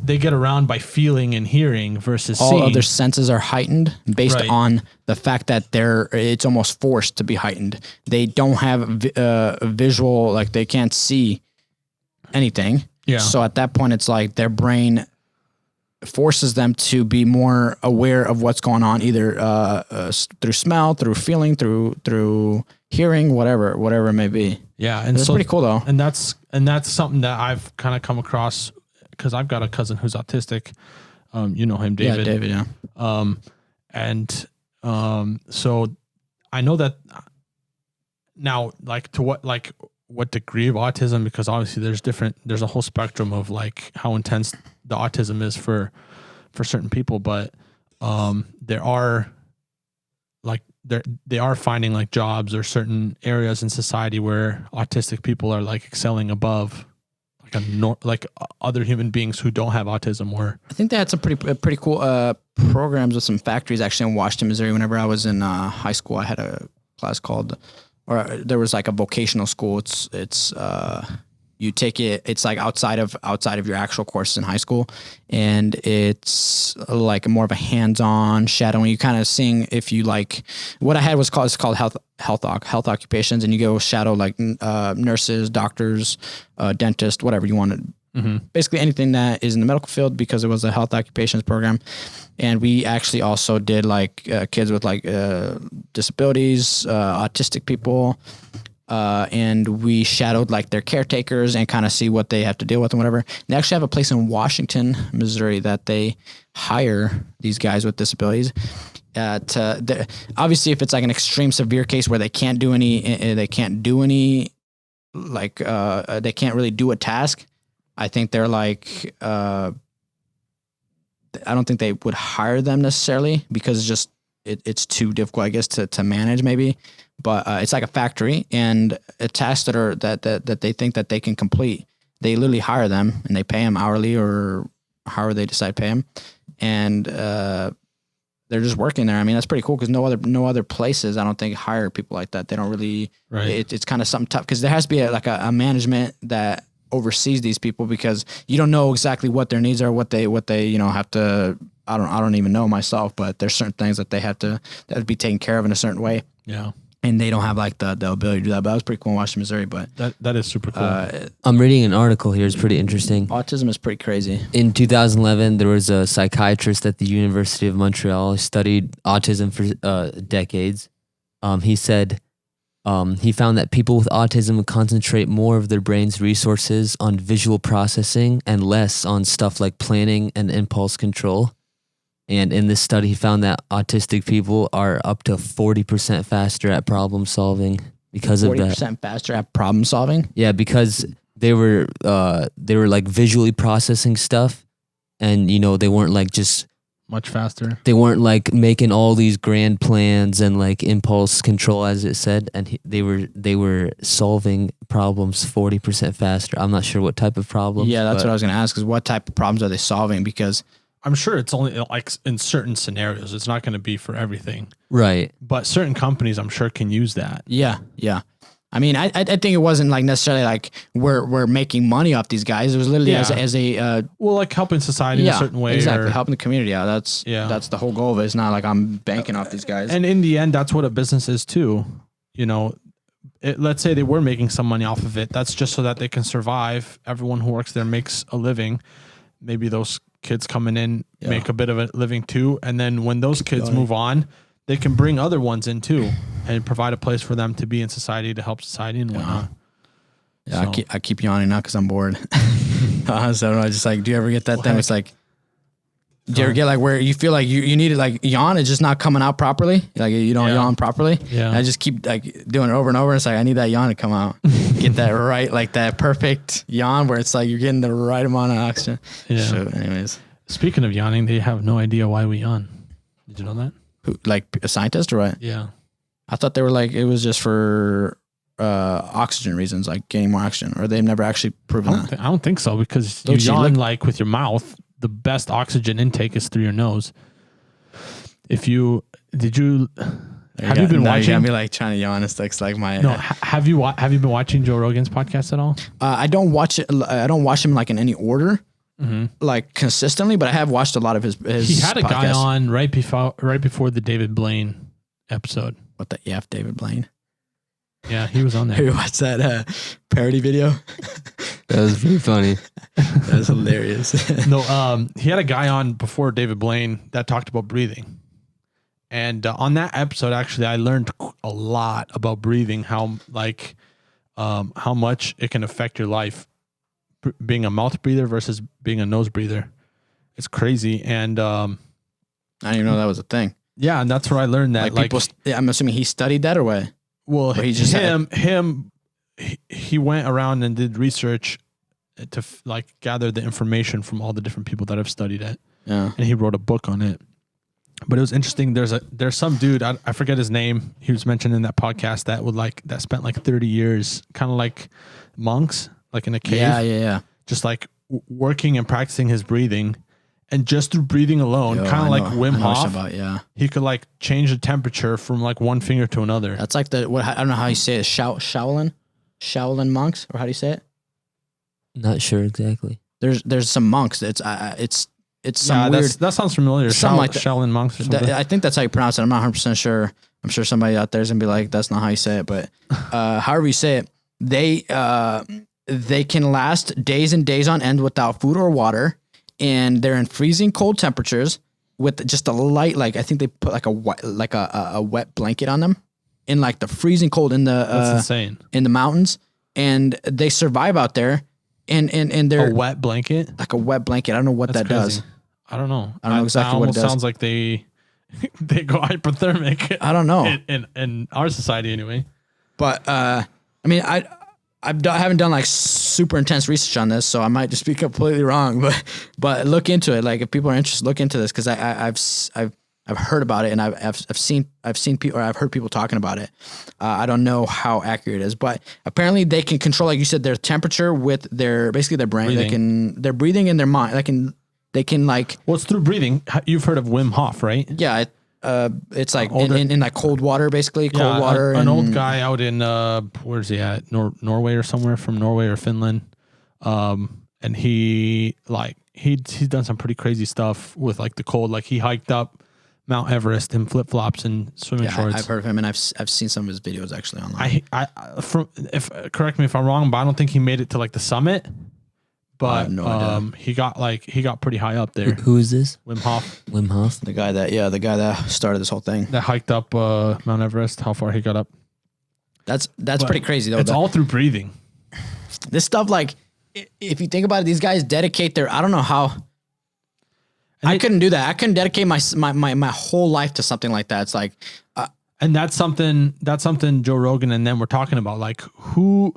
They get around by feeling and hearing versus all seeing. Other senses are heightened based on the fact that it's almost forced to be heightened. They don't have visual, like they can't see anything. Yeah. So at that point, it's like their brain forces them to be more aware of what's going on, either through smell, through feeling, through hearing, whatever it may be. Yeah, and it's pretty cool though. And that's something that I've kind of come across because I've got a cousin who's autistic. You know him, David. Yeah, David. Yeah. So I know that now, like to what, like what degree of autism, because obviously there's a whole spectrum of like how intense the autism is for certain people, but there are like they are finding like jobs or certain areas in society where autistic people are like excelling above like other human beings who don't have autism. Or I think they had some pretty cool programs with some factories actually in Washington, Missouri. Whenever I was in high school, I had a class called, or there was like a vocational school. It's you take it. It's like outside of your actual courses in high school, and it's like more of a hands-on shadowing. You kind of seeing if you like. What I had was called health occupations, and you go shadow like nurses, doctors, dentists, whatever you wanted. Mm-hmm. Basically anything that is in the medical field, because it was a health occupations program. And we actually also did like kids with like disabilities, autistic people. And we shadowed like their caretakers and kind of see what they have to deal with and whatever. They actually have a place in Washington, Missouri that they hire these guys with disabilities. Obviously, if it's like an extreme severe case where they can't do any like they can't really do a task, I think they're like I don't think they would hire them necessarily, because it's too difficult, I guess, to manage maybe. But it's like a factory, and a task that they think that they can complete, they literally hire them and they pay them hourly or however they decide to pay them, and they're just working there. I mean, that's pretty cool, because no other places, I don't think, hire people like that. They don't really. Right. It's kind of something tough, because there has to be a management that oversees these people, because you don't know exactly what their needs are, what they have to. I don't even know myself, but there's certain things that they have to be taken care of in a certain way. Yeah. And they don't have like the ability to do that. But that was pretty cool in Washington, Missouri. But that is super cool. I'm reading an article here. It's pretty interesting. Autism is pretty crazy. In 2011, there was a psychiatrist at the University of Montreal who studied autism for decades. He said he found that people with autism concentrate more of their brain's resources on visual processing and less on stuff like planning and impulse control. And in this study, he found that autistic people are up to 40% faster at problem solving because of that. 40% faster at problem solving? Yeah, because they were like visually processing stuff, and they weren't like just much faster. They weren't like making all these grand plans and like impulse control, as it said, and they were solving problems 40% faster. I'm not sure what type of problems. Yeah, that's what I was going to ask, is what type of problems are they solving? Because I'm sure it's only like in certain scenarios. It's not going to be for everything. Right. But certain companies, I'm sure, can use that. Yeah. I mean, I think it wasn't like necessarily like we're making money off these guys. It was literally as a like helping society in a certain way. Exactly. Helping the community out. That's the whole goal of it. It's not like I'm banking off these guys. And in the end, that's what a business is too. Let's say they were making some money off of it. That's just so that they can survive. Everyone who works there makes a living. Maybe those kids coming in make a bit of a living too, and then when those kids move on, they can bring other ones in too and provide a place for them to be in society, to help society and whatnot. Yeah, so. I keep yawning now because I'm bored. So I don't know, just like, do you ever get that thing? It's like, do you ever get like where you feel like you need to like yawn, it's just not coming out properly, like you don't yawn properly? Yeah. And I just keep like doing it over and over. And it's like, I need that yawn to come out. Get that right, like that perfect yawn where it's like you're getting the right amount of oxygen. Yeah. So anyways. Speaking of yawning, they have no idea why we yawn. Did you know that? Who, like a scientist or what? Yeah. I thought they were like, it was just for oxygen reasons, like getting more oxygen, or they've never actually proven that. I don't think so, because you yawn like with your mouth. The best oxygen intake is through your nose. Have you been watching? You got me like trying to yawn. It's like my. No, have you been watching Joe Rogan's podcast at all? I don't watch it. I don't watch him like in any order, like consistently. But I have watched a lot of his. He had a guy on right before the David Blaine episode. What the F, David Blaine? Yeah, he was on there. Have you watched that parody video? That was pretty funny. That was hilarious. No, he had a guy on before David Blaine that talked about breathing. And on that episode, actually, I learned a lot about breathing, how much it can affect your life, being a mouth breather versus being a nose breather. It's crazy. And I didn't even know that was a thing. Yeah, and that's where I learned that. Like people, I'm assuming he studied that or what? Well, he just him he went around and did research to like gather the information from all the different people that have studied it. Yeah. And he wrote a book on it. But it was interesting. There's some dude, I forget his name. He was mentioned in that podcast that spent like 30 years kind of like monks, like in a cave. Yeah. Just like working and practicing his breathing. And just through breathing alone, kind of like Wim Hof, he could like change the temperature from like one finger to another. That's like I don't know how you say it, Shaolin monks, or how do you say it? Not sure exactly. There's some monks. It's some weird. That sounds familiar. Something like Shaolin monks or something. I think that's how you pronounce it. I'm not 100% sure. I'm sure somebody out there is gonna be like, that's not how you say it, but however you say it, they can last days and days on end without food or water. And they're in freezing cold temperatures with just a light, like I think they put like a wet blanket on them in like the freezing cold in the that's insane, in the mountains, and they survive out there. And they're a wet blanket, like a wet blanket. I don't know what that crazy. does. I don't know. I don't know exactly what it does. Sounds like they go hypothermic. I don't know in our society anyway. But I mean, I haven't done like super intense research on this, so I might just be completely wrong. But look into it. Like if people are interested, look into this because I've heard about it and I've seen people, or I've heard people talking about it. I don't know how accurate it is, but apparently they can control, like you said, their temperature with their brain. Breathing. They're breathing in their mind. They can like. Well, it's through breathing. You've heard of Wim Hof, right? Yeah. It's like in like cold water, basically cold water. An old guy out in where's he at? Norway or somewhere, from Norway or Finland. And he's done some pretty crazy stuff with like the cold. Like he hiked up Mount Everest in flip flops and swimming shorts. I've heard of him, and I've seen some of his videos actually online. Correct me if I'm wrong, but I don't think he made it to like the summit. But he got pretty high up there. Who is this? Wim Hof. Wim Hof. The guy that started this whole thing. That hiked up Mount Everest. How far he got up? That's pretty crazy though. It's all through breathing. This stuff, like, if you think about it, these guys dedicate I don't know how. I couldn't do that. I couldn't dedicate my whole life to something like that. It's like, and that's something Joe Rogan and them were talking about. Like, who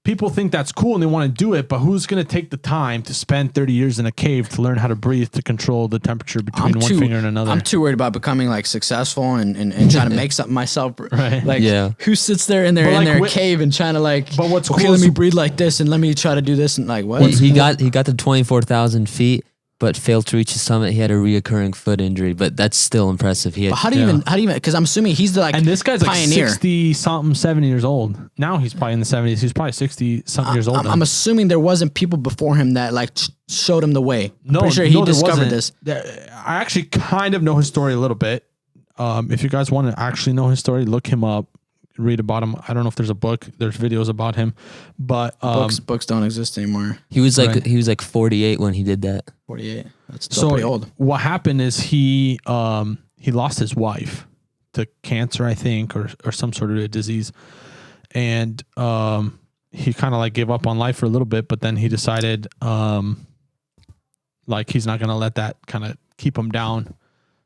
people think that's cool and they want to do it, but who's going to take the time to spend 30 years in a cave to learn how to breathe, to control the temperature between one finger and another? I'm too worried about becoming like successful and trying to make something myself. Right. Like, who sits there in their cave and trying to like, but what's cool, let me breathe like this and let me try to do this and like, what? He got to 24,000 feet. But failed to reach the summit. He had a reoccurring foot injury, but that's still impressive. But how do you even? Because I'm assuming he's the and this guy's pioneer. Like 60 something, 70 years old. Now he's probably in the 70s. He's probably 60 something years old. I'm assuming there wasn't people before him that like showed him the way. I'm pretty sure he discovered this. I actually kind of know his story a little bit. If you guys want to actually know his story, look him up. Read about him. I don't know if there's a book. There's videos about him, but books don't exist anymore. He was like 48 when he did that. 48. That's still pretty old. What happened is he lost his wife to cancer, I think, or some sort of a disease, and he kind of like gave up on life for a little bit, but then he decided like he's not gonna let that kind of keep him down.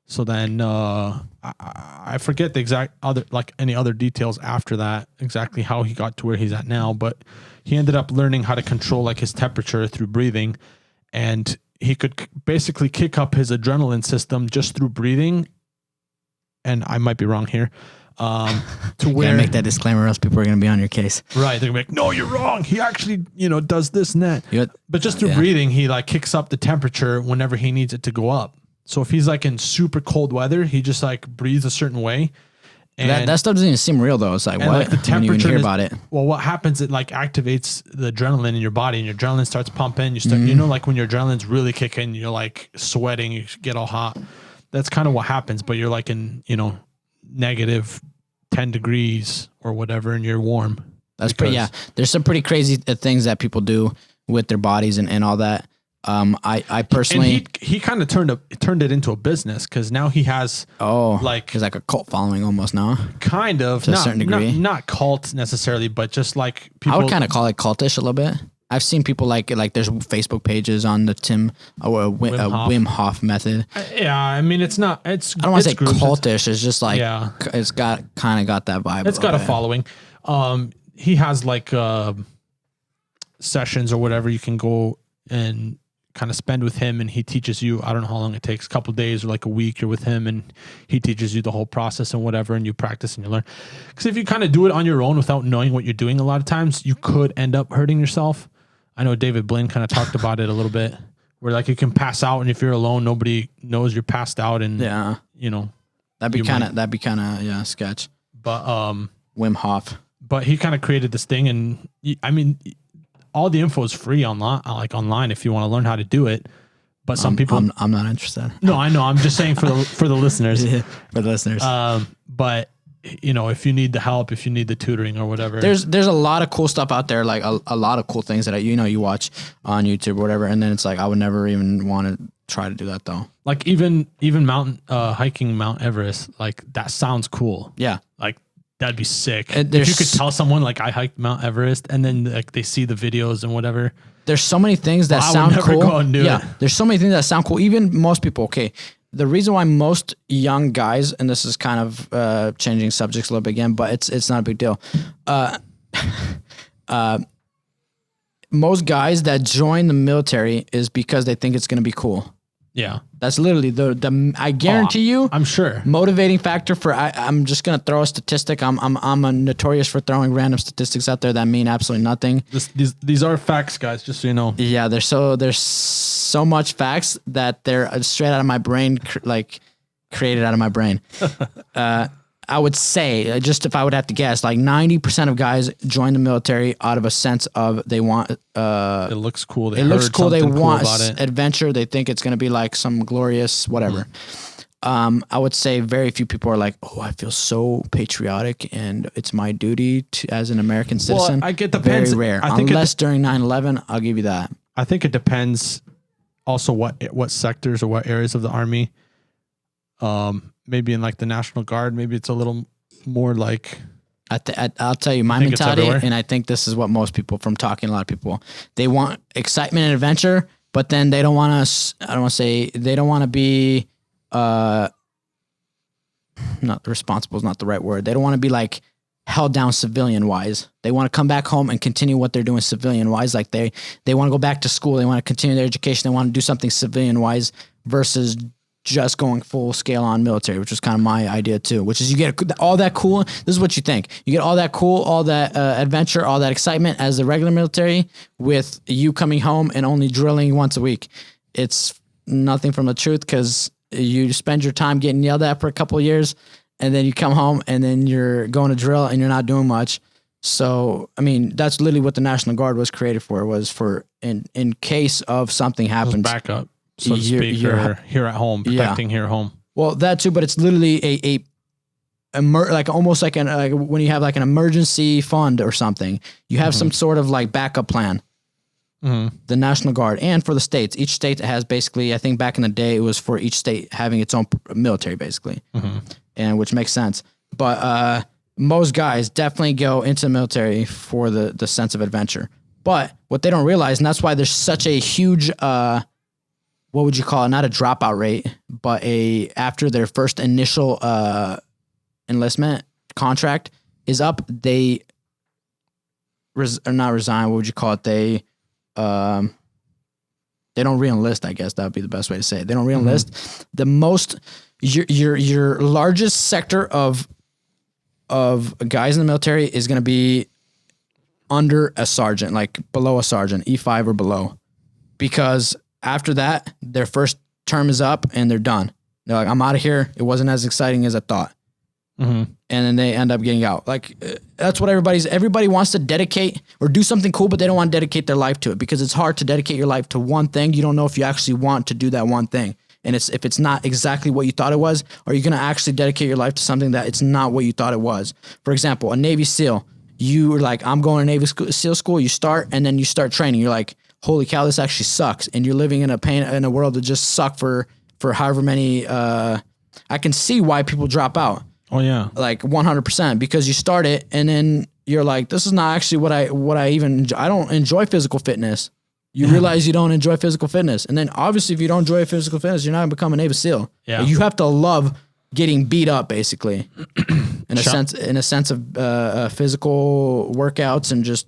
So then I forget the exact any other details after that, exactly how he got to where he's at now, but he ended up learning how to control like his temperature through breathing, and he could basically kick up his adrenaline system just through breathing. And I might be wrong here. To where make that disclaimer, or else people are going to be on your case. Right. They're going to be like, no, you're wrong. He actually, does this and that. But just through breathing, he like kicks up the temperature whenever he needs it to go up. So if he's like in super cold weather, he just like breathes a certain way. And that stuff doesn't even seem real though. It's like, what? Like the temperature when you hear about it. Well, what happens, it like activates the adrenaline in your body, and your adrenaline starts pumping. You start, like when your adrenaline's really kicking, you're like sweating, you get all hot. That's kind of what happens, but you're like in, negative 10 degrees or whatever, and you're warm. That's pretty, yeah. There's some pretty crazy things that people do with their bodies and all that. I personally, and he kind of turned it into a business, because now he has he's like a cult following almost now, kind of, to a certain degree, not cult necessarily, but just like people. I would kind of call it cultish a little bit. I've seen people like there's Facebook pages on the Wim Hof method. Yeah, I mean I don't want to say cultish. It's just like it's got that vibe. It's got a following. he has like sessions or whatever you can go and kind of spend with him, and he teaches you. I don't know how long it takes, a couple of days or like a week. You're with him, and he teaches you the whole process and whatever, and you practice and you learn. Because if you kind of do it on your own without knowing what you're doing, a lot of times you could end up hurting yourself. I know David Blaine kind of talked about it a little bit, where like you can pass out, and if you're alone, nobody knows you're passed out, and you know that'd be kind of sketch. But Wim Hof. But he kind of created this thing, and I mean, all the info is free online if you want to learn how to do it. But some people, I'm not interested. No, I know. I'm just saying for the listeners. Yeah, for the listeners. But you know, if you need the help, if you need the tutoring or whatever, there's a lot of cool stuff out there, like a lot of cool things that you watch on YouTube or whatever, and then it's like I would never even want to try to do that though. Like even mountain hiking Mount Everest, like that sounds cool. Yeah, like that'd be sick. If you could tell someone like I hiked Mount Everest, and then like they see the videos and whatever. There's so many things that sound cool. Go and do it. There's so many things that sound cool. Even most people. Okay, the reason why most young guys, and this is kind of changing subjects a little bit again, but it's not a big deal. Most guys that join the military is because they think it's going to be cool. Yeah. That's literally the I guarantee you. I'm sure. Motivating factor for I'm just gonna throw a statistic. I'm a notorious for throwing random statistics out there that mean absolutely nothing. These are facts, guys. Just so you know. Yeah, there's so much facts that they're straight out of my brain, like created out of my brain. I would say, just if I would have to guess, like 90% of guys join the military out of a sense of they want. It looks cool. It looks cool. They want adventure. They think it's going to be like some glorious whatever. I would say very few people are like, oh, I feel so patriotic and it's my duty to, as an American citizen. Well, I get the very rare. Unless during 9/11, I'll give you that. I think it depends also what sectors or what areas of the Army. Maybe in like the National Guard, maybe it's a little more like. I'll tell you my mentality, and I think this is what most people, from talking to a lot of people, they want excitement and adventure, but then they don't want to. I don't want to say they don't want to be. Not responsible is not the right word. They don't want to be like held down civilian wise. They want to come back home and continue what they're doing civilian wise. Like they want to go back to school. They want to continue their education. They want to do something civilian wise versus just going full scale on military, which was kind of my idea too, which is you get all that cool. This is what you think. You get all that cool, all that adventure, all that excitement as the regular military with you coming home and only drilling once a week. It's nothing from the truth because you spend your time getting yelled at for a couple of years and then you come home and then you're going to drill and you're not doing much. So, I mean, that's literally what the National Guard was created for, was for in case of something happens. Backup. So to speak, you're here at home, protecting here at home. Well, that too, but it's literally like almost like when you have like an emergency fund or something, you have some sort of like backup plan. Mm-hmm. The National Guard, and for the states, each state has basically, I think back in the day, it was for each state having its own military basically, and which makes sense. But most guys definitely go into the military for the sense of adventure. But what they don't realize, and that's why there's such a huge what would you call it? Not a dropout rate, but after their first initial enlistment contract is up, they or not resign. What would you call it? They don't re-enlist. I guess that would be the best way to say it. They don't re-enlist. The most your largest sector of guys in the military is going to be under a sergeant, like below a sergeant, E5 or below, because after that, their first term is up and they're done. They're like, I'm out of here. It wasn't as exciting as I thought. And then they end up getting out. Like, that's what everybody wants to dedicate or do something cool, but they don't want to dedicate their life to it because it's hard to dedicate your life to one thing. You don't know if you actually want to do that one thing. And if it's not exactly what you thought it was, are you going to actually dedicate your life to something that it's not what you thought it was? For example, a Navy SEAL, you are like, I'm going to Navy SEAL school. You start, and then you start training. You're like, holy cow, this actually sucks. And you're living in a world that just suck for however many, I can see why people drop out. Oh yeah. Like 100%, because you start it and then you're like, this is not actually what I even enjoy. I don't enjoy physical fitness. You realize you don't enjoy physical fitness. And then obviously if you don't enjoy physical fitness, you're not going to become a Navy SEAL. Yeah. You have to love getting beat up basically. in a sense of physical workouts and just.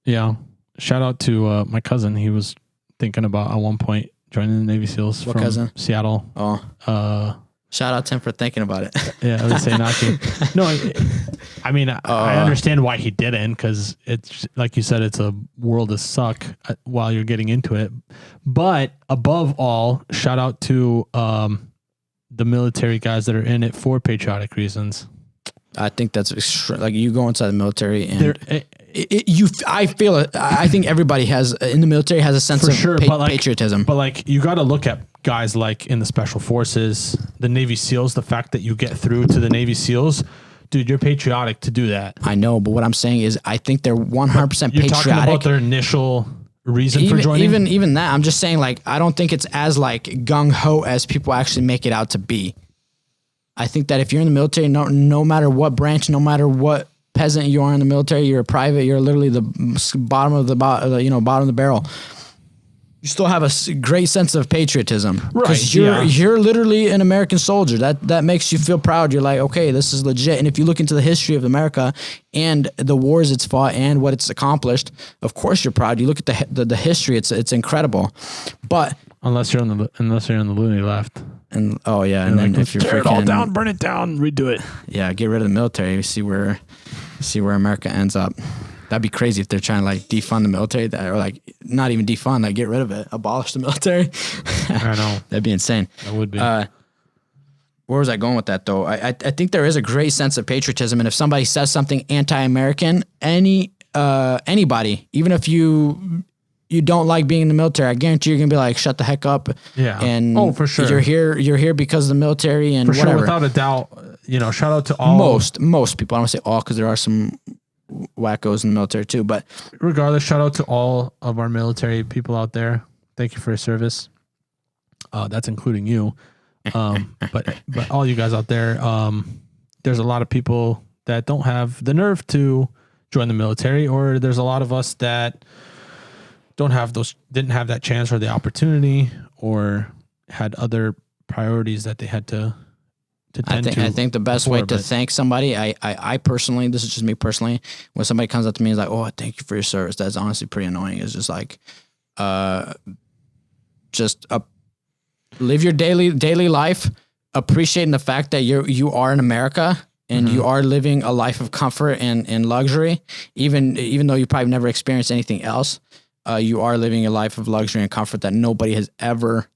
Yeah. Shout out to my cousin. He was thinking about at one point joining the Navy SEALs from cousin? Seattle. Oh. Shout out to him for thinking about it. Yeah, I would say not to. No, I mean, I understand why he didn't, because it's like you said, it's a world of suck while you're getting into it. But above all, shout out to the military guys that are in it for patriotic reasons. I think that's like you go inside the military and I feel it. I think everybody has in the military has a sense of patriotism. But like you got to look at guys like in the special forces, the Navy SEALs, the fact that you get through to the Navy SEALs, dude, you're patriotic to do that. I know, but what I'm saying is I think they're 100% patriotic. You're talking about their initial reason for joining? Even that, I'm just saying like, I don't think it's as like gung-ho as people actually make it out to be. I think that if you're in the military, no matter what branch, no matter what peasant you are in the military, you're a private, you're literally the bottom of the barrel. You still have a great sense of patriotism, right? Because you're literally an American soldier. That makes you feel proud. You're like, okay, this is legit. And if you look into the history of America and the wars it's fought and what it's accomplished, of course you're proud. You look at the history; it's incredible. But unless you're on the loony left, and and then if you're tear it all down, burn it down, redo it. Yeah, get rid of the military. See where America ends up. That'd be crazy if they're trying to like defund the military, or like not even defund, like get rid of it, abolish the military. I know. That'd be insane. That would be. Where was I going with that though? I think there is a great sense of patriotism, and if somebody says something anti-American, anybody, even if you don't like being in the military, I guarantee you're gonna be like, shut the heck up. Yeah. And for sure. You're here because of the military and for whatever. Sure, without a doubt. Shout out to all most people. I don't say all because there are some wackos in the military too, but regardless, shout out to all of our military people out there. Thank you for your service. That's including you. But all you guys out there, there's a lot of people that don't have the nerve to join the military, or there's a lot of us that didn't have that chance or the opportunity, or had other priorities that they had to tend to. I think the best way to thank somebody, I personally, this is just me personally, when somebody comes up to me and is like, oh, thank you for your service, that's honestly pretty annoying. It's just like, live your daily life, appreciating the fact that you are in America and you are living a life of comfort and luxury, even though you probably never experienced anything else. You are living a life of luxury and comfort that nobody has ever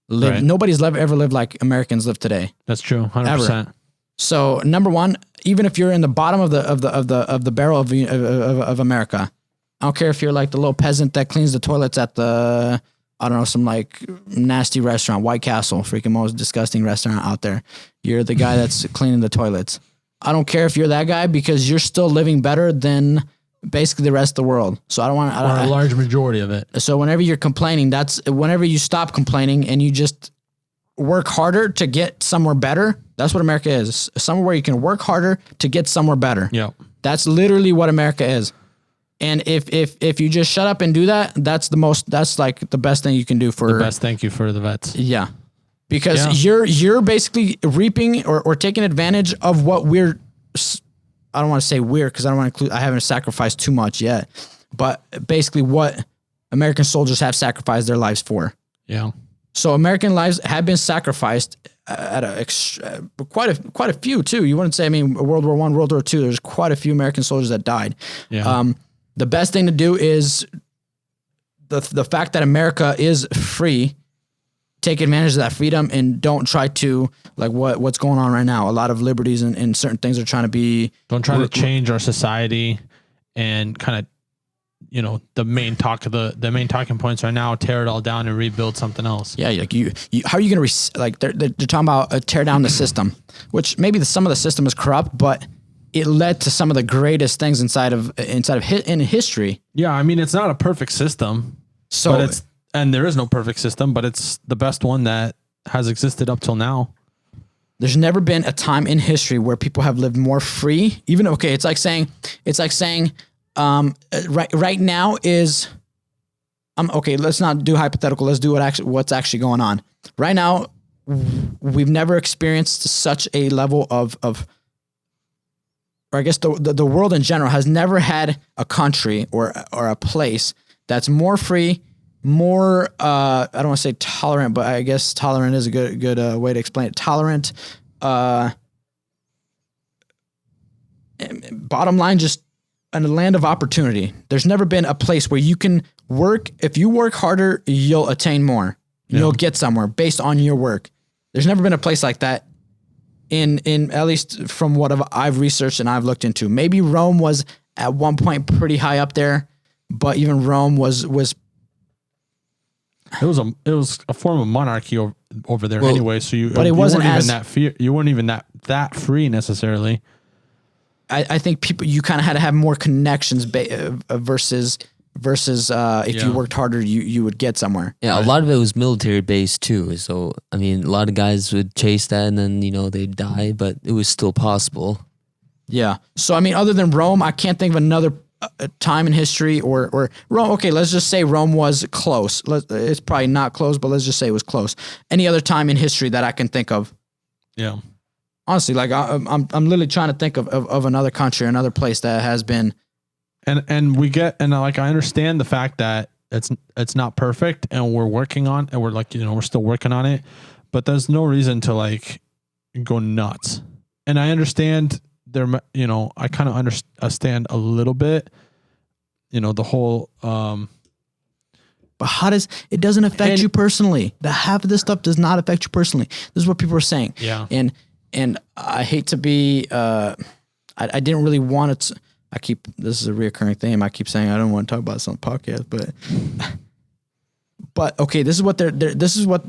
lived. Right. Nobody's ever lived like Americans live today. That's true, 100%. Ever. So number one, even if you're in the bottom of the barrel of America, I don't care if you're like the little peasant that cleans the toilets at the, I don't know, some like nasty restaurant, White Castle, freaking most disgusting restaurant out there. You're the guy that's cleaning the toilets. I don't care if you're that guy, because you're still living better than basically the rest of the world. So I don't want to, or a large majority of it. So whenever you're complaining, that's whenever you stop complaining and you just work harder to get somewhere better. That's what America is. Somewhere where you can work harder to get somewhere better. Yeah. That's literally what America is. And if you just shut up and do that, that's like the best thing you can do for the best. Thank you for the vets. Yeah. Because you're basically reaping or taking advantage of what I don't want to say weird, because I haven't sacrificed too much yet, but basically what American soldiers have sacrificed their lives for. Yeah. So American lives have been sacrificed at quite a few too. You wouldn't say, I mean, World War I, World War II, there's quite a few American soldiers that died. Yeah. The best thing to do is the fact that America is free. Take advantage of that freedom and don't try to, like what's going on right now. A lot of liberties and certain things are trying to be. Don't try to change our society and kind of, the main talking points right now, tear it all down and rebuild something else. Yeah. Like you how are you going to, they're talking about tear down the system, which maybe some of the system is corrupt, but it led to some of the greatest things in history. Yeah. I mean, it's not a perfect system, and there is no perfect system, but it's the best one that has existed up till now. There's never been a time in history where people have lived more free. It's like saying, right now is, okay, let's not do hypothetical. Let's do what's actually going on right now. We've never experienced such a level of or I guess the world in general has never had a country or a place that's more free, more I don't want to say tolerant, but I guess tolerant is a good way to explain it. Tolerant. Bottom line, just a land of opportunity. There's never been a place where you can work. If you work harder, you'll attain more. Yeah. You'll get somewhere based on your work. There's never been a place like that in at least from what I've researched and I've looked into. Maybe Rome was at one point pretty high up there, but even Rome was it was a form of monarchy over there anyway. So you weren't even that free necessarily. I think you kind of had to have more connections versus if you worked harder, you would get somewhere. Yeah, right. A lot of it was military based too. So, I mean, a lot of guys would chase that and then, they'd die, but it was still possible. Yeah. So, I mean, other than Rome, I can't think of another time in history or Rome. Okay, let's just say Rome was close. It's probably not close, but let's just say it was close. Any other time in history that I can think of? Yeah. Honestly, like I'm literally trying to think of another country, another place that has been. And like I understand the fact that it's not perfect and we're working on and we're still working on it, but there's no reason to like go nuts. And I understand I kind of understand a little bit, the whole. But how does it doesn't affect you personally? The half of this stuff does not affect you personally. This is what people are saying. Yeah. And I hate to be, I didn't really want it. This is a reoccurring theme. I keep saying I don't want to talk about this on the podcast, but okay, this is what this is what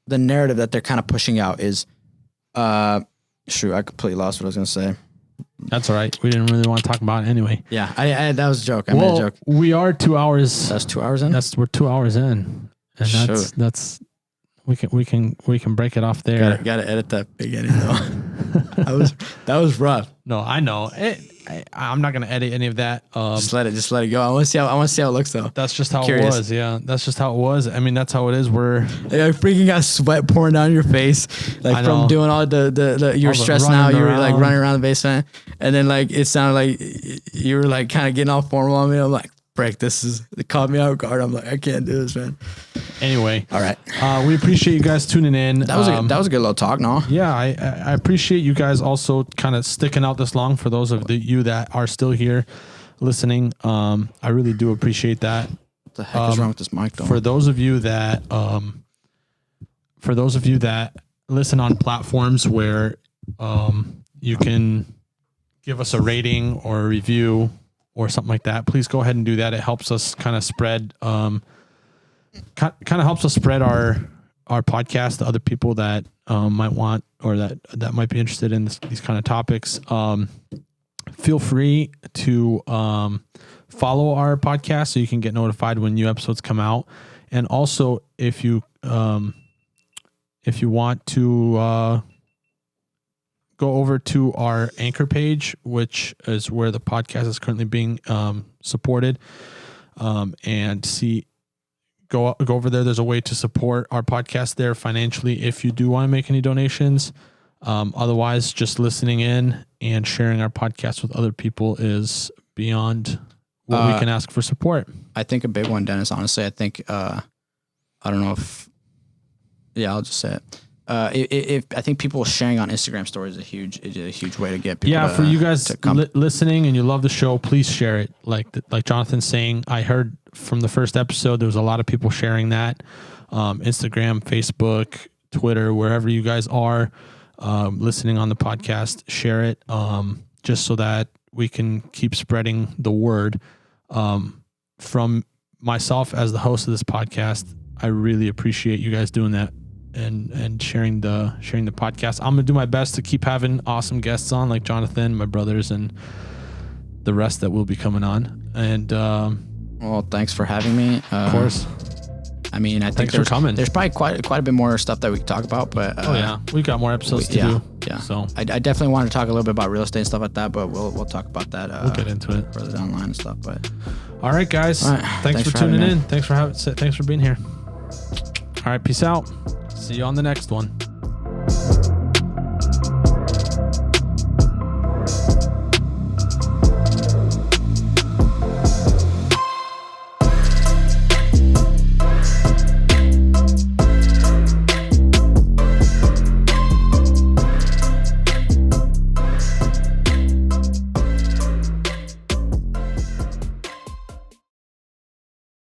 the narrative that they're kind of pushing out is, shoot, I completely lost what I was going to say. That's all right. We didn't really want to talk about it anyway. Yeah. I that was a joke. I made a joke. We are 2 hours. That's 2 hours in? We're 2 hours in. And that's we can break it off there. Gotta edit that beginning though. that was rough. No, I know. I'm not gonna edit any of that. Just let it go. I want to see how it looks though. That's just how it was. Yeah, that's just how it was. I mean, that's how it is. We're freaking got sweat pouring down your face, like from doing all the you were stressed out. You were like running around the basement, and then like it sounded like you were like kind of getting all formal on me. I'm like, break. It caught me out guard. I'm like, I can't do this, man. Anyway, all right. We appreciate you guys tuning in. That was a good little talk, no? Yeah, I appreciate you guys also kind of sticking out this long. For those of you that are still here listening, I really do appreciate that. What the heck is wrong with this mic, though? For those of you that listen on platforms where you can give us a rating or a review or something like that, please go ahead and do that. It helps us kind of spread. Kind of helps us spread our podcast to other people that might want or that might be interested in these kind of topics. Feel free to follow our podcast so you can get notified when new episodes come out. And also, if you want to go over to our Anchor page, which is where the podcast is currently being supported, and see. Go over there. There's a way to support our podcast there financially if you do want to make any donations. Otherwise, just listening in and sharing our podcast with other people is beyond what we can ask for support. I think a big one, Dennis, honestly, I think, I don't know if, I'll just say it. If I think people sharing on Instagram stories is a huge way to get people. Yeah, for you guys listening and you love the show, please share it. Like Jonathan's saying, I heard from the first episode there was a lot of people sharing that. Instagram, Facebook, Twitter, wherever you guys are listening on the podcast, share it just so that we can keep spreading the word. From myself as the host of this podcast, I really appreciate you guys doing that. And sharing the podcast. I'm gonna do my best to keep having awesome guests on, like Jonathan, my brothers, and the rest that will be coming on. And well, thanks for having me. Of course. I mean, I think there's probably quite a bit more stuff that we could talk about, but we've got more episodes to do. Yeah. So I definitely want to talk a little bit about real estate and stuff like that, but we'll talk about that. We'll get into it further down the line and stuff. But all right, guys. All right. Thanks for tuning in. Thanks for being here. All right. Peace out. See you on the next one.